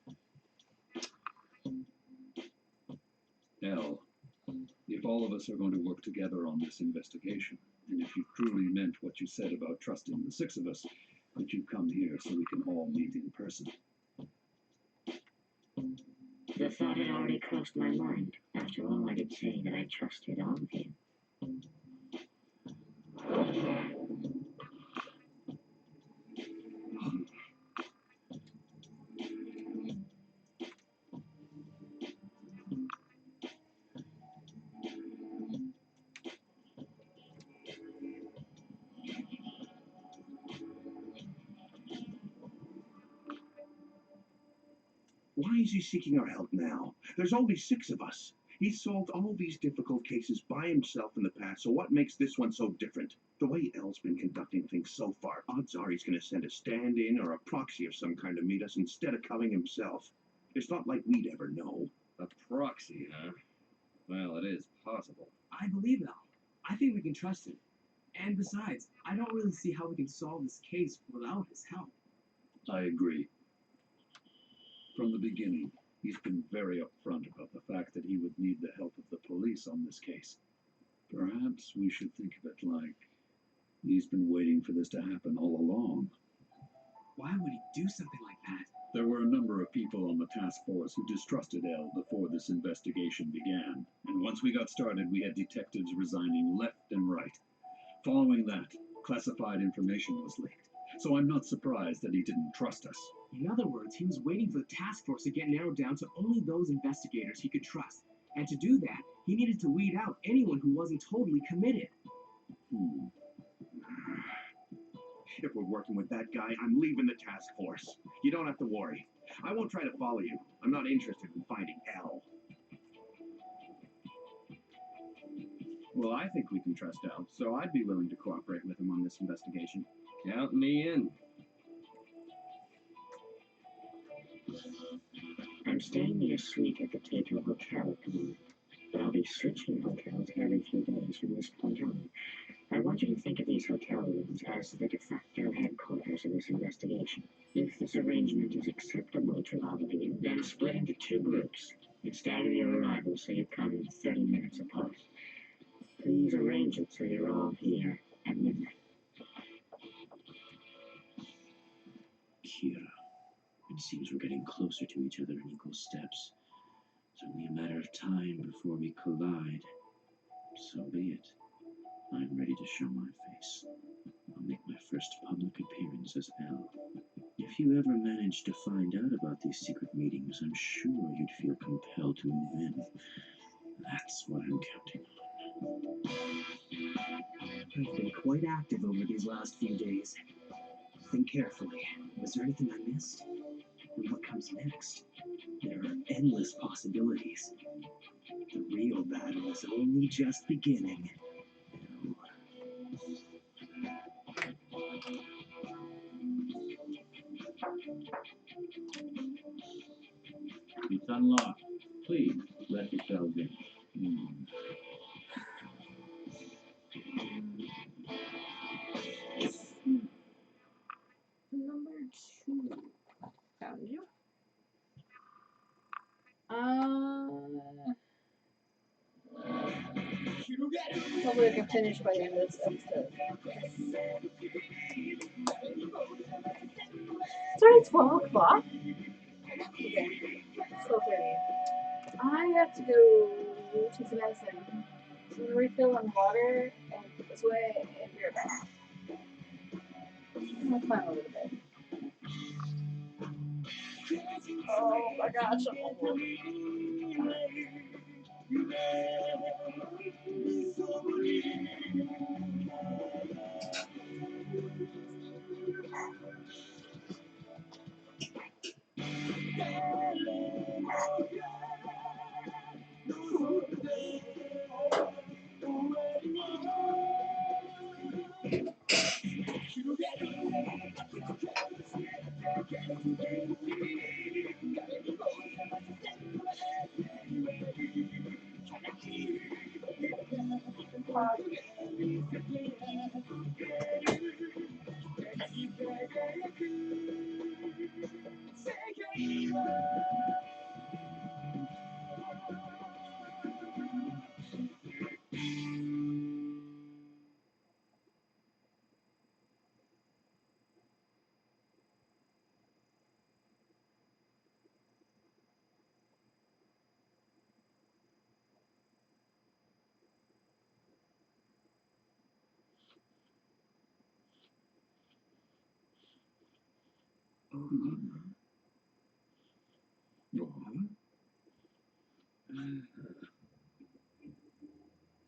Al, if all of us are going to work together on this investigation, and if you truly meant what you said about trusting the six of us, could you come here so we can all meet in person?
The thought had already crossed my mind. After all, I did say that I trusted all of you.
Why is he seeking our help now? There's only 6 of us. He's solved all these difficult cases by himself in the past, so what makes this one so different? The way El's been conducting things so far, odds are he's going to send a stand-in or a proxy of some kind to meet us instead of coming himself. It's not like we'd ever know.
A proxy, huh? Well, it is possible.
I believe Al. I think we can trust him. And besides, I don't really see how we can solve this case without his help.
I agree. From the beginning, he's been very upfront about the fact that he would need the help of the police on this case. Perhaps we should think of it like he's been waiting for this to happen all along.
Why would he do something like that?
There were a number of people on the task force who distrusted El before this investigation began, and once we got started, we had detectives resigning left and right. Following that, classified information was leaked, so I'm not surprised that he didn't trust us.
In other words, he was waiting for the task force to get narrowed down to only those investigators he could trust. And to do that, he needed to weed out anyone who wasn't totally committed.
If we're working with that guy, I'm leaving the task force. You don't have to worry. I won't try to follow you. I'm not interested in finding El.
Well, I think we can trust El, so I'd be willing to cooperate with him on this investigation.
Count me in.
I'm staying in a suite at the Tato Hotel at the moment, but I'll be switching hotels every few days from this point on. I want you to think of these hotel rooms as the de facto headquarters of this investigation. If this arrangement is acceptable to all of you, then split into 2 groups and stagger your arrivals so you come 30 minutes apart. Please arrange it so you're all here at midnight.
Kira, it seems we're getting closer to each other in equal steps. It's only a matter of time before we collide. So be it. I'm ready to show my face. I'll make my first public appearance as El. If you ever manage to find out about these secret meetings, I'm sure you'd feel compelled to move in. That's what I'm counting on.
I've been quite active over these last few days. Think carefully. Was there anything I missed? And what comes next? There are endless possibilities. The real battle is only just beginning.
It's unlocked. Please, let yourselves in.
Number 2. Found you. Hopefully I can finish by the end of this episode. It's already 12 o'clock. Okay. It's 12:30. I have to go take some medicine. So I'm gonna refill on water and put this away and be right back. I'm gonna climb a little bit. Oh my gosh, I'm old.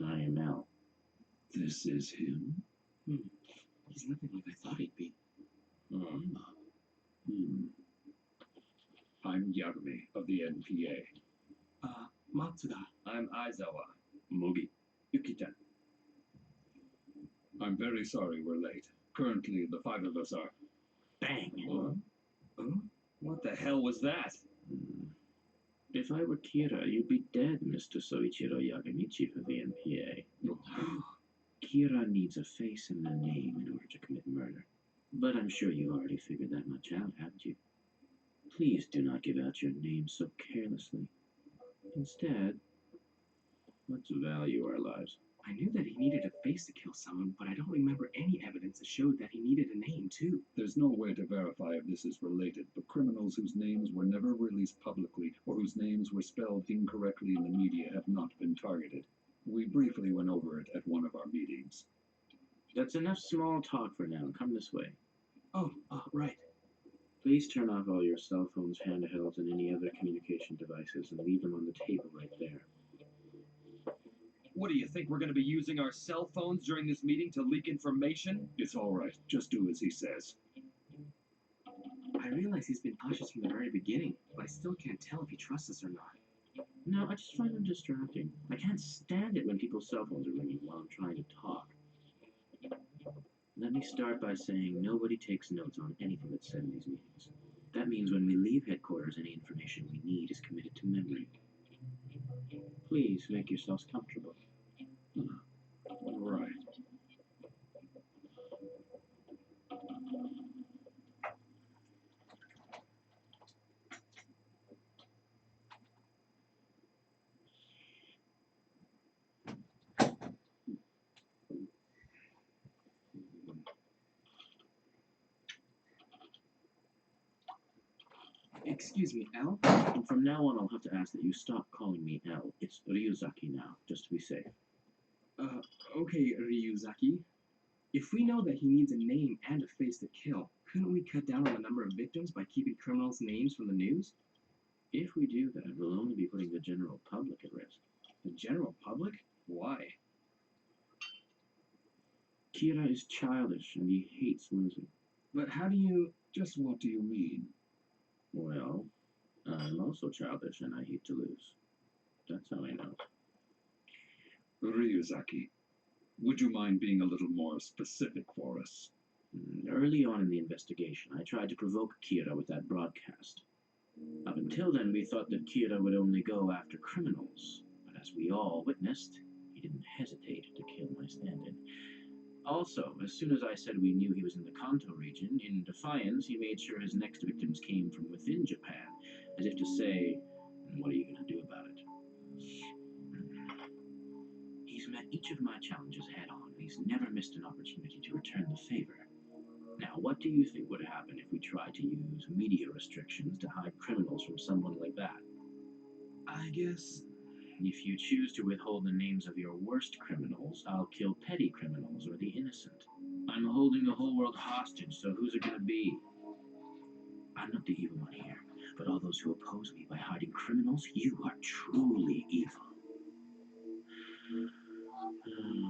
I am Al.
This is him?
He's nothing like I thought he'd be.
I'm Yagami of the NPA.
Matsuda.
I'm Aizawa. Mugi. Yukita. I'm very sorry we're late. Currently, the 5 of us are...
Bang!
What the hell was that?
If I were Kira, you'd be dead, Mr. Soichiro Yagami, chief of the NPA. Kira needs a face and a name in order to commit murder. But I'm sure you've already figured that much out, haven't you? Please do not give out your name so carelessly. Instead, let's value our lives.
I knew that he needed a face to kill someone, but I don't remember any evidence that showed that he needed a name, too.
There's no way to verify if this is related, but criminals whose names were never released publicly or whose names were spelled incorrectly in the media have not been targeted. We briefly went over it at one of our meetings.
That's enough small talk for now. Come this way.
Oh, right.
Please turn off all your cell phones, handhelds, and any other communication devices and leave them on the table right there.
What do you think, we're going to be using our cell phones during this meeting to leak information?
It's all right. Just do as he says.
I realize he's been cautious from the very beginning, but I still can't tell if he trusts us or not.
No, I just find them distracting. I can't stand it when people's cell phones are ringing while I'm trying to talk. Let me start by saying nobody takes notes on anything that's said in these meetings. That means when we leave headquarters, any information we need is committed to memory. Please make yourselves comfortable.
Right.
Excuse me, Al?
And from now on, I'll have to ask that you stop calling me L. It's Ryuzaki now, just to be safe.
Okay, Ryuzaki. If we know that he needs a name and a face to kill, couldn't we cut down on the number of victims by keeping criminals' names from the news?
If we do that, we'll only be putting the general public at risk.
The general public? Why?
Kira is childish, and he hates losing.
But how do you...
Just what do you mean?
Well, I'm also childish, and I hate to lose. That's how I know.
Ryuzaki, would you mind being a little more specific for us?
Early on in the investigation, I tried to provoke Kira with that broadcast. Up until then, we thought that Kira would only go after criminals, but as we all witnessed, he didn't hesitate to kill my stand-in. Also, as soon as I said we knew he was in the Kanto region, in defiance, he made sure his next victims came from within Japan, as if to say, what are you going to do about it? He's met each of my challenges head-on, and he's never missed an opportunity to return the favor. Now, what do you think would happen if we tried to use media restrictions to hide criminals from someone like that?
I guess...
If you choose to withhold the names of your worst criminals, I'll kill petty criminals or the innocent. I'm holding the whole world hostage, so who's it gonna be? I'm not the evil one here, but all those who oppose me by hiding criminals, you are truly evil.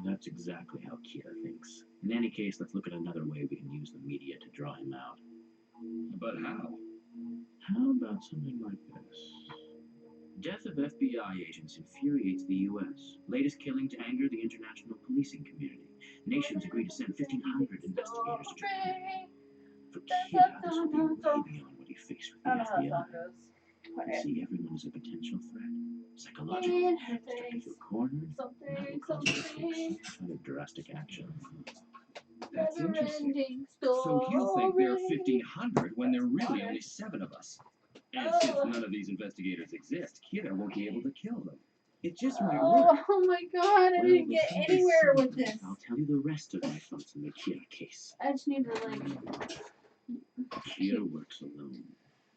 That's exactly how Kira thinks. In any case, let's look at another way we can use the media to draw him out.
But how?
How about something like this? Death of FBI agents infuriates the U.S. Latest killing to anger the international policing community. Nations agree to send 1,500 investigators to Japan. For Kira, this would be way beyond what he faced with the
I don't know how that
FBI.
song goes.
You see everyone as a potential threat. Psychological. Stuck into a corner. And that will cause you to take some kind of drastic action.
That's interesting. So he'll think there are 1,500 when there are really only 7 of us. And since none of these investigators exist, Kira won't be able to kill them. It just might work.
Oh my god, I didn't get anywhere with this.
I'll tell you the rest of my thoughts on the Kira case.
I just need to like.
Kira works alone.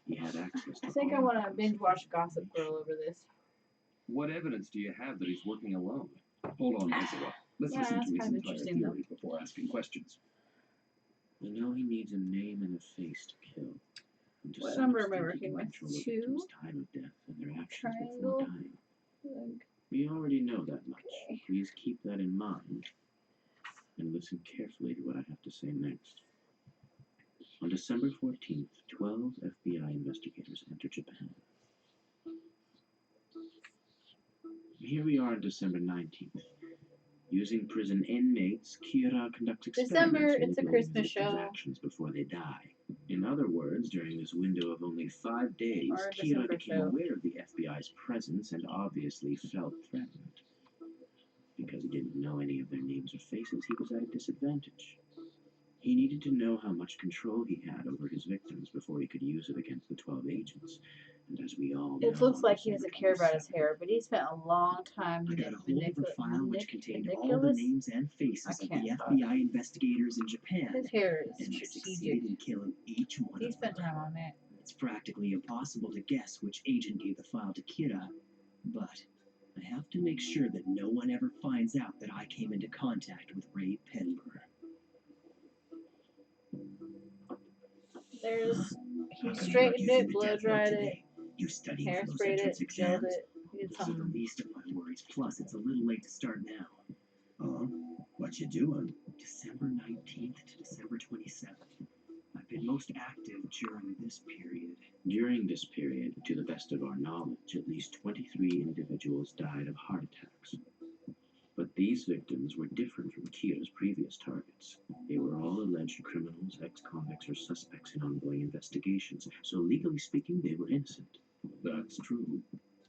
He had access to
I think I want to binge watch Gossip Girl over this.
What evidence do you have that he's working alone?
Hold on, Isabel. Let's
Yeah,
listen
that's
to his
kind of
entire
interesting, though.
theory before asking questions.
I know he needs a name and a face to kill. And to
What
some
number am I
extent, he
working
can
with?
control the
2?
victim's time of death and their actions before
Triangle.
dying.
Like,
We already know that much. Please keep that in mind and listen carefully to what I have to say next. On December 14th, 12 FBI investigators entered Japan. Here we are on December 19th. Using prison inmates, Kira conducts
December,
experiments
it's a
manipulating
Christmas
victims'
show.
actions before they die. In other words, during this window of only 5 days,
Or a
Kira
December
became
show.
aware of the FBI's presence and obviously felt threatened. Because he didn't know any of their names or faces, he was at a disadvantage. He needed to know how much control he had over his victims before he could use it against the 12 agents. And as we all know,
it looks like he
on
doesn't care about his hair, but he spent a long time
I got a hold of a file which contained all the
manipulous.
names and faces
I
of the
can't talk.
FBI investigators in Japan,
His hair is
and I
strategic.
succeeded in killing each one
He
of them.
spent time on it.
It's practically impossible to guess which agent gave the file to Kira, but I have to make sure that no one ever finds out that I came into contact with Ray Penber.
There's, he
How come you're not
straightened
using
it,
the
blow
death note
dried it,
today? You studying
hair
for those
sprayed
entrance
it, gelled
exams?
it. He did
Those are the
something.
least of my worries. Plus, it's a little late to start now.
Oh, what you doing?
December 19th to December 27th. I've been most active during this period.
During this period, to the best of our knowledge, at least 23 individuals died of heart attacks. But these victims were different from Kira's previous targets. They were all alleged criminals, ex-convicts, or suspects in ongoing investigations, so legally speaking, they were innocent.
That's true.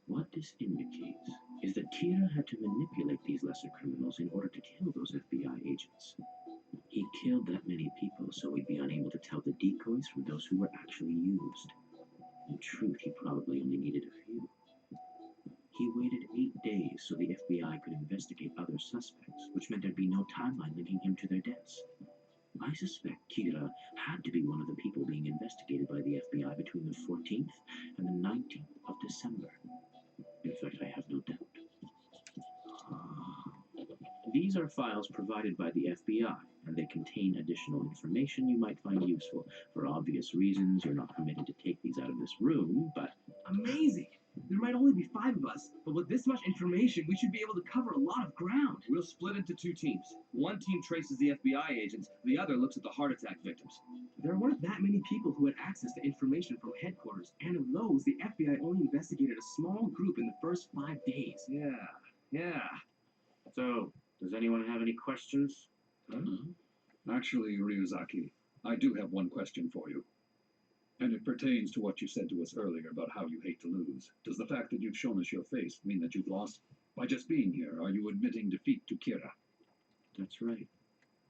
What this indicates is that Kira had to manipulate these lesser criminals in order to kill those FBI agents. He killed that many people so we'd be unable to tell the decoys from those who were actually used. In truth, he probably only needed a few. He waited 8 days so the FBI could investigate other suspects, which meant there'd be no timeline linking him to their deaths. I suspect Kira had to be one of the people being investigated by the FBI between the 14th and the 19th of December. In fact, I have no doubt. These are files provided by the FBI, and they contain additional information you might find useful. For obvious reasons, you're not permitted to take these out of this room, but...
Amazing! There might only be 5 of us, but with this much information, we should be able to cover a lot of ground.
We'll split into 2 teams. One team traces the FBI agents, the other looks at the heart attack victims.
There weren't that many people who had access to information from headquarters, and of those, the FBI only investigated a small group in the first 5 days.
Yeah.
So, does anyone have any questions?
Actually, Ryuzaki, I do have one question for you. And it pertains to what you said to us earlier about how you hate to lose. Does the fact that you've shown us your face mean that you've lost? By just being here, are you admitting defeat to Kira?
That's right.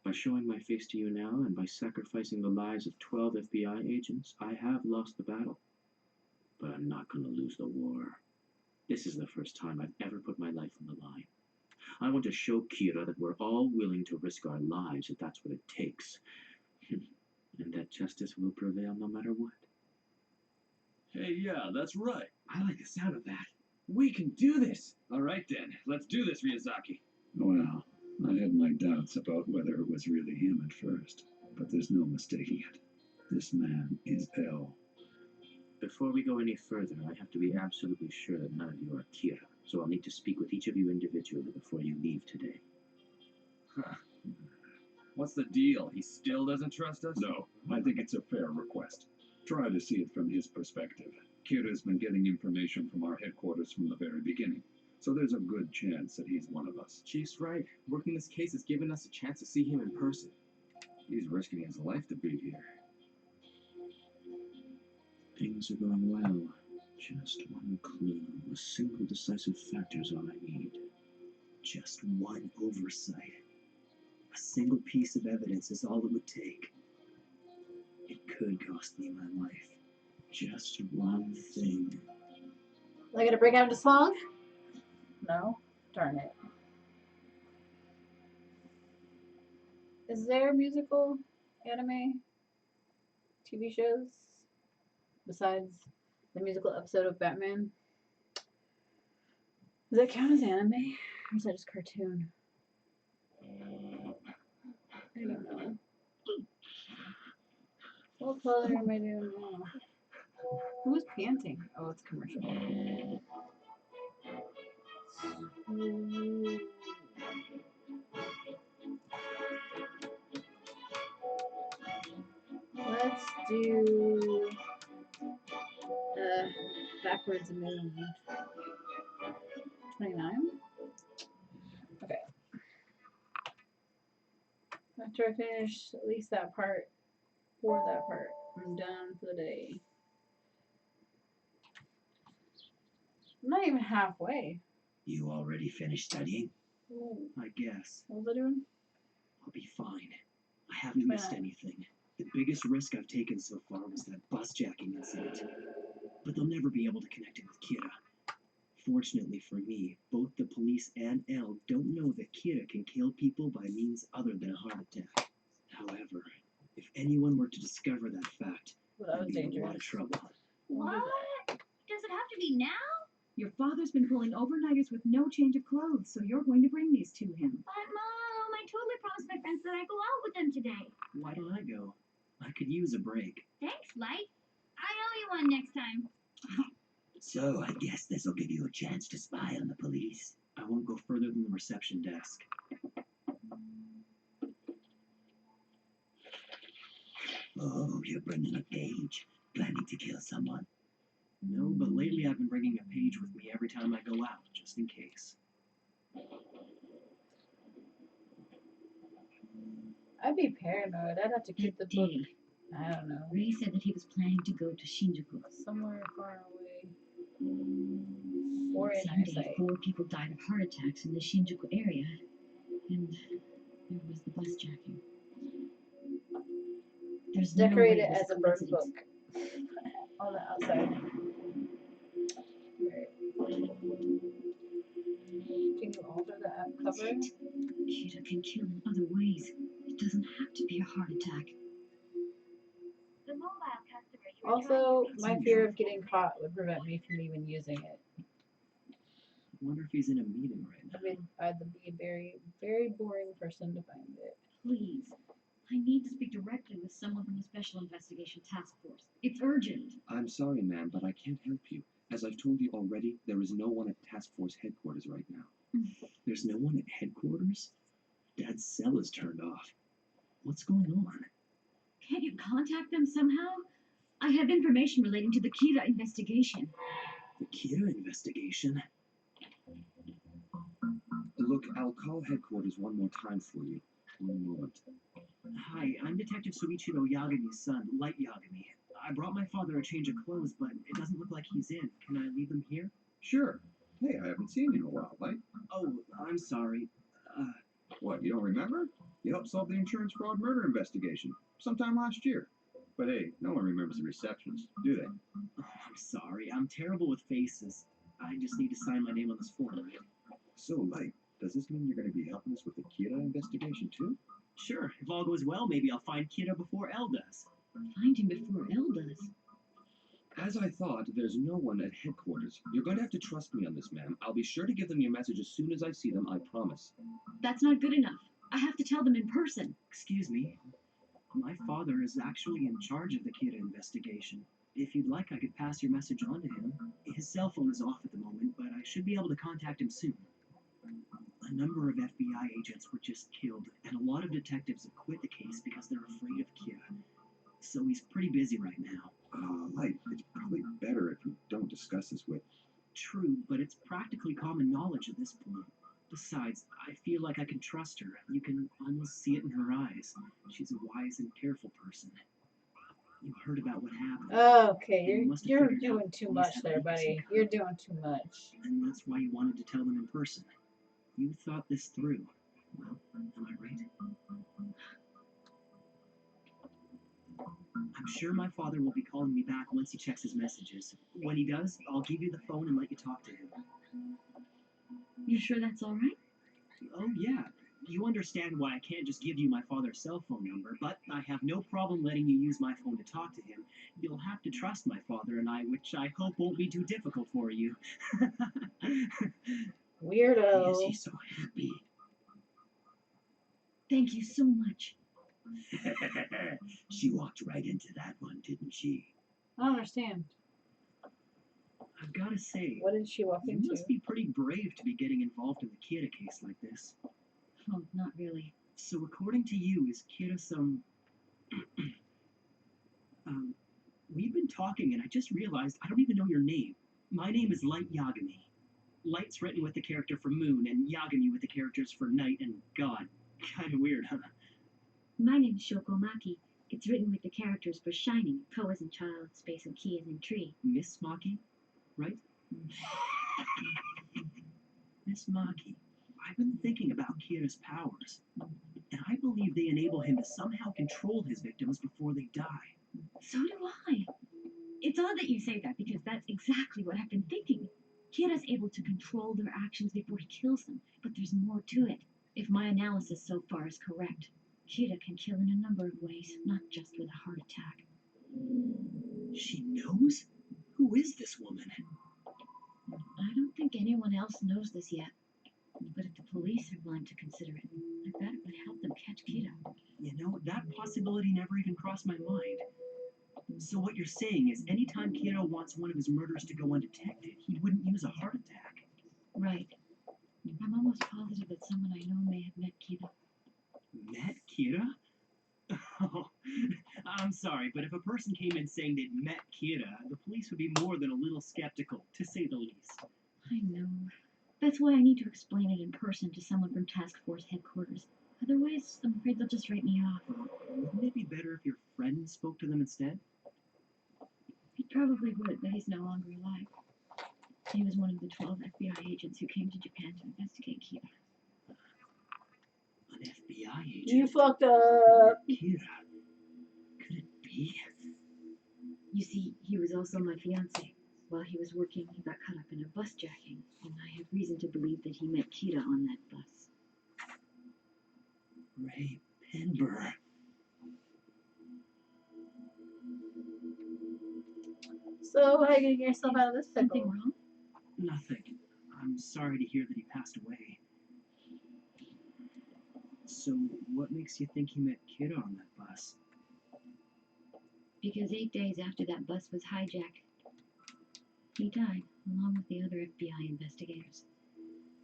By showing my face to you now, and by sacrificing the lives of 12 FBI agents, I have lost the battle. But I'm not going to lose the war. This is the first time I've ever put my life on the line. I want to show Kira that we're all willing to risk our lives if that's what it takes. And that justice will prevail no matter what.
Hey, yeah, that's right.
I like the sound of that. We can do this!
All right then, let's do this, Ryuzaki.
Well, I had my doubts about whether it was really him at first, but there's no mistaking it. This man is L.
Before we go any further, I have to be absolutely sure that none of you are Kira, so I'll need to speak with each of you individually before you leave today.
Huh. What's the deal? He still doesn't trust us?
No, I think it's a fair request. Try to see it from his perspective. Kira's been getting information from our headquarters from the very beginning, so there's a good chance that he's one of us.
Chief's right. Working this case has given us a chance to see him in person.
He's risking his life to be here.
Things are going well. Just one clue. A single decisive factor is all I need.
Just one oversight. A single piece of evidence is all it would take. It could cost me my life.
Just one thing.
Am I gonna break out into song? No? Darn it. Is there musical anime TV shows besides the musical episode of Batman? Does that count as anime? Or is that just cartoon? I don't know. What color am I doing now? Who's panting? Oh, it's commercial. Let's do backwards moon. 29? Okay. After I finish at least that part, or that part, I'm done for the day. I'm not even halfway.
You already finished studying?
Ooh.
I guess.
What was I doing?
I'll be fine. I haven't missed anything. The biggest risk I've taken so far was that bus jacking incident. But they'll never be able to connect it with Kira. Fortunately for me, both the police and Elle don't know that Kira can kill people by means other than a heart attack. However, if anyone were to discover that fact, I'd be in a lot of trouble.
What? Does it have to be now?
Your father's been pulling overnighters with no change of clothes, so you're going to bring these to him.
But Mom, I totally promised my friends that I'd go out with them today.
Why don't I go? I could use a break.
Thanks, Light. I owe you one next time.
So I guess this'll give you a chance to spy on the police.
I won't go further than the reception desk.
Oh, you're bringing a page. Planning to kill someone?
No, but lately I've been bringing a page with me every time I go out, just in case.
I'd be paranoid. I'd have to keep the book. I don't know.
Ray said that he was planning to go to Shinjuku.
Somewhere far away. Or in
Same day,
eyesight.
4 people died of heart attacks in the Shinjuku area. And there was the bus jacking. There's
Decorate
no
it
way
as a burn book on the outside. Right. Can you alter the app cover?
Kira can kill in other ways. It doesn't have to be a heart attack.
The mobile customer you
Also, my fear of getting caught would prevent me from even using it.
I wonder if he's in a meeting right now.
I mean, I'd be a very, very boring person to find it.
Please. I need to speak directly with someone from the Special Investigation Task Force. It's urgent.
I'm sorry, ma'am, but I can't help you. As I've told you already, there is no one at Task Force headquarters right now.
There's no one at headquarters? Dad's cell is turned off. What's going on?
Can't you contact them somehow? I have information relating to the Kira investigation.
The Kira investigation?
Look, I'll call headquarters one more time for you. One moment.
Hi, I'm Detective Soichiro Yagami's son, Light Yagami. I brought my father a change of clothes, but it doesn't look like he's in. Can I leave them here?
Sure. Hey, I haven't seen you in a while, Light.
Oh, I'm sorry.
What, you don't remember? You helped solve the insurance fraud murder investigation sometime last year. But hey, no one remembers the receptionist, do they?
Oh, I'm sorry. I'm terrible with faces. I just need to sign my name on this form, right?
So, Light, does this mean you're going to be helping us with the Kira investigation too?
Sure. If all goes well, maybe I'll find Kira before Elle does.
Find him before Elle does.
As I thought, there's no one at headquarters. You're going to have to trust me on this, ma'am. I'll be sure to give them your message as soon as I see them, I promise.
That's not good enough. I have to tell them in person.
Excuse me. My father is actually in charge of the Kira investigation. If you'd like, I could pass your message on to him. His cell phone is off at the moment, but I should be able to contact him soon. A number of FBI agents were just killed, and a lot of detectives have quit the case because they're afraid of Kira. So he's pretty busy right now.
Light, it's probably better if you don't discuss this with...
True, but it's practically common knowledge at this point. Besides, I feel like I can trust her. You can almost see it in her eyes. She's a wise and careful person.
You heard about what happened.
Okay,
and you must have
you're
figured out
doing too
police
much
have
there,
weakness in
buddy. You're doing too much.
And that's why you wanted to tell them in person. You thought this through. Well, am I right? I'm sure my father will be calling me back once he checks his messages. When he does, I'll give you the phone and let you talk to him.
You sure that's all right?
Oh, yeah. You understand why I can't just give you my father's cell phone number, but I have no problem letting you use my phone to talk to him. You'll have to trust my father and I, which I hope won't be too difficult for you.
Weirdo.
Is he so happy?
Thank you so much.
She walked right into that one, didn't she?
I don't understand.
I've got to say,
What did she walk
you
into?
must be pretty brave to be getting involved in the Kira case like this.
Oh, not really.
So according to you, is Kira some... we've been talking and I just realized I don't even know your name. My name is Light Yagami. Light's written with the character for Moon and Yagami with the characters for Night and God. Kinda weird, huh?
My name's Shoko Maki. It's written with the characters for Shining, Ko as in child, Space and Key as in tree.
Miss Maki, right? Miss Maki, I've been thinking about Kira's powers, and I believe they enable him to somehow control his victims before they die.
So do I. It's odd that you say that because that's exactly what I've been thinking. Kira's able to control their actions before he kills them, but there's more to it. If my analysis so far is correct, Kira can kill in a number of ways, not just with a heart attack.
She knows? Who is this woman?
I don't think anyone else knows this yet. But if the police are willing to consider it, I bet it would help them catch Kira.
You know, that possibility never even crossed my mind. So what you're saying is anytime Kira wants one of his murders to go undetected, he wouldn't use a heart attack.
Right. I'm almost positive that someone I know may have met Kira.
Met Kira? Oh, I'm sorry, but if a person came in saying they'd met Kira, the police would be more than a little skeptical, to say the least.
I know. That's why I need to explain it in person to someone from Task Force headquarters. Otherwise, I'm afraid they'll just write me off.
Wouldn't it be better if your friend spoke to them instead?
He probably would, but he's no longer alive. He was one of the 12 FBI agents who came to Japan to investigate Kira.
An FBI agent?
You fucked up.
Kira. Could it be?
You see, he was also my fiancé. While he was working, he got caught up in a bus jacking, and I have reason to believe that he met Kira on that bus.
Ray Penber.
So, how are you getting yourself out of this
Something
pickle?
wrong?
Nothing. I'm sorry to hear that he passed away. So, what makes you think he met Kira on that bus?
Because 8 days after that bus was hijacked, he died, along with the other FBI investigators.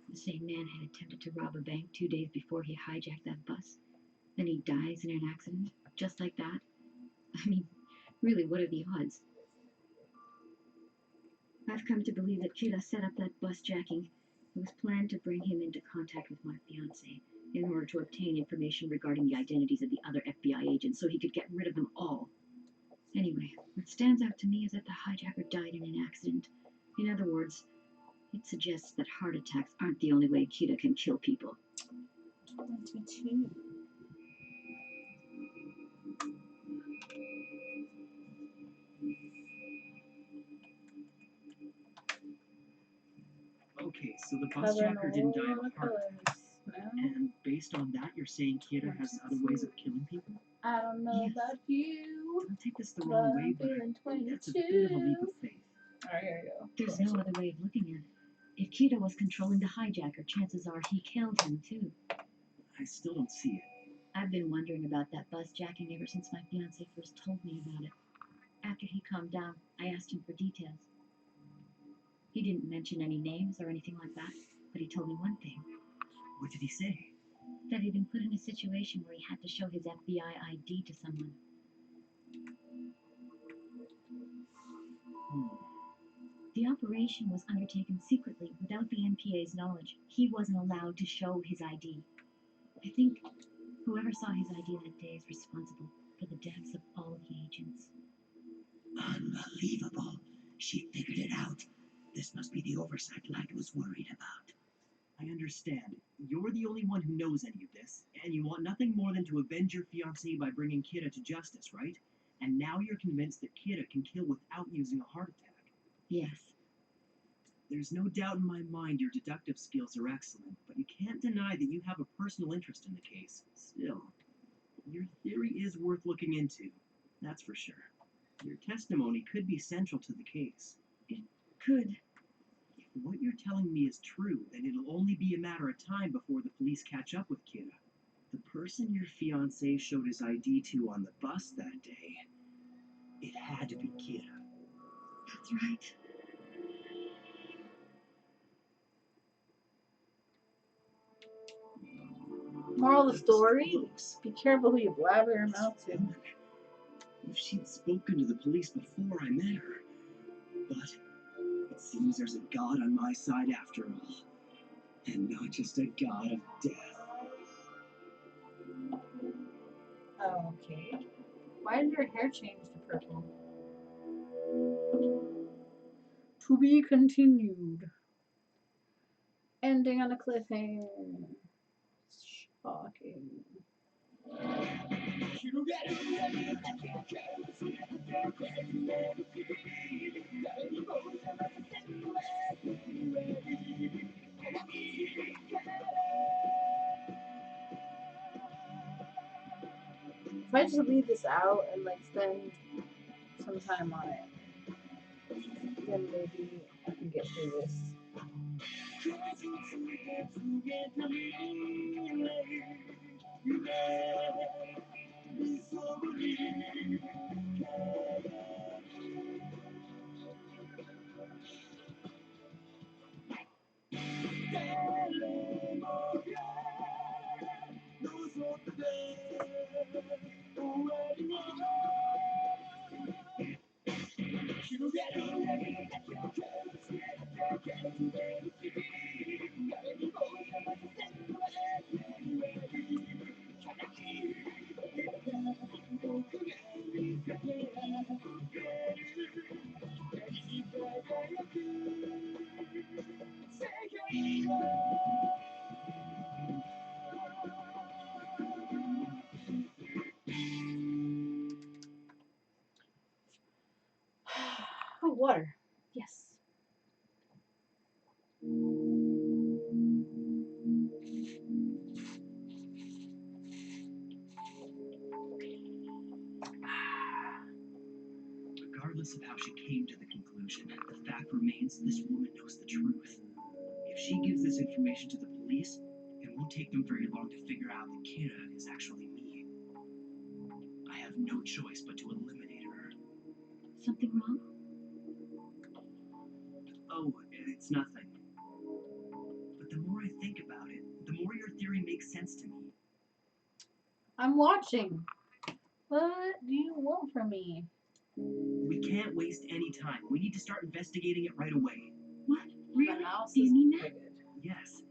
The same man had attempted to rob a bank 2 days before he hijacked that bus. Then he dies in an accident, just like that. I mean, really, what are the odds? I've come to believe that Kira set up that bus jacking. It was planned to bring him into contact with my fiancé in order to obtain information regarding the identities of the other FBI agents so he could get rid of them all. Anyway, what stands out to me is that the hijacker died in an accident. In other words, it suggests that heart attacks aren't the only way Kira can kill people.
22.
Okay, so the bus jacker didn't die of a heart attack. And based on that, you're saying Kira has other ways of killing people?
I don't know about you.
Don't take this the
but
wrong way,
I'm
but
feeling 22.
that's a bit of a leap of faith.
Alright, here we go.
There's no other way of looking at it. If Kira was controlling the hijacker, chances are he killed him too.
I still don't see it.
I've been wondering about that bus jacking ever since my fiancé first told me about it. After he calmed down, I asked him for details. He didn't mention any names or anything like that, but he told me one thing.
What did he say?
That he'd been put in a situation where he had to show his FBI ID to someone. The operation was undertaken secretly without the NPA's knowledge. He wasn't allowed to show his ID. I think whoever saw his ID that day is responsible for the deaths of all the agents.
Unbelievable. She figured it out. This must be the oversight Light was worried about.
I understand. You're the only one who knows any of this, and you want nothing more than to avenge your fiancée by bringing Kira to justice, right? And now you're convinced that Kira can kill without using a heart attack.
Yes.
There's no doubt in my mind your deductive skills are excellent, but you can't deny that you have a personal interest in the case. Still, your theory is worth looking into. That's for sure. Your testimony could be central to the case.
It could.
If what you're telling me is true, then it'll only be a matter of time before the police catch up with Kira. The person your fiancé showed his ID to on the bus that day, it had to be Kira.
That's right.
Moral of the story: be careful who you blabber your mouth to.
If she'd spoken to the police before I met her. But it seems there's a god on my side after all. And not just a god of death.
Oh, okay. Why did her hair change to purple? To be continued. Ending on a cliffhanger. Shocking. If I just leave this out and like spend some time on it, then maybe I can get through this. Oh, water. Yes.
Regardless of how she came to the conclusion, the fact remains this woman knows the truth. If she gives this information to the police, it won't take them very long to figure out that Kira is actually me. I have no choice but to eliminate her.
Something wrong?
Oh, it's nothing. But the more I think about it, the more your theory makes sense to me.
I'm watching. What do you want from me?
We can't waste any time. We need to start investigating it right away.
What? Really?
mouse
Do you
is
mean that?
crooked.
Yes.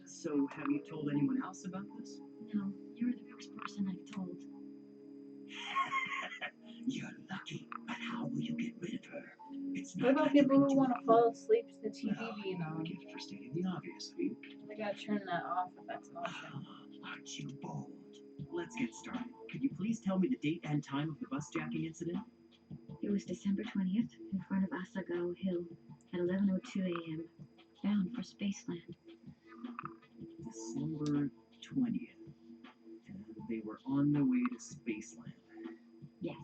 So, have you told anyone else about this?
No, you're the first person I've told.
You're lucky, but how will you get rid of her? It's
What
not
about
like you
people
can
who
do
want to
it.
fall asleep to the TV being
I
on?
gift for stating the obvious, Luke.
I gotta turn that off if that's an option.
Aren't you bold?
Let's get started. Could you please tell me the date and time of the bus jacking incident?
It was December 20th in front of Asagao Hill at 11:02 a.m. bound for Spaceland.
December 20th. And they were on their way to Spaceland.
Yes.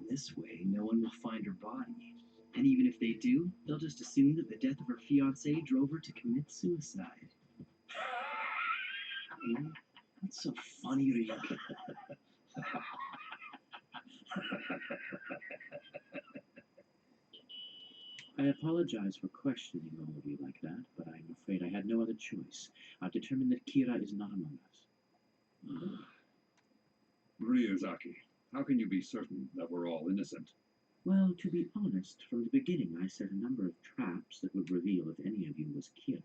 This way, no one will find her body. And even if they do, they'll just assume that the death of her fiancé drove her to commit suicide. What's so funny, Ryo?
I apologize for questioning all of you like that, but I'm afraid I had no other choice. I've determined that Kira is not among us.
Ryuzaki, how can you be certain that we're all innocent?
Well, to be honest, from the beginning I set a number of traps that would reveal if any of you was Kira.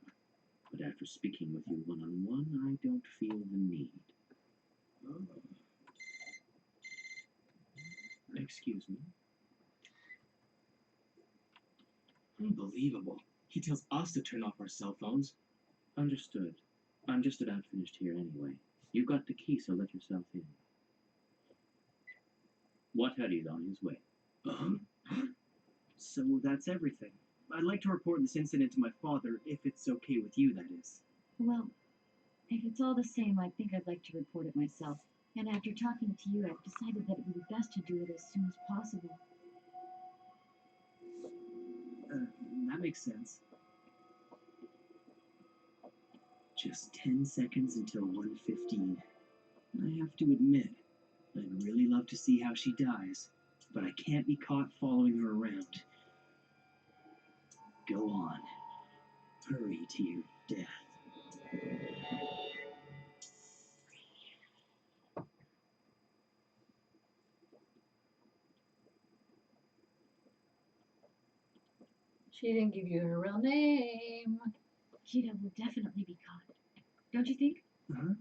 But after speaking with you one-on-one, I don't feel the need. Excuse me.
Unbelievable. He tells us to turn off our cell phones.
Understood. I'm just about finished here anyway. You got the key, so let yourself in. What is on his way?
So that's everything. I'd like to report this incident to my father, if it's okay with you, that is.
Well, if it's all the same, I think I'd like to report it myself. And after talking to you, I've decided that it would be best to do it as soon as possible.
That makes sense. Just 10 seconds until 1:15. I have to admit, I'd really love to see how she dies, but I can't be caught following her around. Go on. Hurry to your death.
She didn't give you her real name.
Kira will definitely be caught. Don't you think?
Huh?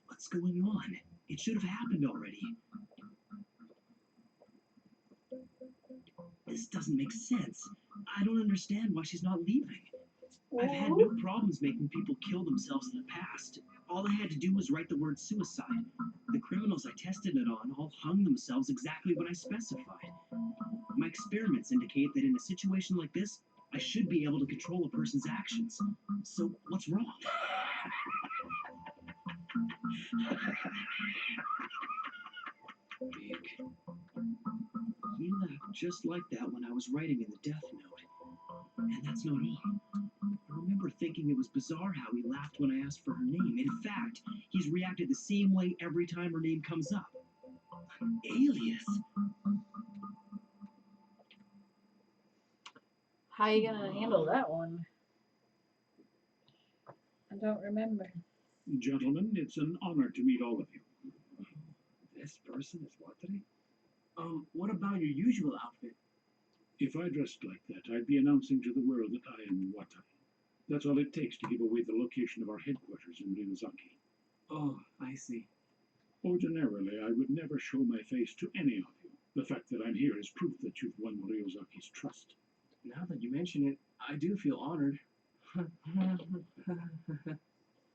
What's going on? It should have happened already. This doesn't make sense. I don't understand why she's not leaving. I've had no problems making people kill themselves in the past. All I had to do was write the word suicide. The criminals I tested it on all hung themselves exactly when I specified. My experiments indicate that in a situation like this, I should be able to control a person's actions. So what's wrong? He laughed just like that when I was writing in the death note. And that's not all. I remember thinking it was bizarre how he laughed when I asked for her name. In fact, he's reacted the same way every time her name comes up. An alias.
How you gonna handle that one? I don't remember.
Gentlemen, it's an honor to meet all of you.
This person is Watari?
What about your usual outfit?
If I dressed like that, I'd be announcing to the world that I am Watari. That's all it takes to give away the location of our headquarters in Ryuzaki.
Oh, I see.
Ordinarily, I would never show my face to any of you. The fact that I'm here is proof that you've won Ryuzaki's trust.
Now that you mention it, I do feel honored.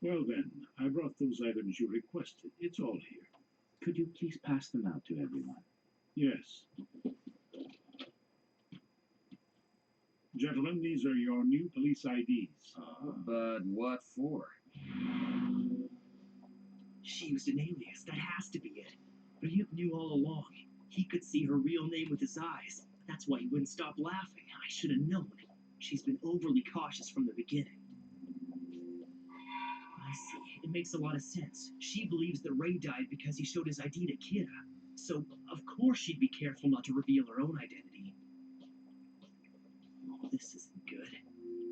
Well then, I brought those items you requested. It's all here.
Could you please pass them out to everyone?
Yes. Gentlemen, these are your new police IDs.
But what for?
She used an alias. That has to be it. Ryuk knew all along. He could see her real name with his eyes. That's why he wouldn't stop laughing. I should have known. She's been overly cautious from the beginning. I see. It makes a lot of sense. She believes that Ray died because he showed his ID to Kira. So, of course she'd be careful not to reveal her own identity. Oh, this isn't good.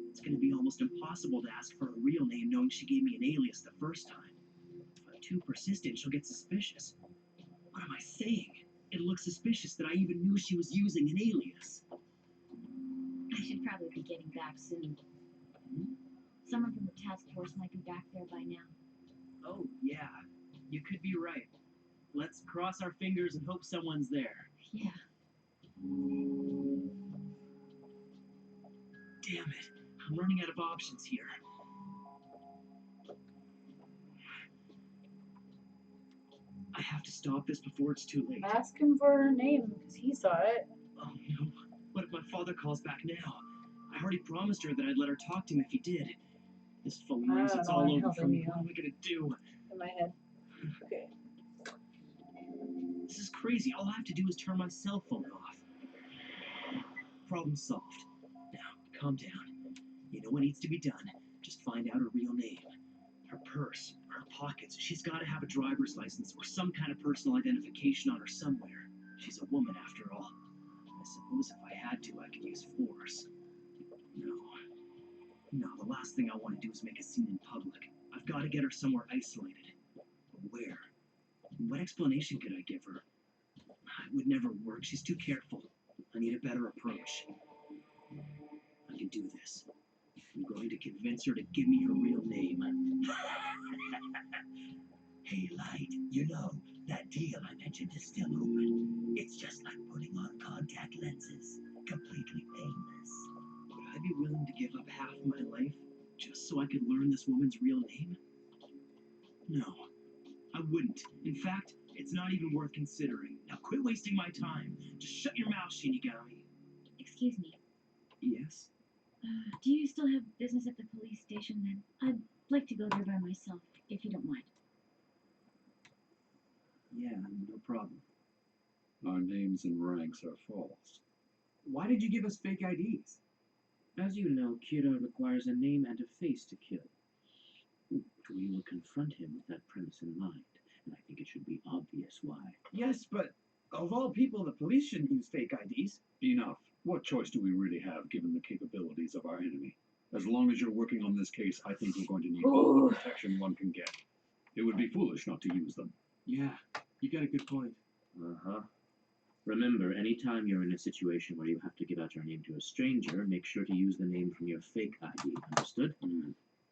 It's going to be almost impossible to ask for her real name knowing she gave me an alias the first time. If I'm too persistent, she'll get suspicious. What am I saying? It looks suspicious that I even knew she was using an alias.
I should probably be getting back soon. Someone from the task force might be back there by now.
Oh, yeah. You could be right. Let's cross our fingers and hope someone's there.
Yeah.
Damn it. I'm running out of options here. I have to stop this before it's too late.
Ask him for her name, because he saw it.
Oh no. What if my father calls back now? I already promised her that I'd let her talk to him if he did. This phone rings, it's all over for me. What am I gonna do?
In my head. Okay.
This is crazy. All I have to do is turn my cell phone off. Problem solved. Now, calm down. You know what needs to be done. Just find out her real name. Her purse, her pockets. She's got to have a driver's license or some kind of personal identification on her somewhere. She's a woman after all. I suppose if I had to, I could use force. No, the last thing I want to do is make a scene in public. I've got to get her somewhere isolated. Where? What explanation could I give her? It would never work. She's too careful. I need a better approach. I can do this. I'm going to convince her to give me her real name.
Hey, Light, you know, that deal I mentioned is still open. It's just like putting on contact lenses. Completely painless.
Would I be willing to give up half my life just so I could learn this woman's real name? No, I wouldn't. In fact, it's not even worth considering. Now quit wasting my time. Just shut your mouth, Shinigami.
Excuse me.
Yes?
Do you still have business at the police station then? I'd like to go there by myself, if you don't mind.
Yeah, no problem.
Our names and ranks are false.
Why did you give us fake IDs?
As you know, Kira requires a name and a face to kill. We will confront him with that premise in mind, and I think it should be obvious why.
Yes, but of all people, the police shouldn't use fake IDs.
Enough. What choice do we really have given the capabilities of our enemy? As long as you're working on this case, I think we're going to need all the protection one can get. It would be foolish not to use them.
Yeah, you got a good point.
Uh-huh. Remember, anytime you're in a situation where you have to give out your name to a stranger, make sure to use the name from your fake ID. Understood?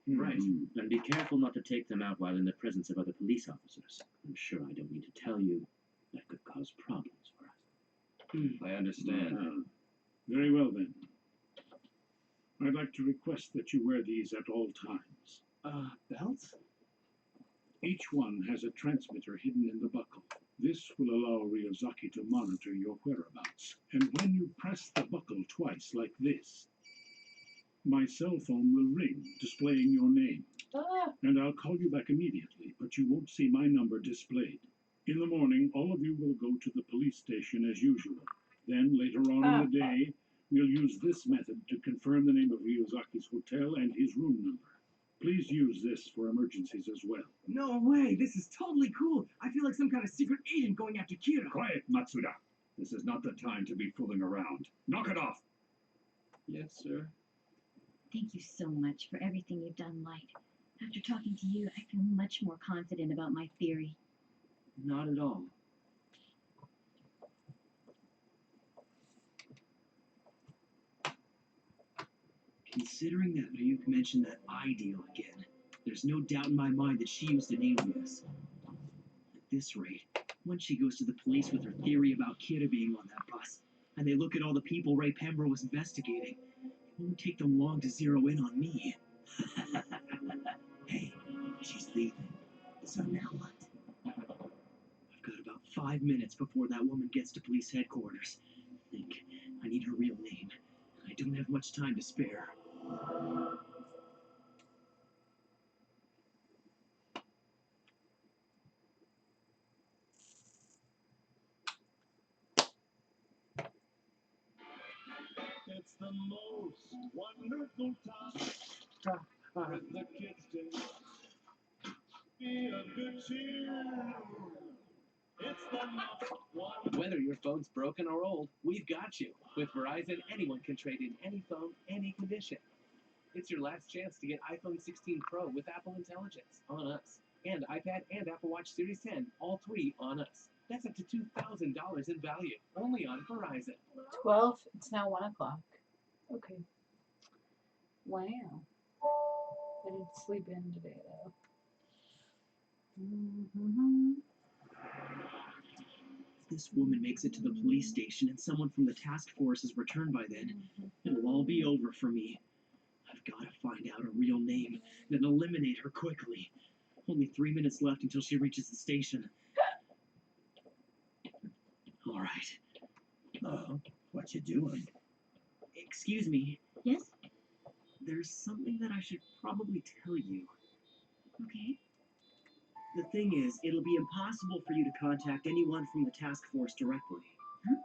Right.
And be careful not to take them out while in the presence of other police officers. I'm sure I don't need to tell you that could cause problems for us.
I understand. Very well, then. I'd like to request that you wear these at all times.
Belts?
Each one has a transmitter hidden in the buckle. This will allow Ryozaki to monitor your whereabouts. And when you press the buckle twice, like this, my cell phone will ring, displaying your name. And I'll call you back immediately, but you won't see my number displayed. In the morning, all of you will go to the police station as usual. Then, later on in the day, we'll use this method to confirm the name of Ryozaki's hotel and his room number. Please use this for emergencies as well.
No way, this is totally cool. I feel like some kind of secret agent going after Kira.
Quiet, Matsuda. This is not the time to be fooling around. Knock it off.
Yes, sir.
Thank you so much for everything you've done, Light. After talking to you, I feel much more confident about my theory.
Not at all. Considering that Ryuk mentioned that eye deal again, there's no doubt in my mind that she used an alias. At this rate, once she goes to the police with her theory about Kira being on that bus, and they look at all the people Ray Pembroke was investigating, it won't take them long to zero in on me.
Hey, she's leaving. So now what?
I've got about 5 minutes before that woman gets to police headquarters. I need her real name, and I don't have much time to spare.
It's the most wonderful time with the kids day. Be a good cheer. It's the most wonderful.
Whether your phone's broken or old, we've got you. With Verizon, anyone can trade in any phone, any condition. It's your last chance to get iPhone 16 Pro with Apple Intelligence on us. And iPad and Apple Watch Series 10, all three on us. That's up to $2,000 in value, only on Verizon.
12. It's now 1 o'clock. Okay. Wow. I didn't sleep in today, though.
If this woman makes it to the police station and someone from the task force is returned by then, it'll all be over for me. I've got to find out her real name, then eliminate her quickly. Only 3 minutes left until she reaches the station. All right.
What you doing?
Excuse me.
Yes?
There's something that I should probably tell you.
Okay.
The thing is, it'll be impossible for you to contact anyone from the task force directly.
Huh?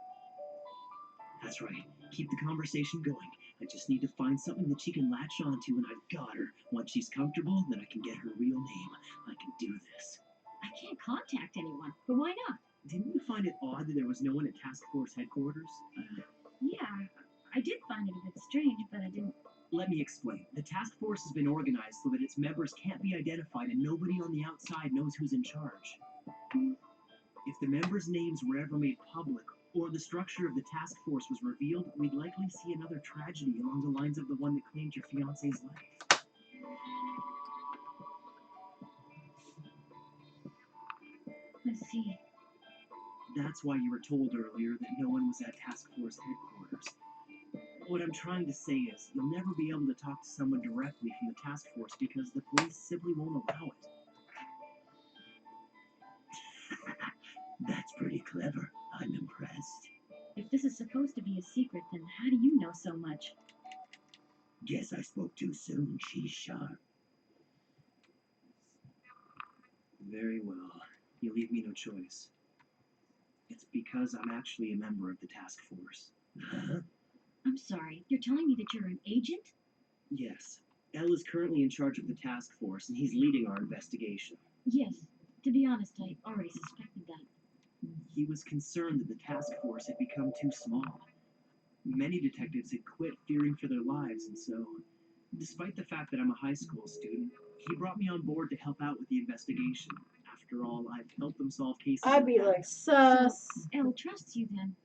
That's right. Keep the conversation going. I just need to find something that she can latch onto, and I've got her. Once she's comfortable, then I can get her real name. I can do this.
I can't contact anyone, but why not?
Didn't you find it odd that there was no one at task force headquarters?
Yeah, I did find it a bit strange, but I didn't.
Let me explain. The task force has been organized so that its members can't be identified and nobody on the outside knows who's in charge. If the members' names were ever made public, or the structure of the task force was revealed, we'd likely see another tragedy along the lines of the one that claimed your fiance's life.
Let's see.
That's why you were told earlier that no one was at task force headquarters. What I'm trying to say is, you'll never be able to talk to someone directly from the task force because the police simply won't allow it.
That's pretty clever. I'm impressed.
If this is supposed to be a secret, then how do you know so much?
Guess I spoke too soon. She's sharp.
Very well. You leave me no choice. It's because I'm actually a member of the task force.
Huh?
I'm sorry, you're telling me that you're an agent?
Yes. El is currently in charge of the task force, and he's leading our investigation.
Yes. To be honest, I already suspected that.
He was concerned that the task force had become too small. Many detectives had quit fearing for their lives, and so, despite the fact that I'm a high school student, he brought me on board to help out with the investigation. After all, I've helped them solve cases.
I'd be like, sus.
El trusts you then.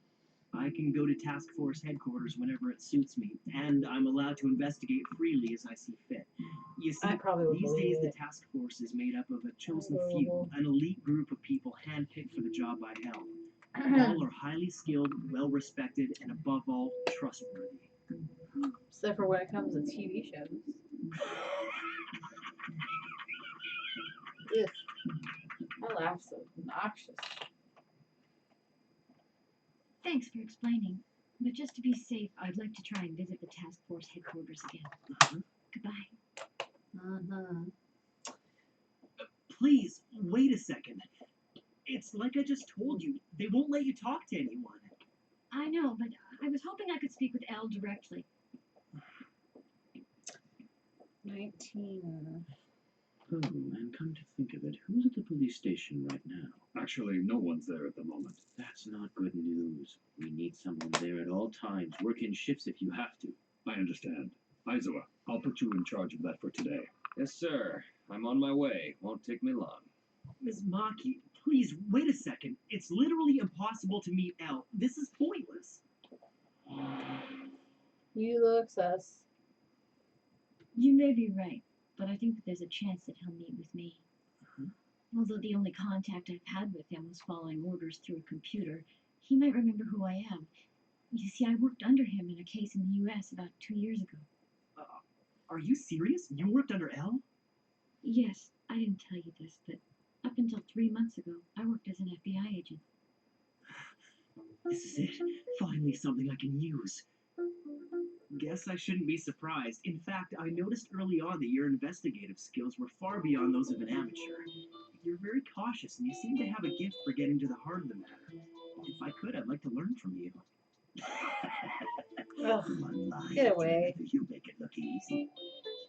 I can go to task force headquarters whenever it suits me, and I'm allowed to investigate freely as I see fit. You see,
I probably would
these days
believe
the
it.
task force is made up of a chosen few, an elite group of people handpicked for the job by El. All are highly skilled, well-respected, and above all, trustworthy.
Except for when it comes to TV shows. Ugh. My laugh's so obnoxious.
Thanks for explaining. But just to be safe, I'd like to try and visit the task force headquarters again. Goodbye.
Please, wait a second. It's like I just told you. They won't let you talk to anyone.
I know, but I was hoping I could speak with El directly.
19.
Oh, and come to think of it, who's at the police station right now?
Actually, no one's there at the moment.
That's not good news. We need someone there at all times. Work in shifts if you have to.
I understand. Aizawa, I'll put you in charge of that for today.
Yes, sir. I'm on my way. Won't take me long.
Ms. Maki, please, wait a second. It's literally impossible to meet El. This is pointless.
You look sus.
You may be right, but I think that there's a chance that he'll meet with me. Although the only contact I've had with him was following orders through a computer, he might remember who I am. You see, I worked under him in a case in the U.S. about 2 years ago.
Are you serious? You worked under El?
Yes, I didn't tell you this, but up until 3 months ago, I worked as an FBI agent.
This is it. Finally something I can use. Guess I shouldn't be surprised. In fact, I noticed early on that your investigative skills were far beyond those of an amateur. You're very cautious, and you seem to have a gift for getting to the heart of the matter. If I could, I'd like to learn from you.
Ugh,
One lie
get
after
away.
another, you make it look easy.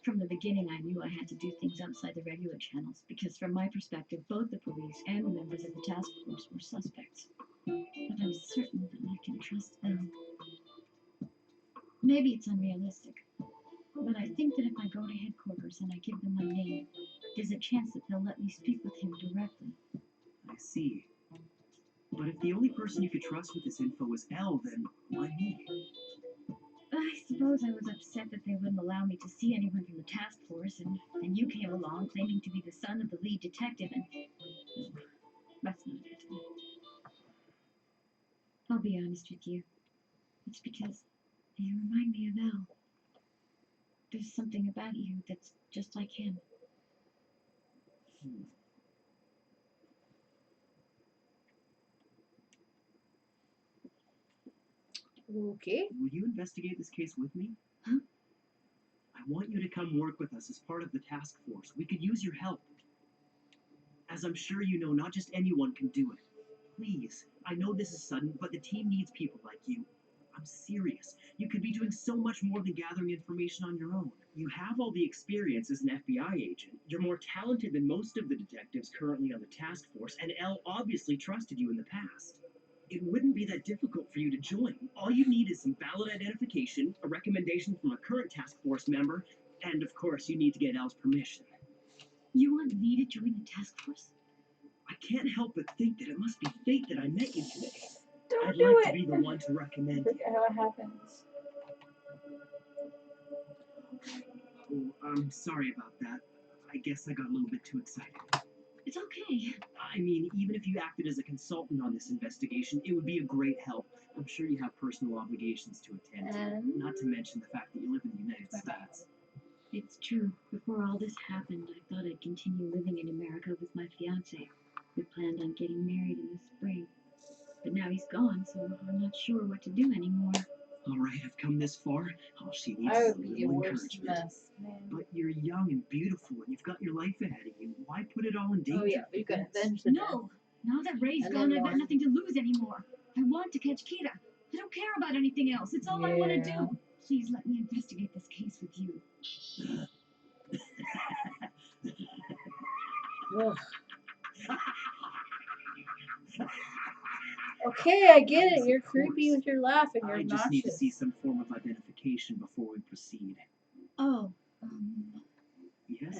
From the beginning, I knew I had to do things outside the regular channels, because from my perspective, both the police and the members of the task force were suspects. But I'm certain that I can trust them. Maybe it's unrealistic, but I think that if I go to headquarters and I give them my name, there's a chance that they'll let me speak with him directly.
I see. But if the only person you could trust with this info was El, then why me?
I suppose I was upset that they wouldn't allow me to see anyone from the task force, and then you came along claiming to be the son of the lead detective, and that's not it. I'll be honest with you. It's because you remind me of El. There's something about you that's just like him.
Okay.
Will you investigate this case with me?
Huh?
I want you to come work with us as part of the task force. We could use your help. As I'm sure you know, not just anyone can do it. Please, I know this is sudden, but the team needs people like you. I'm serious. You could be doing so much more than gathering information on your own. You have all the experience as an FBI agent. You're more talented than most of the detectives currently on the task force, and El obviously trusted you in the past. It wouldn't be that difficult for you to join. All you need is some valid identification, a recommendation from a current task force member, and of course you need to get El's permission.
You want me to join the task force?
I can't help but think that it must be fate that I met you today.
Don't
I'd
do
like
it.
to be the one to recommend you.
Forget how it happens.
Oh, I'm sorry about that. I guess I got a little bit too excited.
It's okay.
I mean, even if you acted as a consultant on this investigation, it would be a great help. I'm sure you have personal obligations to attend to, not to mention the fact that you live in the United States.
It's true. Before all this happened, I thought I'd continue living in America with my fiancé. We planned on getting married in the spring. But now he's gone, so I'm not sure what to do anymore.
All right, I've come this far. All she needs
I
is a
would be a
little
worse
encouragement.
mess, man.
But you're young and beautiful, and you've got your life ahead of you. Why put it all in danger?
Oh yeah, you got avenged.
No! Now that Ray's
And
gone,
then
I've got
more.
nothing to lose anymore. I want to catch Kira. I don't care about anything else. It's all I want to
Yeah.
do. Please let me investigate this case with you.
Ugh. Okay, I get it. You're creepy with your laughing. You're
I just need to
obnoxious.
see some form of identification before we proceed.
Oh,
Yes?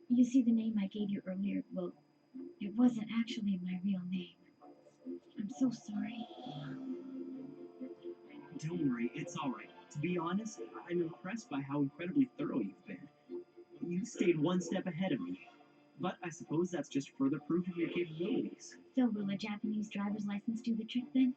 you see the name I gave you earlier? Well, it wasn't actually my real name. I'm so sorry.
Don't worry, it's all right. To be honest, I'm impressed by how incredibly thorough you've been. You stayed one step ahead of me. But I suppose that's just further proof of your capabilities.
So will a Japanese driver's license do the trick then?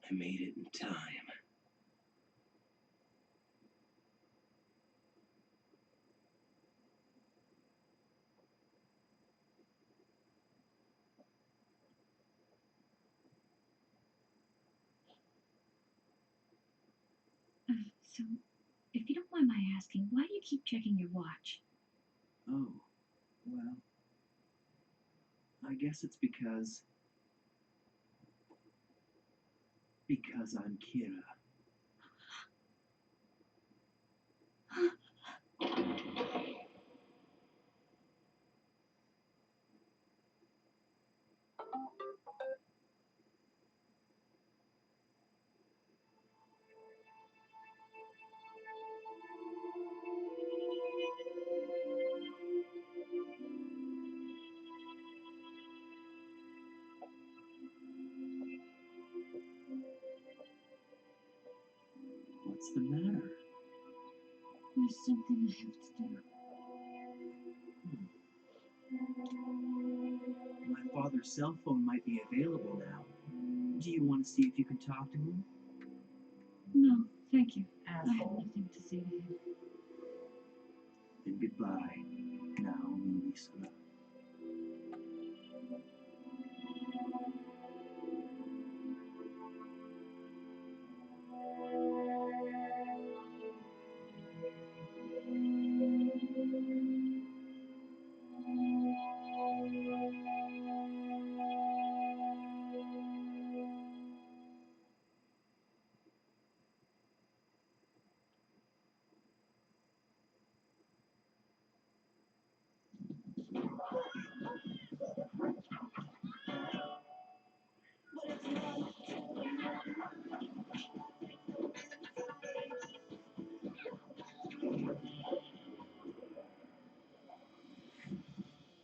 I made it in time.
So, if you don't mind my asking, why do you keep checking your watch?
Oh, well, I guess it's because I'm Kira. What's the matter?
There's something I have to do.
My father's cell phone might be available now. Do you want to see if you can talk to him?
No, thank you. I have
Asshole.
nothing to say to you.
Then goodbye. Now, Lisa.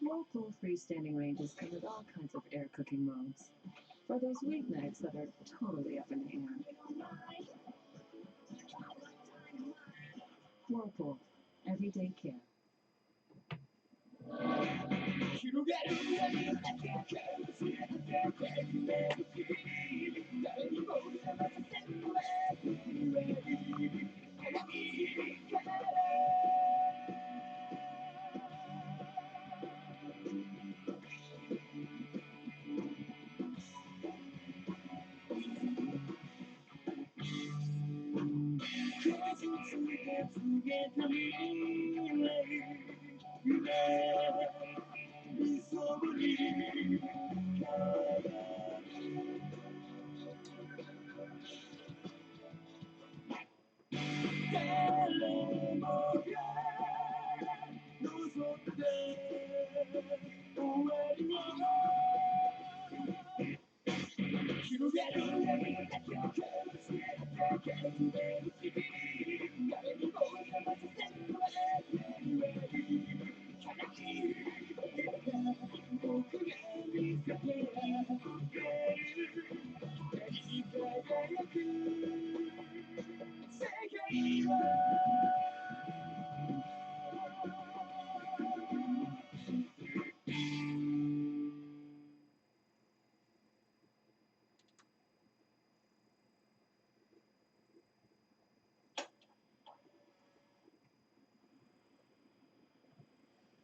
Local freestanding ranges covered all kinds of air cooking modes. For those weeknights that are totally up in the air. Whirlpool, everyday care.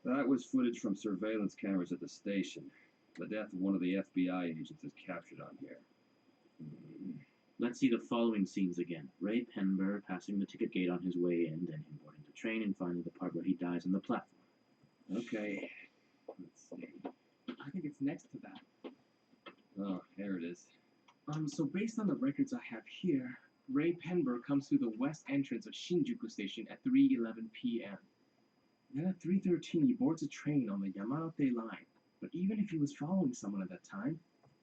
That was footage from surveillance cameras at the station. The death of one of the FBI agents is captured on here.
Let's see the following scenes again. Ray Penber passing the ticket gate on his way in, then him boarding the train, and finally the part where he dies on the platform.
Okay, let's see.
I think it's next to that.
Oh, there it is.
So based on the records I have here, Ray Penber comes through the west entrance of Shinjuku Station at 3:11 p.m. Then at 3:13 he boards a train on the Yamanote line. But even if he was following someone at that time,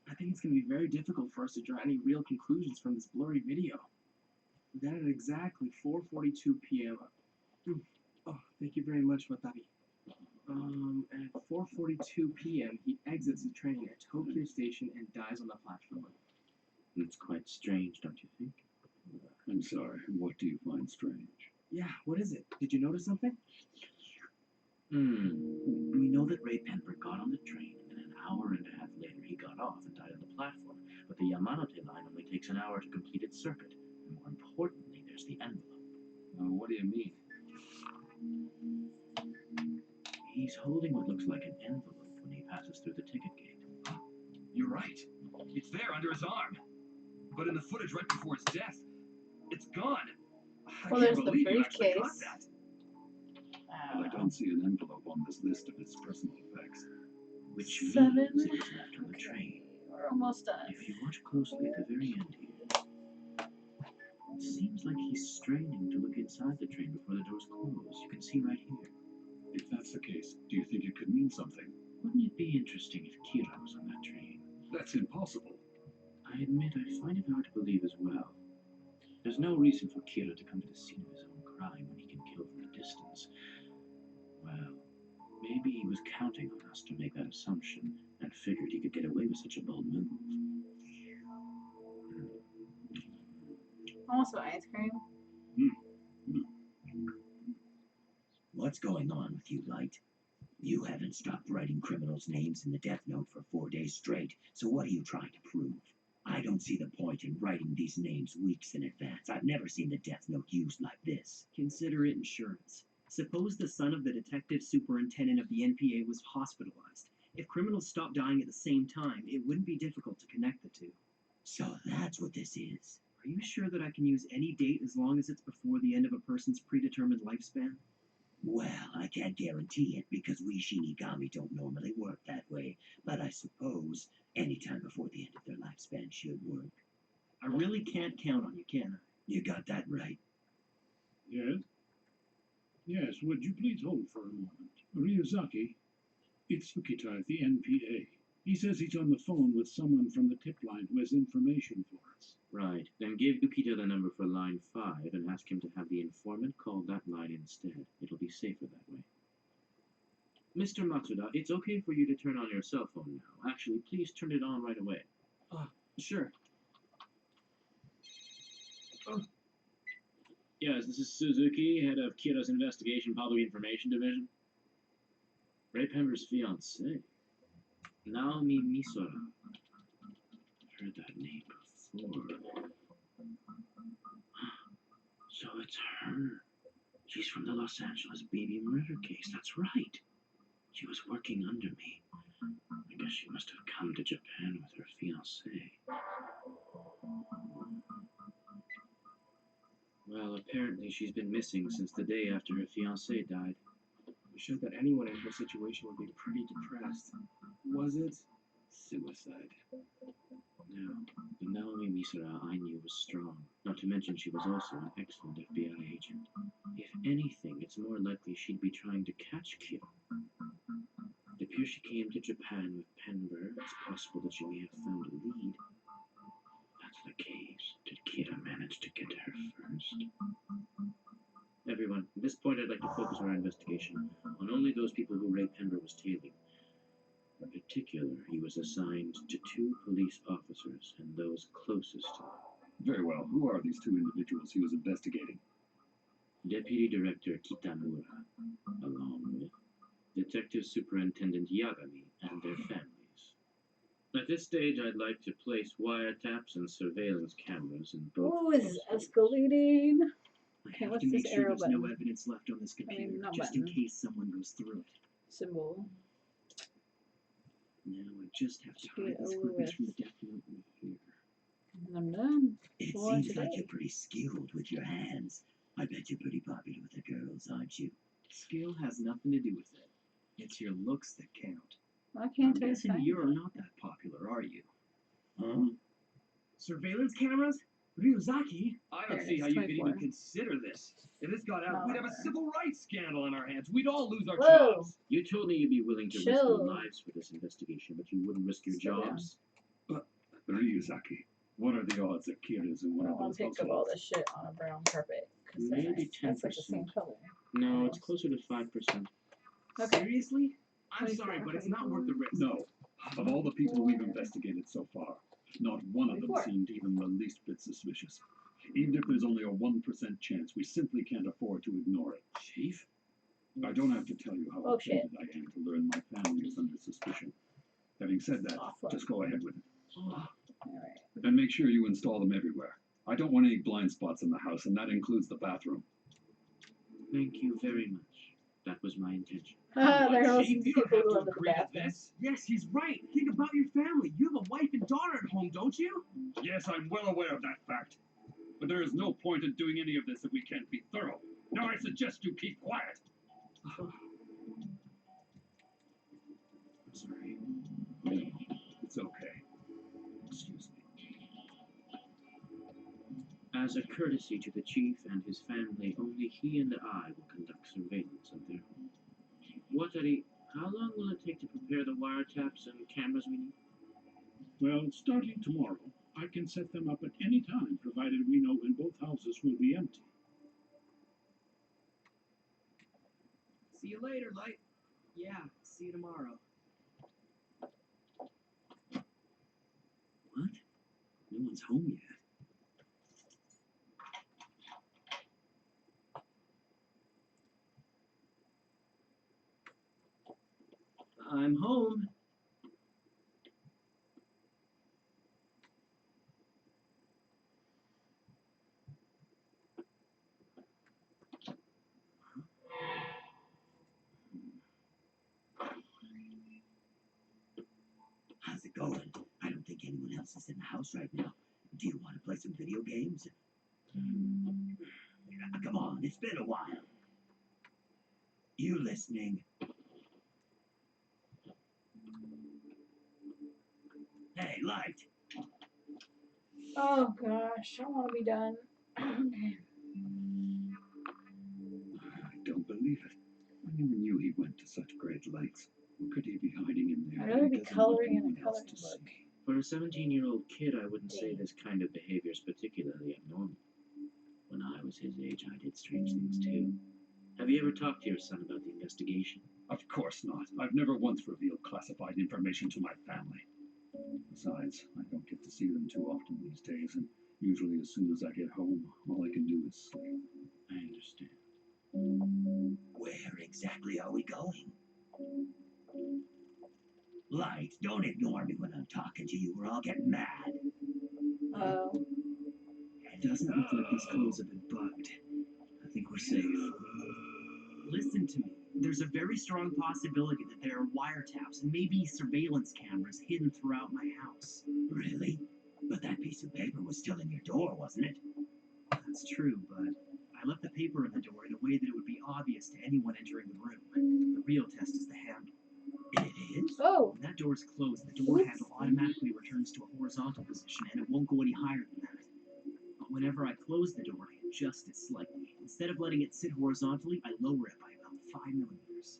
I think it's going to be very difficult for us to draw any real conclusions from this blurry video. Then at exactly 4:42 p.m. Oh, thank you very much, Watabi. At 4:42 p.m. he exits the train at Tokyo Station and dies on the platform.
It's quite strange, don't you think?
I'm sorry, what do you find strange?
Yeah, what is it? Did you notice something?
We know that Ray Penber got on the train, and then an hour and a half later he got off and died on the platform. But the Yamanote line only takes an hour to complete its circuit. And more importantly, there's the envelope.
What do you mean?
He's holding what looks like an envelope when he passes through the ticket gate.
You're right. It's there under his arm. But in the footage right before his death, it's gone.
Well,
I
there's
can't
the
believe you actually got
briefcase.
that.
But I don't see an envelope on this list of his personal effects.
Which
Seven.
means it was left on the train.
We're almost done.
If you watch closely at the very end here, it seems like he's straining to look inside the train before the doors close. You can see right here.
If that's the case, do you think it could mean something?
Wouldn't it be interesting if Kira was on that train?
That's impossible.
I admit I find it hard to believe as well. There's no reason for Kira to come to the scene of his own crime when he can kill from a distance. Well, maybe he was counting on us to make that assumption and figured he could get away with such a bold move.
Also ice cream.
What's going on with you, Light? You haven't stopped writing criminals' names in the death note for 4 days straight, so what are you trying to prove? I don't see the point in writing these names weeks in advance. I've never seen the death note used like this.
Consider it insurance. Suppose the son of the detective superintendent of the NPA was hospitalized. If criminals stopped dying at the same time, it wouldn't be difficult to connect the two.
So that's what this is.
Are you sure that I can use any date as long as it's before the end of a person's predetermined lifespan?
Well, I can't guarantee it because we Shinigami don't normally work that way, but I suppose any time before the end of their lifespan should work.
I really can't count on you, can I?
You got that right.
Yes? Yes, would you please hold for a moment? Ryuzaki, it's Fukita at the NPA. He says he's on the phone with someone from the tip line who has information for us.
Right. Then give Yukita the number for line 5 and ask him to have the informant call that line instead. It'll be safer that way. Mr. Matsuda, it's okay for you to turn on your cell phone now. Actually, please turn it on right away.
Sure.
Yes, this is Suzuki, head of Kira's Investigation Public Information Division. Ray Penber's fiancée, Naomi Misora. I've heard that name before. So it's her. She's from the Los Angeles baby murder case. That's right. She was working under me. I guess she must have come to Japan with her fiancé. Well, apparently she's been missing since the day after her fiancé died.
I'm sure that anyone in her situation would be pretty depressed. Was it?
Suicide. No, the Naomi Misora I knew was strong. Not to mention she was also an excellent FBI agent. If anything, it's more likely she'd be trying to catch Kira. It appears she came to Japan with Penber. It's possible that she may have found a lead. managed to get her first. Everyone, at this point I'd like to focus our investigation on only those people who Ray Pender was tailing. In particular, he was assigned to 2 police officers and those closest to him.
Very well. Who are these 2 individuals he was investigating?
Deputy Director Kitamura, along with Detective Superintendent Yagami and their families. At this stage, I'd like to place wiretaps and surveillance cameras in both.
Oh, this is escalating.
I
Okay,
have
what's
to make
this
sure
arrow
there's no
button?
evidence left on this computer,
not
just
button.
in case someone goes through it.
Symbol.
Now I just have to
Get
hide these
over
clippings
with.
from the definite here.
And I'm done.
It
for
seems
today.
like you're pretty skilled with your hands. I bet you're pretty popular with the girls, aren't you?
Skill has nothing to do with it. It's your looks that count.
I can't
I'm
taste
guessing
that.
you're not that popular, are you?
Huh?
Surveillance cameras? Ryuzaki?
I
There
don't
it
see
is,
how you could
24.
even consider this. If this got out, we'd have a
Oh.
civil rights scandal on our hands. We'd all lose our
Whoa.
jobs.
You told me you'd be willing to risk
Chill.
your lives for this investigation, but you wouldn't risk your
Slow down.
jobs.
Ryuzaki, what are the odds that Kira's in
I
one
don't
of
want
those
to pick up all
households?
this shit on a brown carpet. 'Cause they're
Maybe
nice. That's like the same
10%.
color.
No, it's closer to 5%.
Okay.
Seriously? I'm
24,
sorry, but it's not worth the risk.
No. Of all the people we've investigated so far, not one of them
24.
seemed even the least bit suspicious. Even if there's only a 1% chance, we simply can't afford to ignore it.
Chief?
I don't have to tell you how
Oh, shit.
offended I am to learn my family is under suspicion. Having said that,
Awful.
just go ahead with it.
Alright.
And make sure you install them everywhere. I don't want any blind spots in the house, and that includes the bathroom.
Thank you very much. That was my intention.
Ah, there are
Chief,
some
you
people
don't have
who
to
live in the
agree to
bathroom.
this.
Yes, he's right. Think about your family. You have a wife and daughter at home, don't you?
Yes, I'm well aware of that fact. But there is no point in doing any of this if we can't be thorough. Now I suggest you keep quiet.
I'm sorry.
No, it's okay. Excuse me.
As a courtesy to the chief and his family, only he and I will conduct surveillance of their home. Watari, how long will it take to prepare the wiretaps and cameras we need?
Well, starting tomorrow, I can set them up at any time, provided we know when both houses will be empty.
See you later, Light. Yeah, see you tomorrow.
What? No one's home yet.
I'm home.
How's it going? I don't think anyone else is in the house right now. Do you want to play some video games? Come on, it's been a while. You listening? Hey, Light.
Oh gosh, I want to be done. Okay.
I don't believe it. I never knew he went to such great lengths. What could he be hiding in there?
I'd
that
rather
he
be
doesn't want
coloring in
anyone
a
else
coloring
to
book.
see?
For a 17-year-old kid, I wouldn't say this kind of behavior is particularly abnormal. When I was his age, I did strange things too. Have you ever talked to your son about the investigation?
Of course not. I've never once revealed classified information to my family. Besides, I don't get to see them too often these days, and usually as soon as I get home, all I can do is sleep.
I understand.
Where exactly are we going? Light, don't ignore me when I'm talking to you, or I'll get mad.
Oh.
It doesn't look like these clothes have been bugged. I think we're safe. Listen to me. There's a very strong possibility that there are wiretaps and maybe surveillance cameras hidden throughout my house.
Really? But that piece of paper was still in your door, wasn't it?
That's true, but I left the paper in the door in a way that it would be obvious to anyone entering the room. The real test is the handle.
It is?
Oh.
When that door is closed, the door handle automatically returns to a horizontal position and it won't go any higher than that. But whenever I close the door, just as slightly, instead of letting it sit horizontally, I lower it by about 5 millimeters.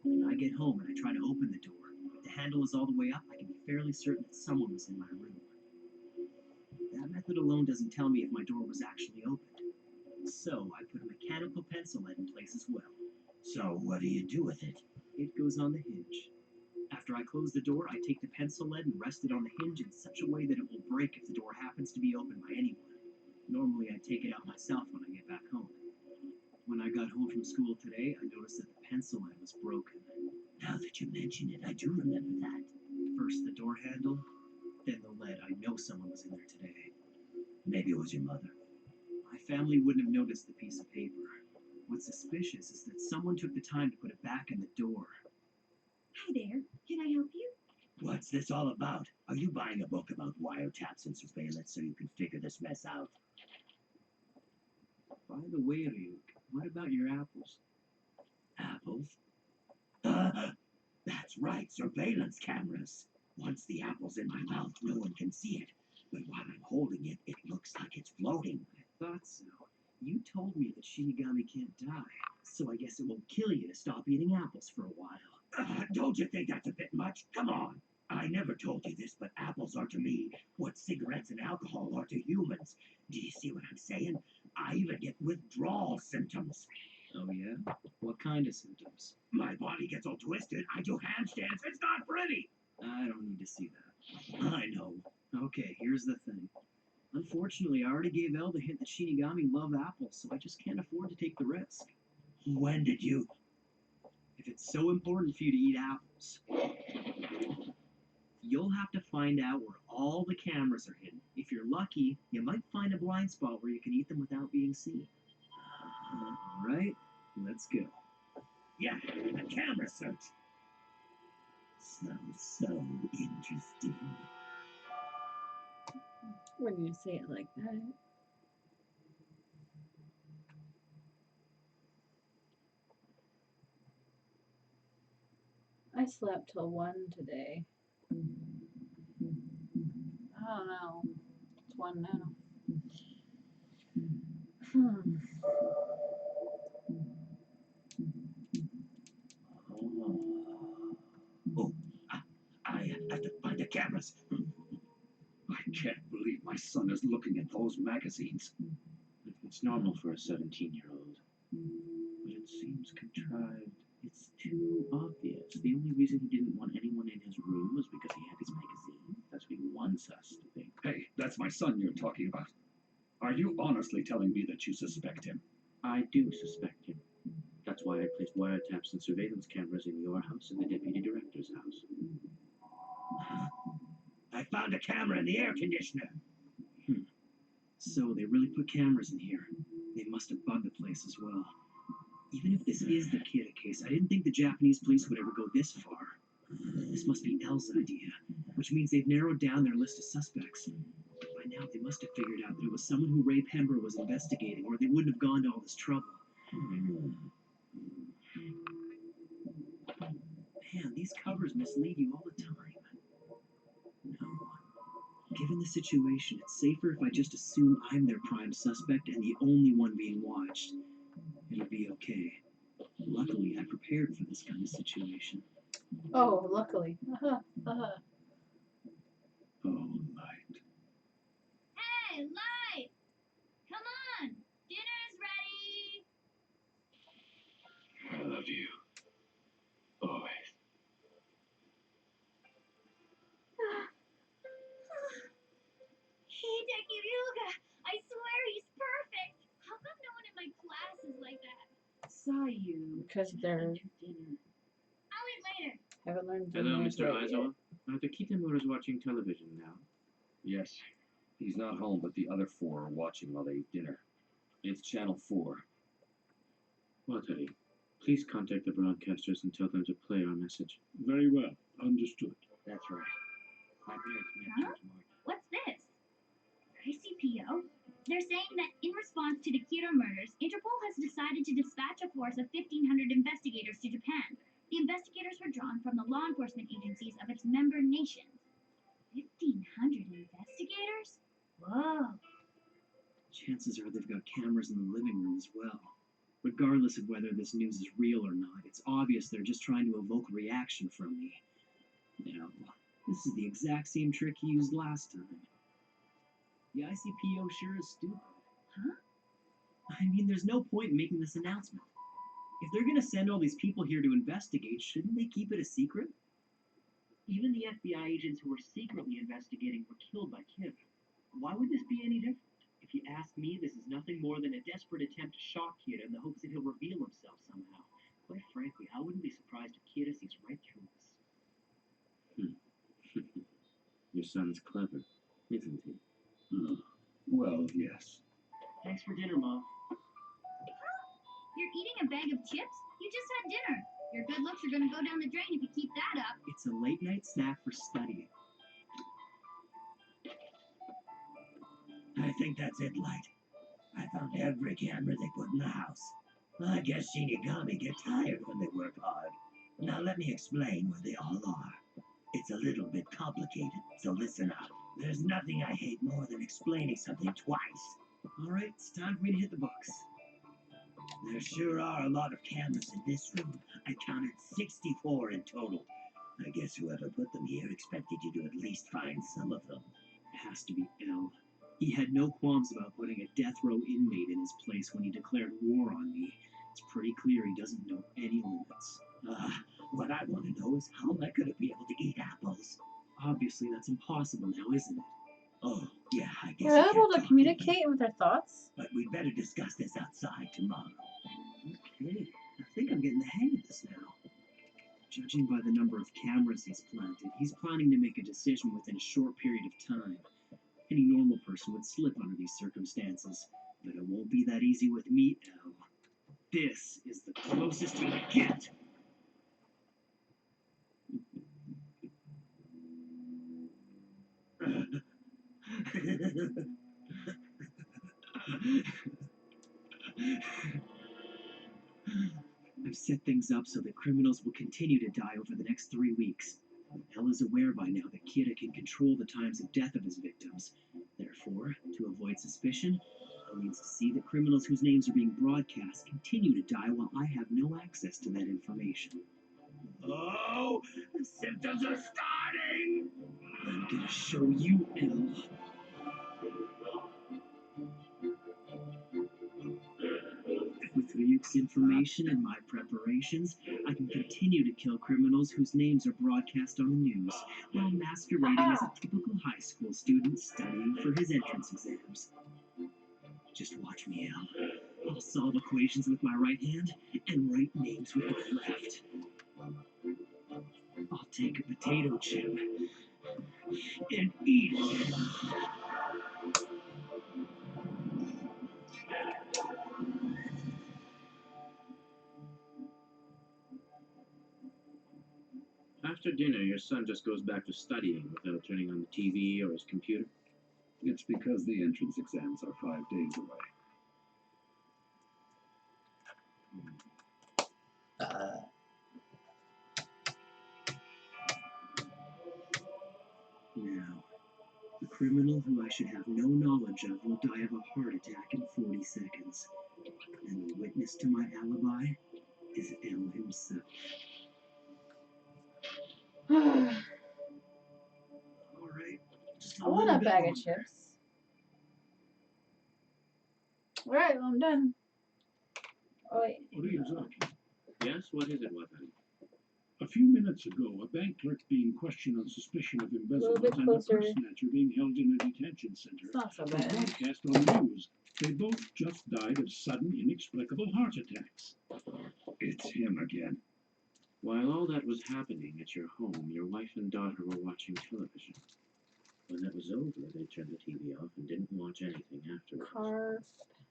When I get home and I try to open the door, if the handle is all the way up, I can be fairly certain that someone was in my room. That method method alone doesn't tell me if my door was actually opened. So I put a mechanical pencil lead in place as well.
So what do you do with it?
It goes on the hinge. After I close the door, I take the pencil lead and rest it on the hinge in such a way that it will break if the door happens to be opened by anyone. Normally, I take it out myself when I get back home. When I got home from school today, I noticed that the pencil lead was broken.
Now that you mention it, I do remember that.
First the door handle, then the lead. I know someone was in there today.
Maybe it was your mother.
My family wouldn't have noticed the piece of paper. What's suspicious is that someone took the time to put it back in the door.
Hi there. Can I help you?
What's this all about? Are you buying a book about wiretaps and surveillance so you can figure this mess out?
By the way, Ryuk, what about your apples?
Apples? That's right, surveillance cameras. Once the apple's in my mouth, no one can see it. But while I'm holding it, it looks like it's floating.
I thought so. You told me that Shinigami can't die, so I guess it will kill you to stop eating apples for a while.
Don't you think that's a bit much? Come on. I never told you this, but apples are to me what cigarettes and alcohol are to humans. Do you see what I'm saying? I even get withdrawal symptoms.
Oh yeah? What kind of symptoms?
My body gets all twisted. I do handstands. It's not pretty.
I don't need to see that.
I know.
Okay, here's the thing. Unfortunately, I already gave Elle the hint that Shinigami love apples, so I just can't afford to take the risk.
When did you?
If it's so important for you to eat apples, you'll have to find out where all the cameras are hidden. If you're lucky, you might find a blind spot where you can eat them without being seen. All right, let's go.
Yeah, a camera search. So interesting.
When you say it like that.
I slept till 1 today. I don't know. It's 1 now.
Oh, I have to find the cameras.
I can't believe my son is looking at those magazines.
It's normal for a 17-year-old, but it seems contrived. It's too obvious. The only reason he didn't want anyone in his room was because he had his magazine. That's what he wants us to think.
Hey, that's my son you're talking about. Are you honestly telling me that you suspect him?
I do suspect him. That's why I placed wiretaps and surveillance cameras in your house and the deputy director's house.
I found a camera in the air conditioner.
So they really put cameras in here. They must have bugged the place as well. Even if this is the Kira case, I didn't think the Japanese police would ever go this far. This must be Elle's idea, which means they've narrowed down their list of suspects. By now, they must have figured out that it was someone who Ray Pember was investigating, or they wouldn't have gone to all this trouble. Man, these covers mislead you all the time. No. Given the situation, it's safer if I just assume I'm their prime suspect and the only one being watched. It'll be okay. Luckily, I prepared for this kind of situation.
Oh, luckily.
Oh, Light.
Hey, Light! Come on! Dinner's ready!
I love you. Always.
Hey, Takiryuga! I swear he's perfect! How come no one in my class is like that?
Saw you.
Because they're...
Dinner.
I'll eat later.
Haven't learned to
Hello,
manage
Mr.
it yet.
Aizawa. The Kitamura is watching television now.
Yes. He's not home, but the other 4 are watching while they eat dinner. It's Channel 4.
Watari, please contact the broadcasters and tell them to play our message.
Very well. Understood.
That's right. My parents met
Huh?
George Martin.
What's this? ICPO? They're saying that in response to the Kira murders, Interpol has decided to dispatch a force of 1,500 investigators to Japan. The investigators were drawn from the law enforcement agencies of its member nations. 1,500 investigators? Whoa.
Chances are they've got cameras in the living room as well. Regardless of whether this news is real or not, it's obvious they're just trying to evoke a reaction from me. Now, this is the exact same trick he used last time.
The ICPO sure is stupid.
Huh?
I mean, there's no point in making this announcement. If they're gonna send all these people here to investigate, shouldn't they keep it a secret?
Even the FBI agents who were secretly investigating were killed by Kira. Why would this be any different? If you ask me, this is nothing more than a desperate attempt to shock Kira in the hopes that he'll reveal himself somehow. Quite frankly, I wouldn't be surprised if Kira sees right through this.
Your son's clever, isn't he?
Well, yes.
Thanks for dinner, Mom.
You're eating a bag of chips? You just had dinner. Your good looks are gonna go down the drain if you keep that up.
It's a late night snack for studying.
I think that's it, Light. I found every camera they put in the house. I guess Shinigami get tired when they work hard. Now let me explain where they all are. It's a little bit complicated, so listen up. There's nothing I hate more than explaining something twice.
Alright, it's time for me to hit the books.
There sure are a lot of cameras in this room. I counted 64 in total. I guess whoever put them here expected you to at least find some of them.
It has to be L. He had no qualms about putting a death row inmate in his place when he declared war on me. It's pretty clear he doesn't know any limits.
What I want to know is how am I going to be able to eat apples?
Obviously, that's impossible now, isn't it?
Oh, yeah, I guess.
We're able to communicate with our thoughts.
But we'd better discuss this outside tomorrow.
Okay, I think I'm getting the hang of this now. Judging by the number of cameras he's planted, he's planning to make a decision within a short period of time. Any normal person would slip under these circumstances, but it won't be that easy with me, L. This is the closest he can get. I've set things up so that criminals will continue to die over the next 3 weeks. Elle is aware by now that Kira can control the times of death of his victims. Therefore, to avoid suspicion, Elle needs to see that criminals whose names are being broadcast continue to die while I have no access to that information.
Oh, the symptoms are starting!
I'm gonna show you, Elle. With Ryuk's information and my preparations, I can continue to kill criminals whose names are broadcast on the news, while masquerading as a typical high school student studying for his entrance exams. Just watch me, Elle. I'll solve equations with my right hand and write names with the left. I'll take a potato chip and eat it.
After dinner, your son just goes back to studying without turning on the TV or his computer?
It's because the entrance exams are 5 days away.
Now, the criminal who I should have no knowledge of will die of a heart attack in 40 seconds. And the witness to my alibi is L himself. Alright, just
I want a bag of chips. Alright, well, I'm done. Oh, wait.
Yes, what is it, Watani?
A few minutes ago, a bank clerk being questioned on suspicion of embezzlement and a purse snatcher being held in a detention center
Not so
was
bad.
broadcast on the news. They both just died of sudden, inexplicable heart attacks.
It's him again.
While all that was happening at your home, your wife and daughter were watching television. When that was over, they turned the TV off and didn't watch anything afterwards.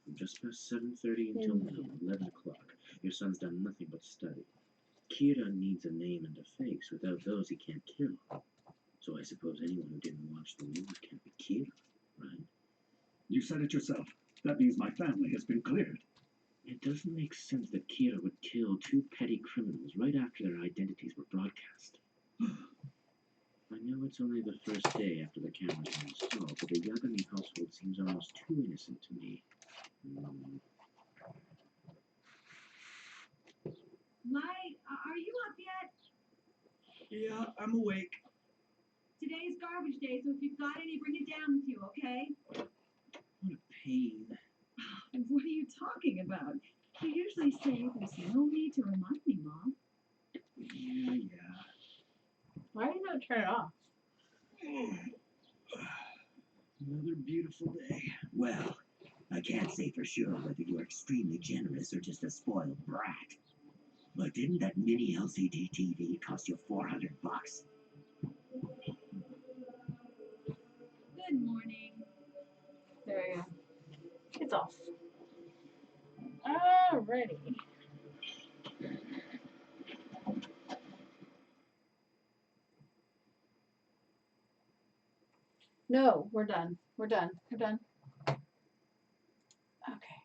From just past 7:30 until now, 11 o'clock, your son's done nothing but study. Kira needs a name and a face. Without those, he can't kill. So I suppose anyone who didn't watch the news can't be Kira, right?
You said it yourself. That means my family has been cleared.
It doesn't make sense that Kira would kill two petty criminals right after their identities were broadcast. I know it's only the first day after the cameras were installed, but the Yagami household seems almost too innocent to me.
Light, are you up yet?
Yeah, I'm awake.
Today's garbage day, so if you've got any, bring it down with you, okay? talking about. You usually say there's no need to remind me, Mom.
Yeah.
Why do you not turn it off?
Another beautiful day.
Well, I can't say for sure whether you're extremely generous or just a spoiled brat. But didn't that mini LCD TV cost you $400?
Good morning.
There you go. It's off. Alrighty. No, we're done. We're done. We're done. Okay.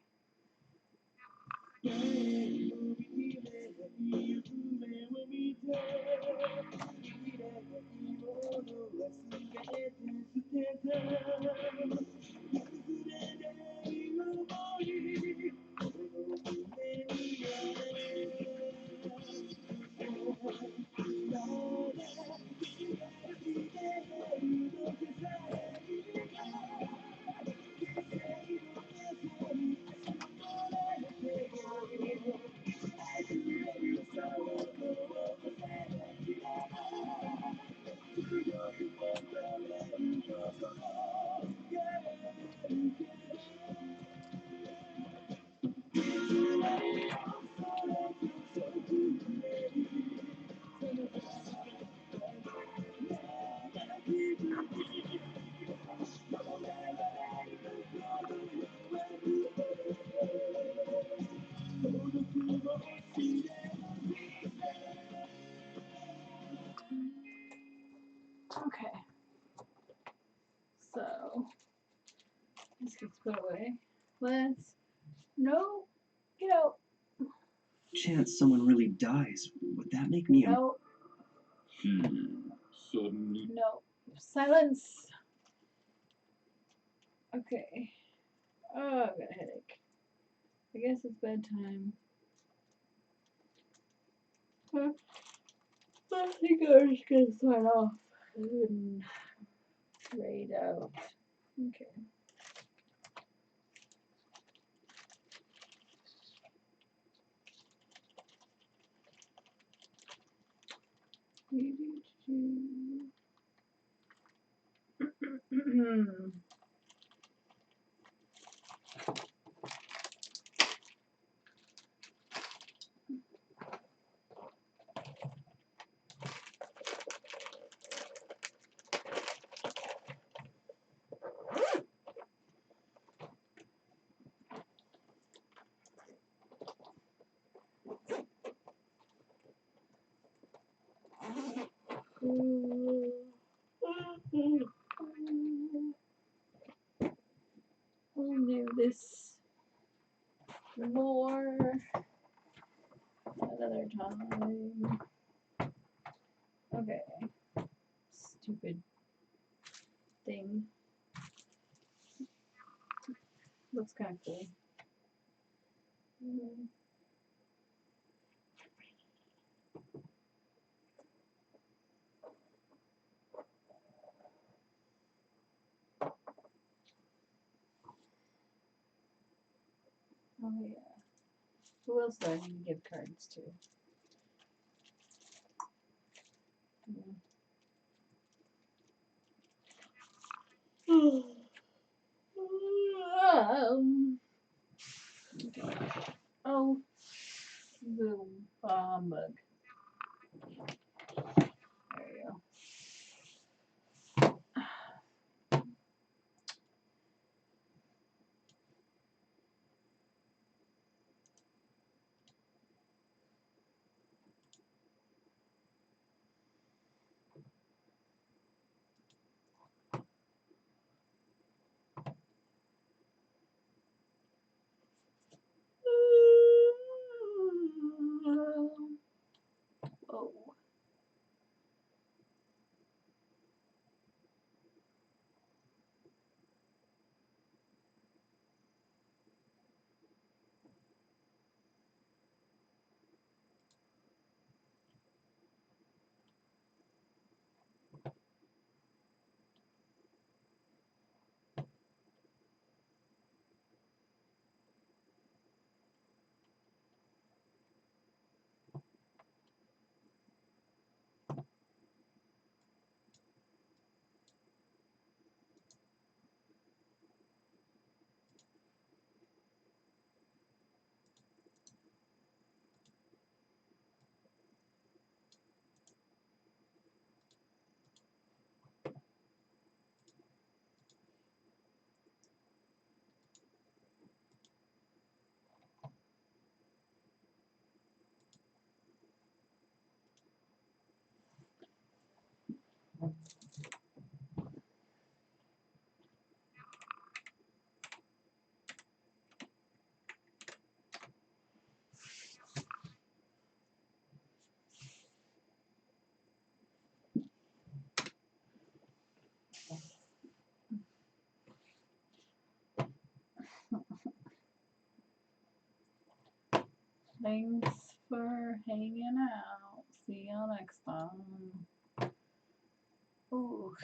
Okay. So this gets put away. Let's get out.
Chance someone really dies. Would that make me
No,
Suddenly.
no. Silence. Okay. Oh, I've got a headache. I guess it's bedtime. I think I'm just gonna sign off and raid out. Okay. We'll do this more another time. Okay. Stupid thing. Looks kind of cool. Oh yeah. Who else do I need to give cards to? Oh, little bug. There you go. Thanks for hanging out. See you next time. Ooh.